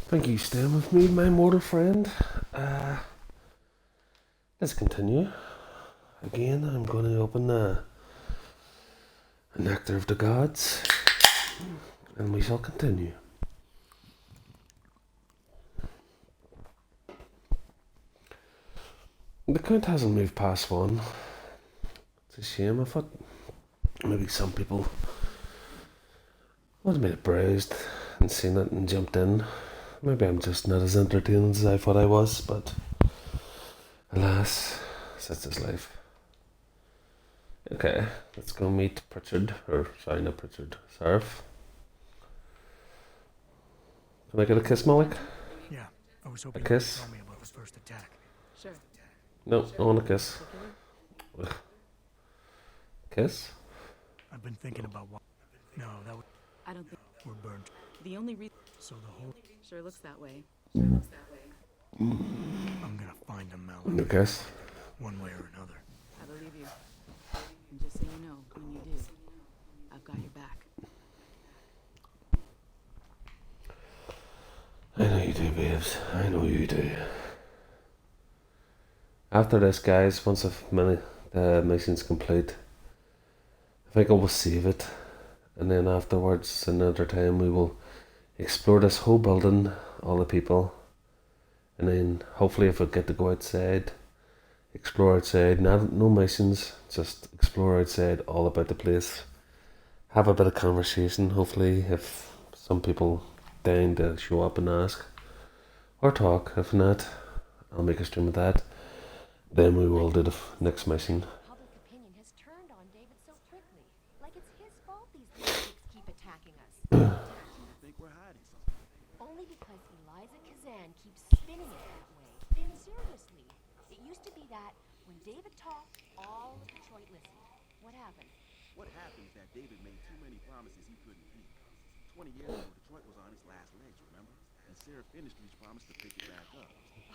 Thank you, staying with me, my mortal friend. let's continue. Again, I'm going to open a Nectar of the Gods, and we shall continue. The count hasn't moved past 1. It's a shame. I thought maybe some people would have been browsed and seen it and jumped in. Maybe I'm just not as entertained as I thought I was, but alas, such is life. Okay, let's go meet Pritchard, or sorry, not Pritchard, Seraph. Can I get a kiss, Malik? Yeah, I was hoping A kiss? you could tell me about the first attack. Sure. No, I want a kiss. Kiss? I've been thinking about what. No, that was. I don't think We're burnt. the only reason. So the whole. Sure looks that way. I'm gonna find them, Malik. A kiss? One way or another. I believe you. And just so you know, when you do, I've got your back. I know you do, babes. I know you do. After this, guys, once the mission's complete, I think I will save it, and then afterwards, another time, we will explore this whole building, all the people, and then hopefully, if we get to go outside, explore outside. No missions, just explore outside, all about the place. Have a bit of conversation. Hopefully, if some people down to show up and ask or talk. If not, I'll make a stream of that. Then we will do the next mission. Public opinion has turned on David so quickly. Like it's his fault these lunatics keep attacking us. I think we're hiding something. Only because Eliza Kazan keeps spinning it that way. Seriously, it used to be that when David talked, all of Detroit listened. What happened? What happened is that David made too many promises he couldn't keep. 20 years ago, Detroit was on its last legs, remember? And Sarah finished his promise to pick it back up.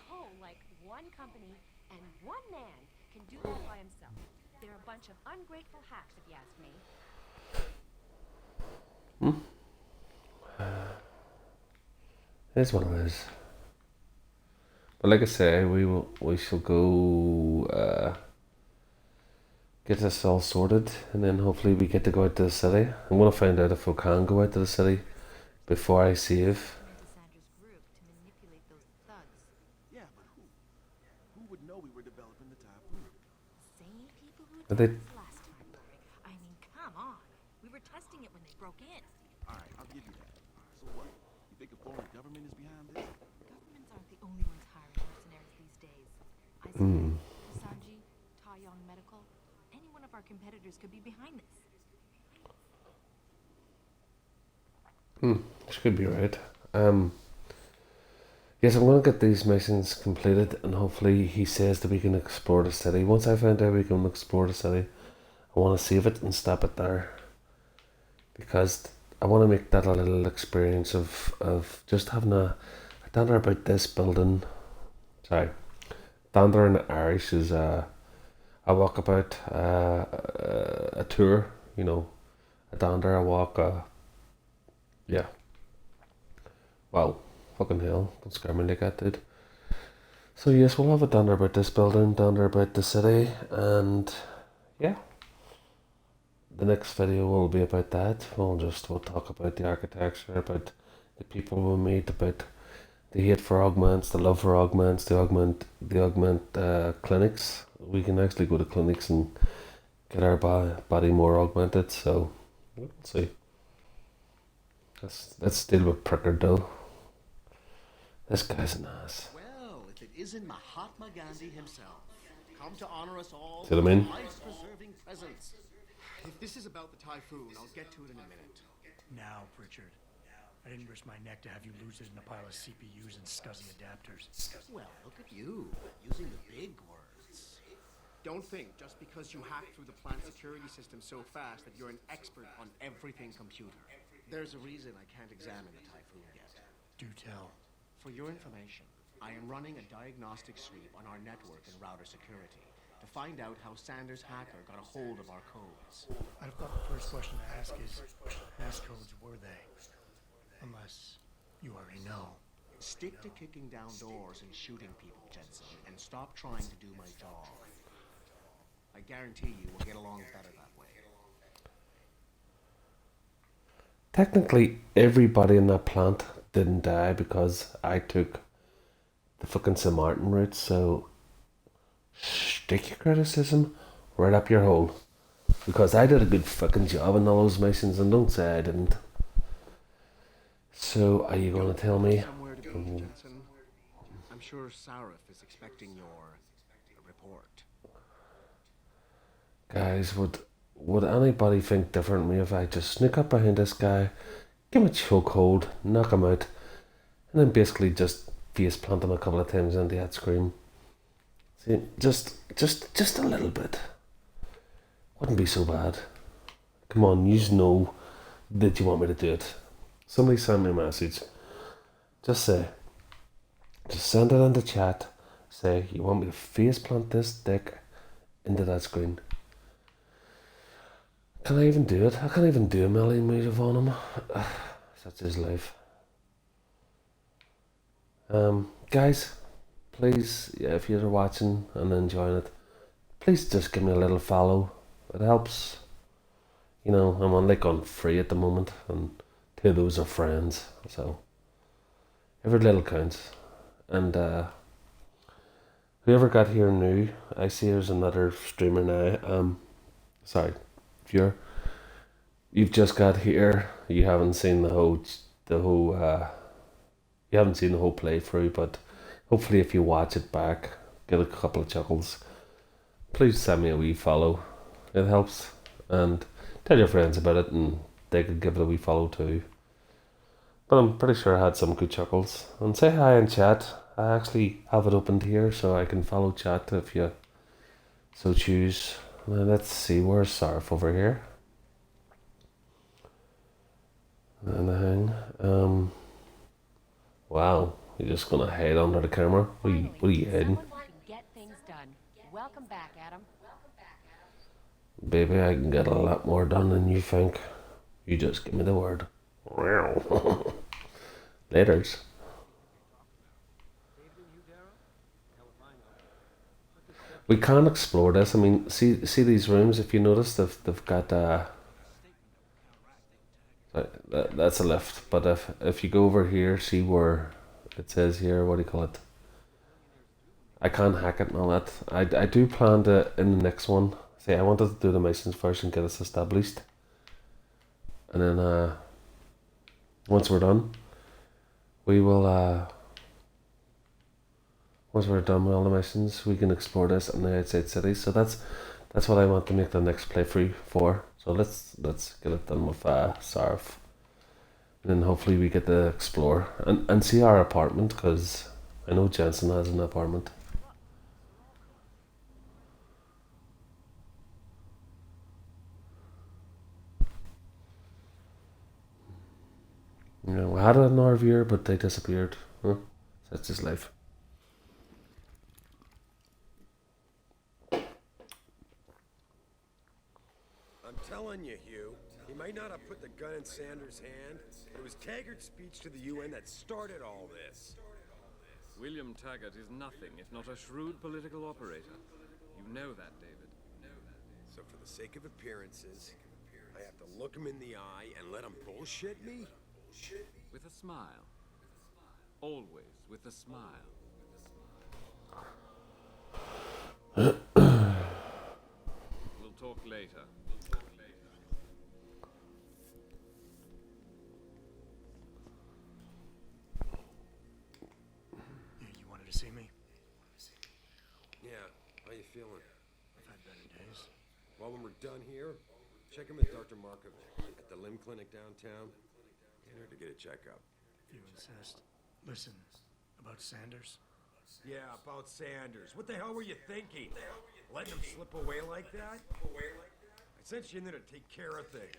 Oh, like one company and one man can do that by himself. They're a bunch of ungrateful hacks, if you ask me. It's one of those. But like I say, we shall go get this all sorted, and then hopefully we get to go out to the city. I'm gonna find out if we can go out to the city before I save. Into Sandra's group to manipulate those thugs. Yeah, but who? Who would know we were developing the typhoon? Same people who But did they- this last time. I mean, come on. We were testing it when they broke in. Alright, I'll give you that. So what? You think a foreign government is behind this? Governments aren't the only ones hiring mercenaries these days. I see Sanji, Taeyong Medical, any one of our competitors could be behind this. She could be right. Yes, I'm gonna get these missions completed, and hopefully he says that we can explore the city. Once I find out we can explore the city, I want to save it and stop it there, because I want to make that a little experience of just having a dander about this building. Sorry, dander in Irish is a walkabout, a tour. You know, a dander, a walk, yeah. Wow, fucking hell, don't scare me like that, dude. So yes, we'll have a dander about this building, dander about the city, and yeah. The next video will be about that. We'll talk about the architecture, about the people we meet, about the hate for augments, the love for augments, the augment clinics. We can actually go to clinics and get our body more augmented. So we'll see. Let's deal with Prickard though. This guy's an ass. Well, if it isn't Mahatma Gandhi himself, come to honor us all See what I mean? with life-preserving presence. If this is about the typhoon, I'll get to it in a minute. Now, Pritchard. I didn't risk my neck to have you lose it in a pile of CPUs and scuzzy adapters. Well, look at you, using the big words. Don't think just because you hacked through the plant security system so fast that you're an expert on everything computer. There's a reason I can't examine the typhoon yet. Do tell. For your information, I am running a diagnostic sweep on our network and router security to find out how Sanders' hacker got a hold of our codes. I'd have thought the first question to ask is, whose codes were they? Unless you already know. Stick to kicking down doors and shooting people, Jensen, and stop trying to do my job. I guarantee you we'll get along better that way. Technically, everybody in that plant didn't die because I took the fucking St. Martin route, so stick your criticism right up your hole. Because I did a good fucking job in all those missions, and don't say I didn't. So, are you going to tell me? Somewhere to be, Jensen. I'm sure Sarif is expecting your report. Guys, would anybody think differently if I just sneak up behind this guy, give him a chokehold, knock him out, and then basically just face plant him a couple of times into that screen? See, just a little bit. Wouldn't be so bad. Come on, you know that you want me to do it. Somebody send me a message. Just send it in the chat. Say you want me to face plant this dick into that screen. Can I even do it? I can't even do a million move on him. Such is life. Guys, please, if you're watching and enjoying it, please just give me a little follow. It helps. You know, I'm on free at the moment, and two of those are friends, so every little counts. And whoever got here new, I see there's another streamer now. Sorry, viewer. You've just got here. You haven't seen the whole. You haven't seen the whole playthrough, but hopefully, if you watch it back, get a couple of chuckles. Please send me a wee follow. It helps, and tell your friends about it, and they could give it a wee follow too. But I'm pretty sure I had some good chuckles. And say hi in chat. I actually have it opened here, so I can follow chat if you so choose. Let's see, where's Sarf over here? Anything? Wow, you're just gonna hide under the camera? What are you hiding? Get things done. Welcome back, Adam. Baby, I can get a lot more done than you think. You just give me the word. Laters. We can explore this. I mean, see these rooms. If you notice, they've got that's a lift. But if you go over here, see where it says here. What do you call it? I can't hack it and all that. I do plan to in the next one. See, I wanted to do the missions first and get us established, and then once we're done, we will. Once we're done with all the missions, we can explore this in the outside cities. So that's what I want to make the next playthrough for. So let's get it done with Sarf, and then hopefully we get to explore and see our apartment, because I know Jensen has an apartment. You know, I had another viewer, but they disappeared. Huh? That's just life. I'm telling you, Hugh, he might not have put the gun in Sanders' hand, but it was Taggart's speech to the UN that started all this. William Taggart is nothing if not a shrewd political operator. You know that, David. So for the sake of appearances, I have to look him in the eye and let him bullshit me? With a smile. Always with a smile. We'll talk later. You wanted to see me? Yeah, how you feeling? I've had better days. Well, when we're done here, check in with Dr. Markovic at the limb clinic downtown. Get her to get a checkup. If you insist. Listen, about Sanders? Yeah, about Sanders. What the hell were you thinking? Letting him slip away like that? I sent you in there to take care of things.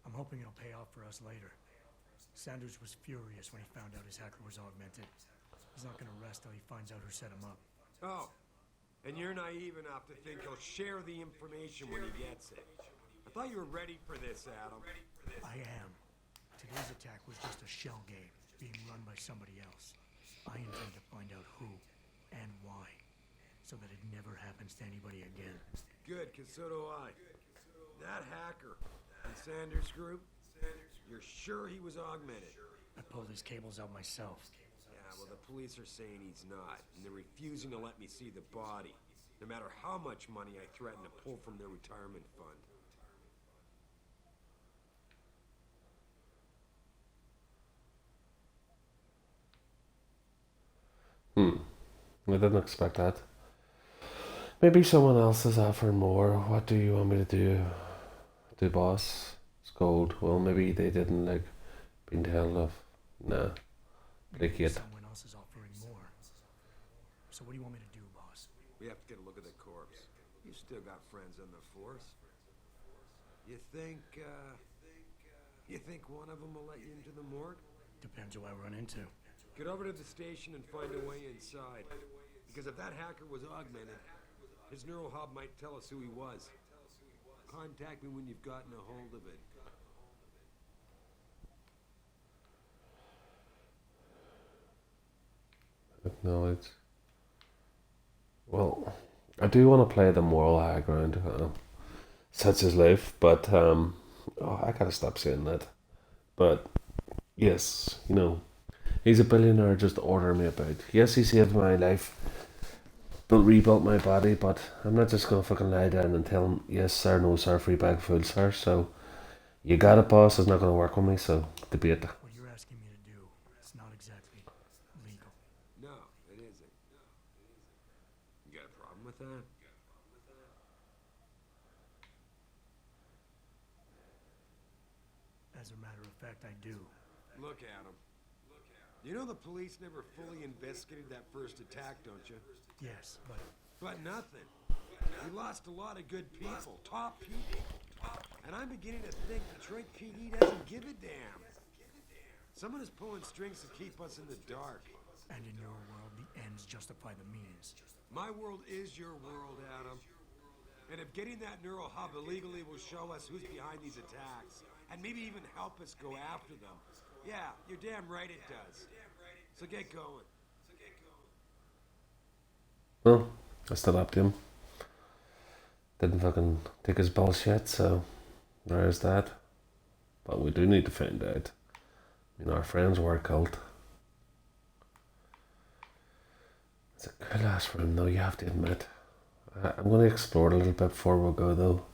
I'm hoping it'll pay off for us later. Sanders was furious when he found out his hacker was augmented. He's not gonna rest till he finds out who set him up. Oh, and you're naive enough to think he'll share the information when he gets it. I thought you were ready for this, Adam. I am. Today's attack was just a shell game, being run by somebody else. I intend to find out who and why, so that it never happens to anybody again. Good, because so do I. That hacker in Sanders' group, you're sure he was augmented? I pulled his cables out myself. Yeah, well, the police are saying he's not, and they're refusing to let me see the body, no matter how much money I threaten to pull from their retirement fund. I didn't expect that. Maybe someone else is offering more. What do you want me to do, boss? Scold. Well, maybe they didn't like being told of. Nah. Placate. Someone else is offering more. So what do you want me to do, boss? We have to get a look at the corpse. You still got friends on the force. You think one of them will let you into the morgue? Depends who I run into. Get over to the station and find a way inside. Because if that hacker was augmented, his neural hub might tell us who he was. Contact me when you've gotten a hold of it. Acknowledge. Well, I do want to play the moral high ground, such as life, but I gotta stop saying that. But yes, he's a billionaire just ordering me about. Yes, he saved my life, but rebuilt my body, but I'm not just gonna fucking lie down and tell him, yes sir, no sir, free bag of food sir, so you got it boss, it's not gonna work with me, so debate. What you're asking me to do, it's not exactly legal. No, it isn't. You got a problem with that? As a matter of fact, I do. Look at him. You know the police never fully investigated that first attack, don't you? Yes, but... But nothing. We lost a lot of good people, top people. And I'm beginning to think Detroit PD doesn't give a damn. Someone is pulling strings to keep us in the dark. And in your world, the ends justify the means. My world is your world, Adam. And if getting that neural hub illegally will show us who's behind these attacks, and maybe even help us go after them, yeah, you're damn right it does. So get going. Well, I stood up to him. Didn't fucking take his bullshit, so there's that. But we do need to find out. Our friends were a cult. It's a cool ass room though, you have to admit. I'm going to explore it a little bit before we go though.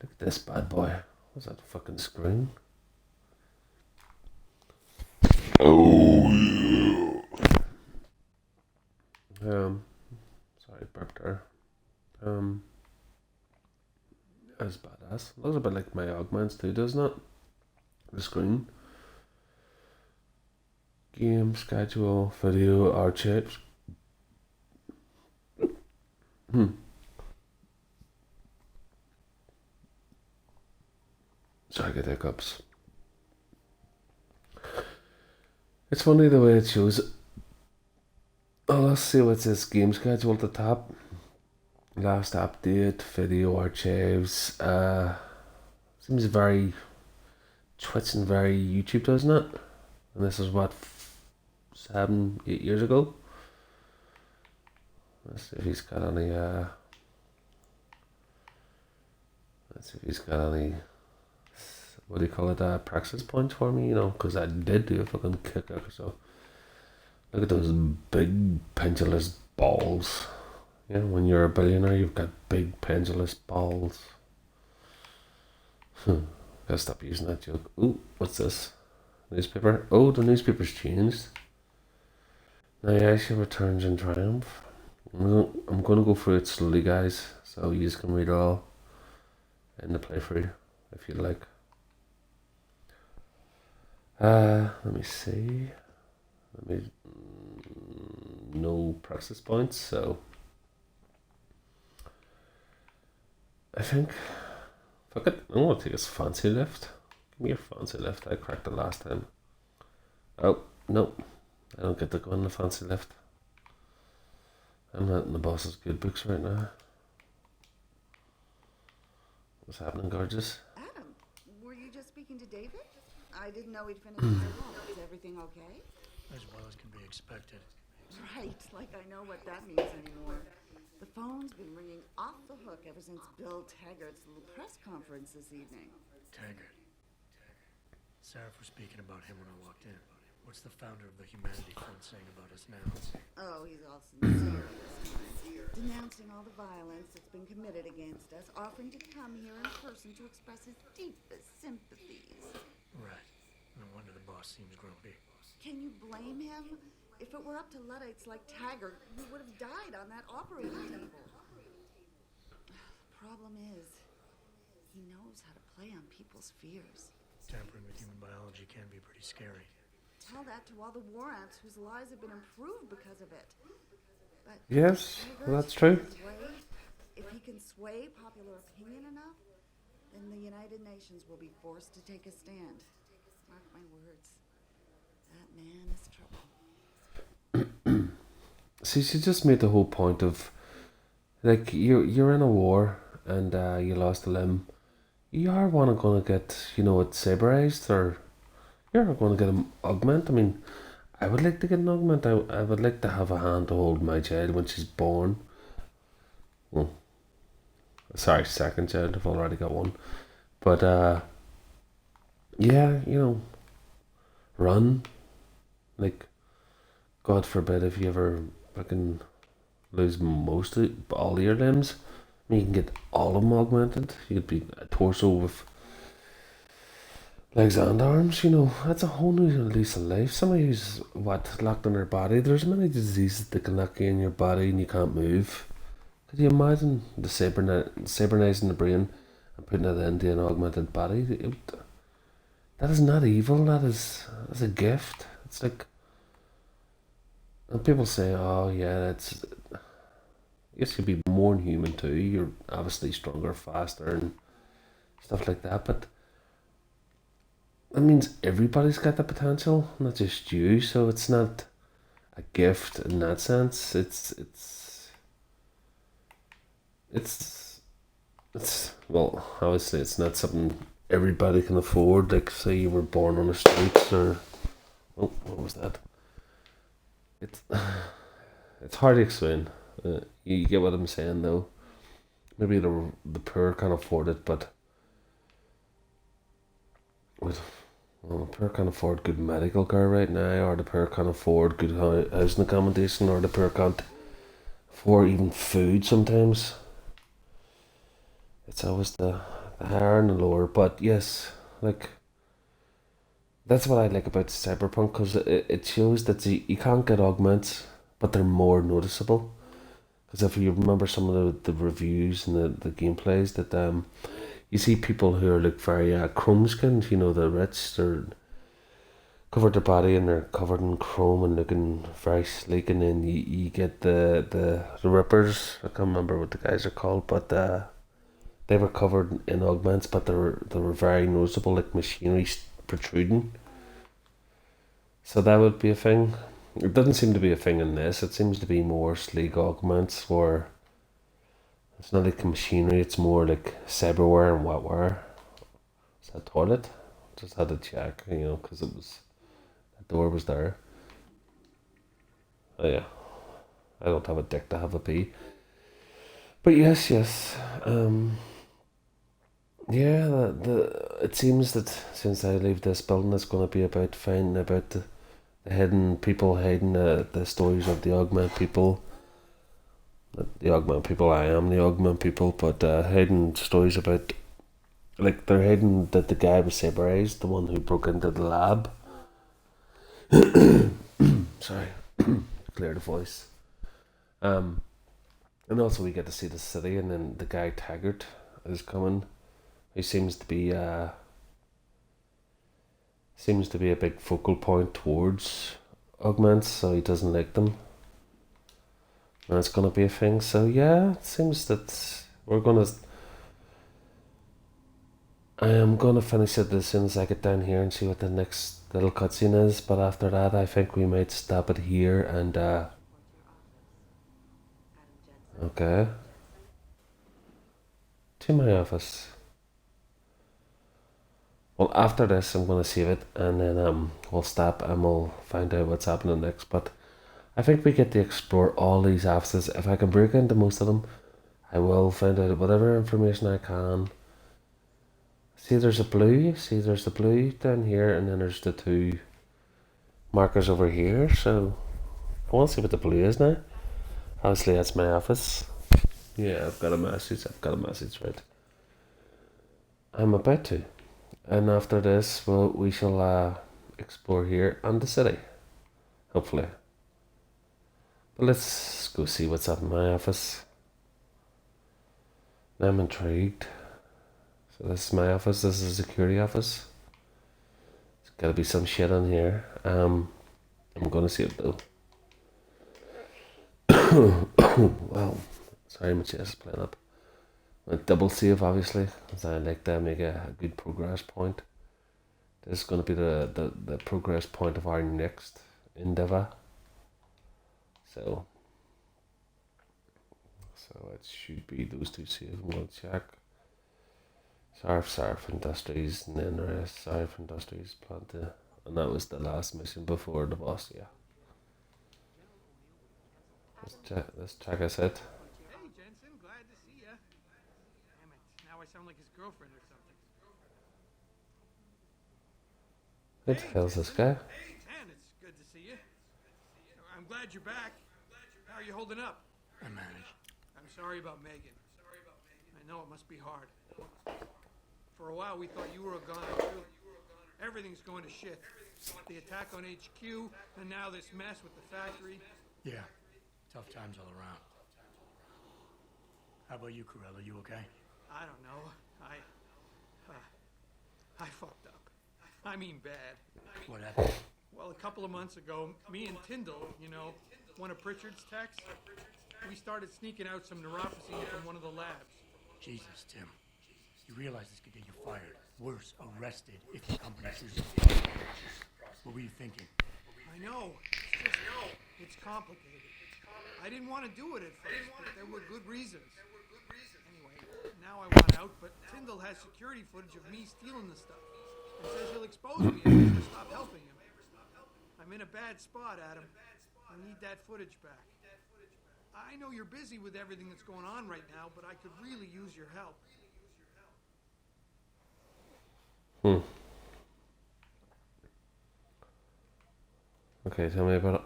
Look at this bad boy. What's that fucking screen? Oh yeah. Sorry, burped there. That's badass. Looks a bit like my augments too, doesn't it? The screen. Game, schedule, video, archives. Sorry, I get hiccups. It's funny the way it shows. Oh, let's see what's this game schedule at the top. Last update, video archives. Seems very Twitch and very YouTube, doesn't it? And this is what 7, 8 years ago. Let's see if he's got any. Let's see if he's got any. What do you call it? Praxis points for me, because I did do a fucking kicker. So look at those big pendulous balls. Yeah, when you're a billionaire, you've got big pendulous balls. Gotta stop using that joke. Ooh, what's this? Newspaper? Oh, the newspaper's changed. Nyasha returns in triumph. I'm going to go through it slowly, guys, so you can read it all in the playthrough if you'd like. Let me see. No praxis points, so I think, fuck it, I'm going to take this fancy lift. Give me a fancy lift, I cracked it last time. Oh, no, I don't get to go in the fancy lift. I'm not in the boss's good books right now. What's happening, gorgeous? Adam, were you just speaking to David? I didn't know he'd finished his call. Is everything okay? As well as can be expected. Right, like I know what that means anymore. The phone's been ringing off the hook ever since Bill Taggart's little press conference this evening. Taggart. Sarah was speaking about him when I walked in. What's the founder of the Humanity Front saying about us now? Oh, he's all sincere this time. Denouncing all the violence that's been committed against us, offering to come here in person to express his deepest sympathies. Right. No wonder the boss seems grumpy. Can you blame him? If it were up to Luddites like Taggart, we would have died on that operating table. The problem is, he knows how to play on people's fears. Tampering with human biology can be pretty scary. Tell that to all the war ants whose lives have been improved because of it. But Yes, that's true. If he can sway popular opinion enough, then the United Nations will be forced to take a stand. Mark my words. That man is trouble. See, she just made the whole point of, like, you're in a war and you lost a limb. You are gonna get, it saberized, or you're going to get an augment. I mean, I would like to get an augment. I would like to have a hand to hold my child when she's born. Well, sorry, second child. I've already got one. But, yeah, run. Like, God forbid if you ever fucking lose all your limbs. I mean, you can get all of them augmented. You could be a torso with legs and arms, that's a whole new lease of life. Somebody who's, locked in their body. There's many diseases that can lock you in your body and you can't move. Could you imagine the cybernizing the brain and putting it into an augmented body? That is not evil, that's a gift. It's like, and people say, oh yeah, yes, you'll be more human too. You're obviously stronger, faster, and stuff like that. But that means everybody's got the potential, not just you. So it's not a gift in that sense. It's well, obviously it's not something everybody can afford. Like, say you were born on the streets, or what was that? It's hard to explain. You get what I'm saying, though. Maybe the poor can't afford it, but the poor can't afford good medical care right now, or the poor can't afford good housing accommodation, or the poor can't afford even food sometimes. It's always the higher and the lower. But yes, like, that's what I like about Cyberpunk, because it shows that you can't get augments, but they're more noticeable. Because if you remember some of the reviews and the gameplays, that you see people who are like very chrome skinned, the rich, they're covered their body and they're covered in chrome and looking very sleek, and then you get the rippers. I can't remember what the guys are called, but they were covered in augments, but they were very noticeable, like machinery protruding. So that would be a thing. It doesn't seem to be a thing in this. It seems to be more sleek augments where it's not like machinery, it's more like cyberware and wetware. Is that toilet? Just had to check, because the door was there. Oh yeah. I don't have a dick to have a pee. But yes. Yeah, it seems that since I leave this building, it's going to be about finding about the hidden people, hiding the stories of the augment people. Not the augment people, I am the augment people, but hidden stories about, like, they're hidden that the guy was cyberized, the one who broke into the lab. Sorry, clear the voice. And also we get to see the city, and then the guy Taggart is coming. He seems to be a big focal point towards augments, so he doesn't like them. And it's gonna be a thing. So yeah, it seems that I am gonna finish it as soon as I get down here and see what the next little cutscene is, but after that I think we might stop it here and okay. To my office. Well, after this I'm gonna save it and then we'll stop and we'll find out what's happening next. But I think we get to explore all these offices. If I can break into most of them, I will find out whatever information I can. See, there's a blue. See, there's the blue down here, and then there's the two markers over here. So I want to see what the blue is now. Obviously, that's my office. Yeah, I've got a message. Right. I'm about to, and after this, we shall explore here and the city, hopefully. But let's go see what's up in my office. I'm intrigued. So this is my office. This is a security office. There's got to be some shit in here. I'm gonna see it though. Well, sorry, my chest is playing up. A double save, obviously, because I like to make a good progress point. This is going to be the progress point of our next endeavor. So it should be those two saves. We'll check. Sarf Industries, and then the rest. Sarf Industries, Planta, and that was the last mission before the boss. Yeah. Let's check this out. Hey, Jensen, glad to see ya. Damn it, now I sound like his girlfriend or something. Who the hell's this guy? Man, it's good to see you. I'm glad you're back. How are you holding up? I managed. I'm sorry about Megan. I know it must be hard. For a while, we thought you were a goner, too. Everything's going to shit. The attack on HQ, and now this mess with the factory. Yeah, tough times all around. How about you, Corella? You okay? I don't know. I fucked up. I mean bad. What happened? Well, a couple of months ago, me and Tyndall, one of Pritchard's techs, we started sneaking out some neurophosine from one of the labs. Jesus, Tim. You realize this could get you fired. Worse, arrested if your company sues you. What were you thinking? I know. It's complicated. I didn't want to do it at first, but there were good reasons. Anyway, now I want out, but Tyndall has security footage of me stealing the stuff. And says he'll expose me if I ever stop helping him. I'm in a bad spot, Adam. I need that footage back. I know you're busy with everything that's going on right now, but I could really use your help. Okay, tell me about it.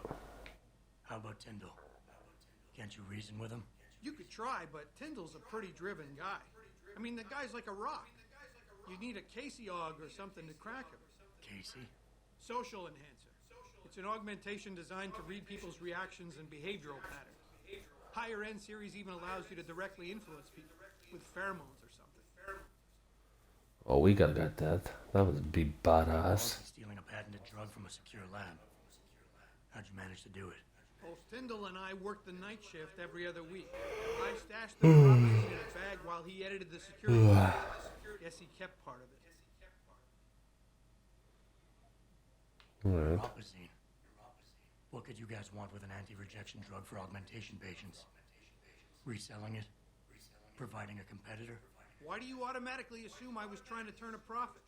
How about Tyndall? Can't you reason with him? You could try, but Tyndall's a pretty driven guy. I mean, the guy's like a rock. You need a Casey aug or something to crack him. Casey? Social enhancer. It's an augmentation designed to read people's reactions and behavioral patterns. Higher end series even allows you to directly influence people with pheromones or something. Oh, we gotta get that. That would be badass. Stealing a patented drug from a secure lab. How'd you manage to do it? Both Tyndall and I worked the night shift every other week. I stashed the neurophosine in a bag while he edited the security. Guess he kept part of it. Alright. Neurophosine. What could you guys want with an anti-rejection drug for augmentation patients? Reselling it? Providing a competitor? Why do you automatically assume I was trying to turn a profit?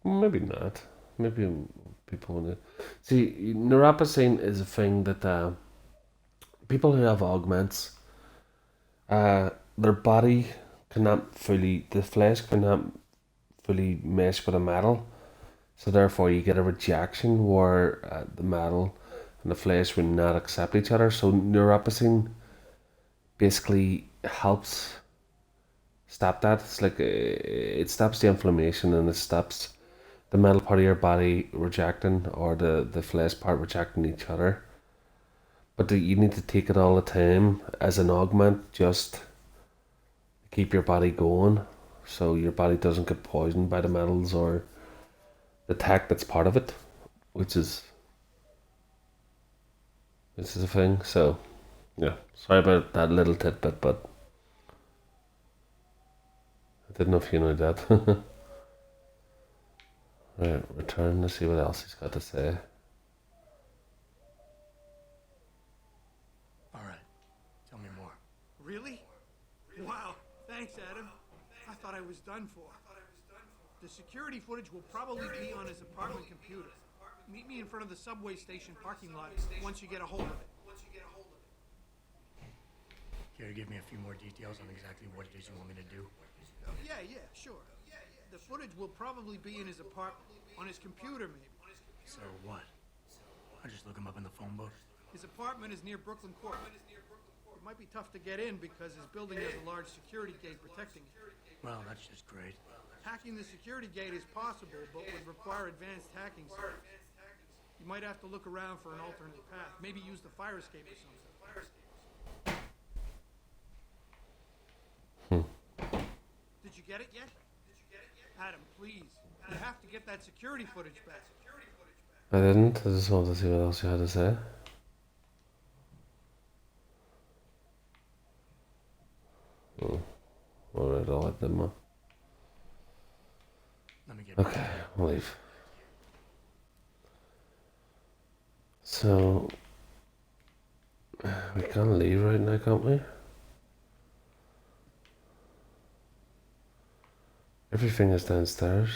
Maybe not. Maybe people want to see. Neurophosine is a thing that people who have augments, their body cannot fully, the flesh cannot fully mesh with the metal, so therefore you get a rejection where the metal and the flesh will not accept each other. So neurophosine basically helps stop that. It's like it stops the inflammation and it stops the metal part of your body rejecting or the flesh part rejecting each other. But you need to take it all the time as an augment just to keep your body going, so your body doesn't get poisoned by the metals or the tech that's part of it, which is a thing. So yeah, sorry about that little tidbit, but I didn't know if you knew that. Right, return to see what else he's got to say. All right, tell me more. Really? Wow, thanks, Adam. I thought I was done for. The security footage will probably be on his apartment computer. Meet me in front of the subway station parking lot once you get a hold of it. Care to give me a few more details on exactly what it is you want me to do? Yeah, sure. The footage will probably be in his apartment, on his computer maybe. So what? I just look him up in the phone book? His apartment is near Brooklyn Court. It might be tough to get in because his building has a large security gate protecting it. Well, that's just great. Hacking the security gate is possible, but would require advanced hacking skills. You might have to look around for an alternate path. Maybe use the fire escape or something. Did you get it yet? Adam, please. You have to get that security footage back. I didn't. I just wanted to see what else you had to say. Alright, I'll let them up. Okay, we'll leave. So we can't leave right now, can't we? Everything is downstairs.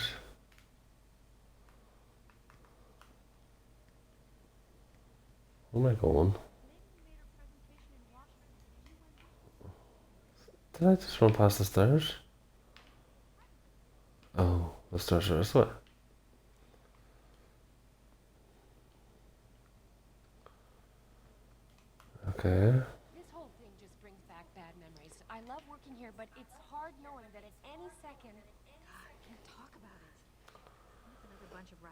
Where am I going? Did I just run past the stairs? Oh, the stairs are this way. Okay. This whole thing just brings back bad memories. I love working here, but it's hard knowing that at any second... God, I can't talk about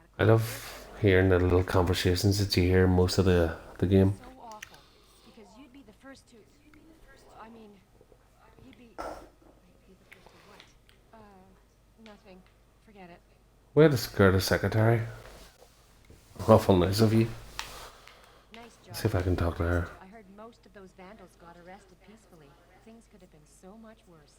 it. I love hearing the little conversations that you hear most of the game. So awful. Because you'd be the first to... I mean... You'd be... You'd be the first to what? Nothing. Forget it. Way to scare the secretary. Awful nice of you. Nice job. Let's see if I can talk to her. I heard most of those vandals got arrested peacefully. Things could have been so much worse.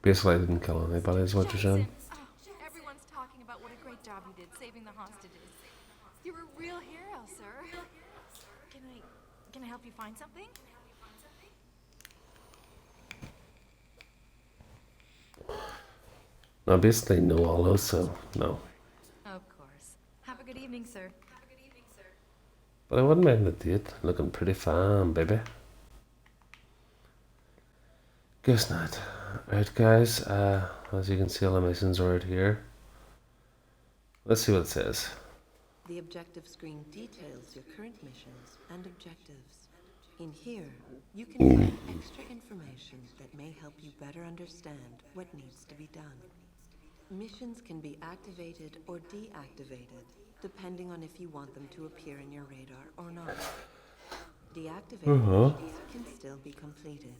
Basically, I didn't kill anybody, is what you're saying. Oh, everyone's talking about what a great job you did saving the hostages. You're a real hero, sir. Can I help you find something? I basically know all those, so no. Of course. Have a good evening, sir. But I wouldn't mind the date. Looking pretty fine, baby. Guess not. Right, guys. As you can see, all the missions are out here. Let's see what it says. The objective screen details your current missions and objectives. In here, you can find extra information that may help you better understand what needs to be done. Missions can be activated or deactivated, depending on if you want them to appear in your radar or not. Deactivated missions can still be completed.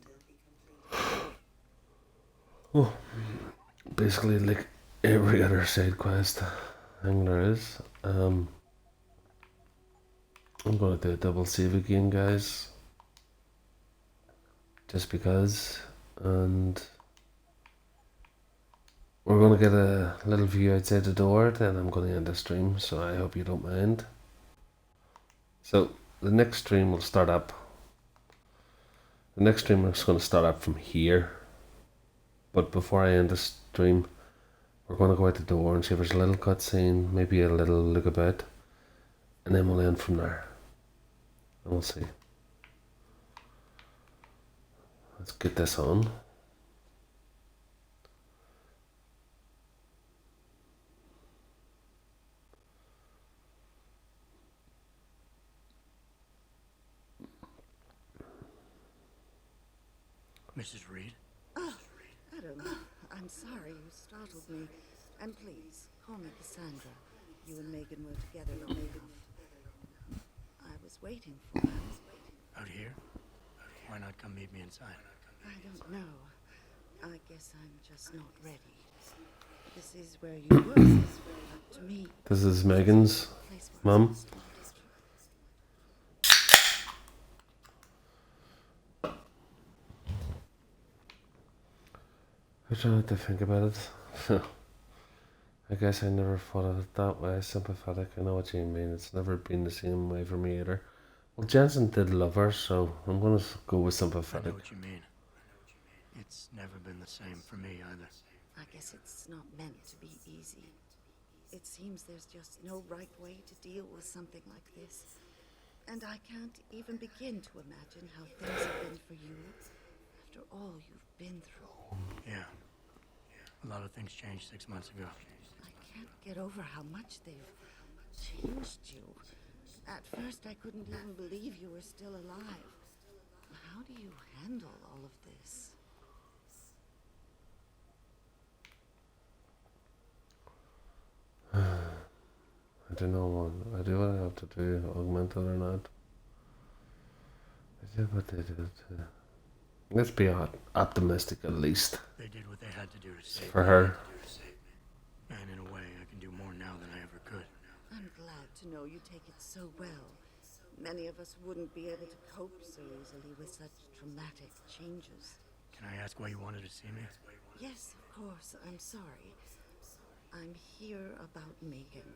Oh, basically like every other side quest thing there is. I'm gonna do a double save again, guys. Just because, and we're gonna get a little view outside the door, then I'm gonna end the stream, so I hope you don't mind. So the next stream will start up. The next stream is gonna start up from here. But before I end the stream, we're going to go out the door and see if there's a little cutscene, maybe a little look about, and then we'll end from there. And we'll see. Let's get this on. Mrs. Reed? Adam, I'm sorry you startled me. And please, call me Cassandra. You and Megan were together long enough. I was waiting for her. Out here? Why not come meet me inside? I don't know. I guess I'm just not ready. This is where you were. But to me, This is Megan's mum. I try not to think about it. I guess I never thought of it that way. Sympathetic. I know what you mean. It's never been the same way for me either. Well, Jensen did love her, so I'm gonna go with I know sympathetic. what you mean. It's never been the same for me either. I guess it's not meant to be easy. It seems there's just no right way to deal with something like this. And I can't even begin to imagine how things have been for you after all you've been through. Yeah. A lot of things changed 6 months ago. I can't get over how much they've changed you. At first, I couldn't even believe you were still alive. How do you handle all of this? I don't know what I do. What I have to do, augment it or not. I did what they did. Let's be optimistic at least. They did what they had to do to save For me. her. And in a way, I can do more now than I ever could. I'm glad to know you take it so well. Many of us wouldn't be able to cope so easily with such traumatic changes. Can I ask why you wanted to see me? Yes, of course. I'm sorry. I'm here about Megan.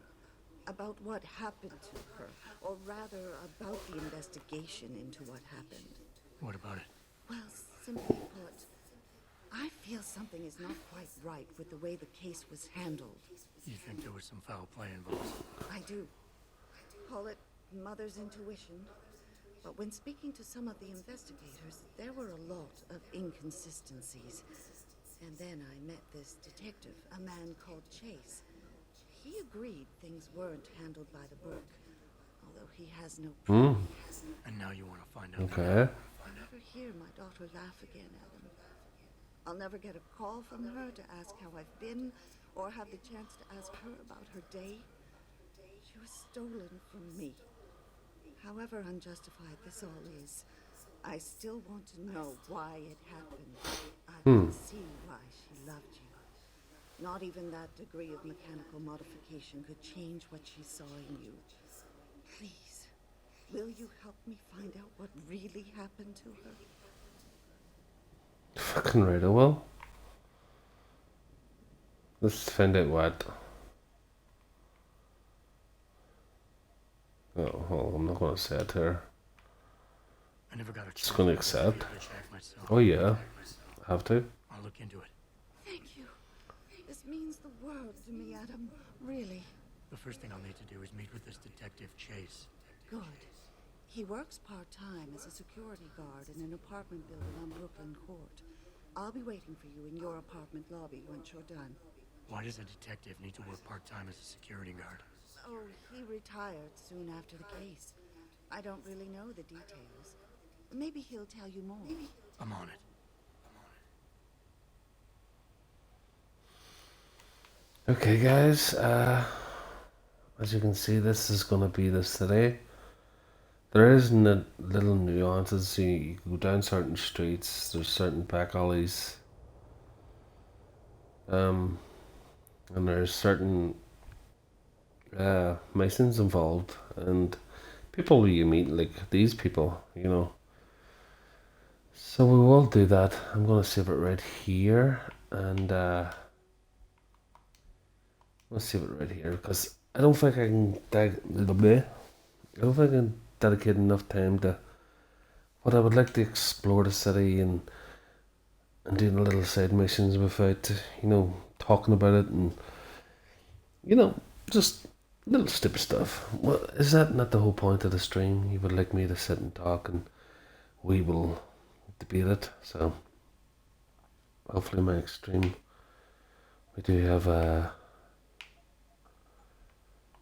About what happened to her. Or rather, about the investigation into what happened. What about it? Well, simply put, I feel something is not quite right with the way the case was handled. You think there was some foul play involved? I do. Call it mother's intuition. But when speaking to some of the investigators, there were a lot of inconsistencies. And then I met this detective, a man called Chase. He agreed things weren't handled by the Burke, although he has no proof. And now you want to find out. Okay. I'll never hear my daughter laugh again, Adam. I'll never get a call from her to ask how I've been, or have the chance to ask her about her day. She was stolen from me. However unjustified this all is, I still want to know why it happened. I can see why she loved you. Not even that degree of mechanical modification could change what she saw in you. Please, will you help me find out what really happened to her? Fucking right, I will. Let's find out what. Oh, well, I'm not gonna say it to her. I never got a chance. Just gonna accept. to check myself. Oh yeah, have to. I'll look into it. Thank you. This means the world to me, Adam. Really. The first thing I'll need to do is meet with this detective Chase. Good. He works part-time as a security guard in an apartment building on Brooklyn Court. I'll be waiting for you in your apartment lobby once you're done. Why does a detective need to work part-time as a security guard? Oh, he retired soon after the case. I don't really know the details. Maybe he'll tell you more. I'm on it. Okay, guys. As you can see, this is gonna be this today. There is little nuances. You go down certain streets. There's certain back alleys. And there's certain Masons involved, and people you meet, like these people, you know. So we will do that. I'm gonna save it right here, and let's save it right here because I don't think I can. I don't think I can dedicate enough time to. But I would like to explore the city and doing little side missions without, talking about it and, just little stupid stuff. Well, is that not the whole point of the stream? You would like me to sit and talk and we will debate it. So hopefully my stream, we do have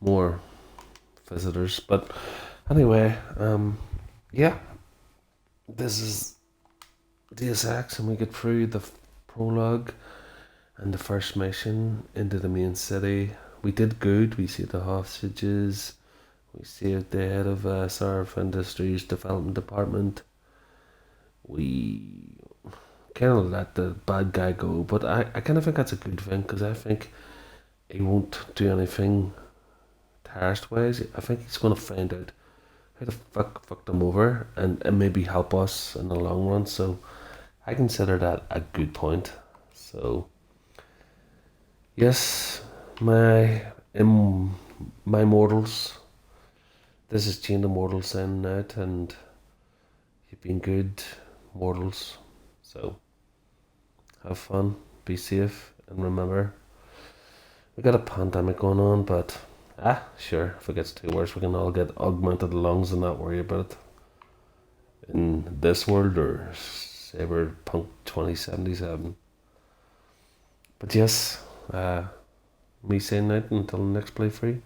more visitors. But anyway, yeah, this is Deus Ex, and we get through the prologue and the first mission into the main city. We did good. We saved the hostages. We saved the head of Sarf Industries Development Department. We kind of let the bad guy go, but I kind of think that's a good thing because I think he won't do anything terrorist wise. I think he's going to find out how the fuck them over and maybe help us in the long run. So I consider that a good point. So yes, my mortals. This is Chained Immortal signing out, and you've been good, mortals. So have fun, be safe, and remember, we got a pandemic going on, but sure, if it gets too worse, we can all get augmented lungs and not worry about it in this world or Cyberpunk 2077. But yes, me saying that until the next playthrough,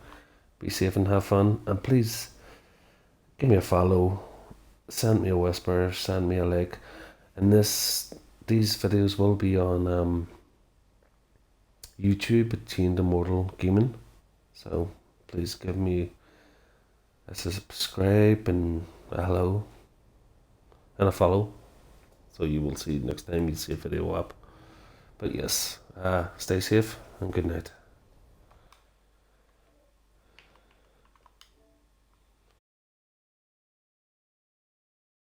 be safe and have fun, and please give me a follow, send me a whisper, send me a like, and these videos will be on YouTube at Chained Immortal Gaming. So please give me a subscribe and a hello and a follow, so you will see next time you see a video up. But yes, stay safe and good night.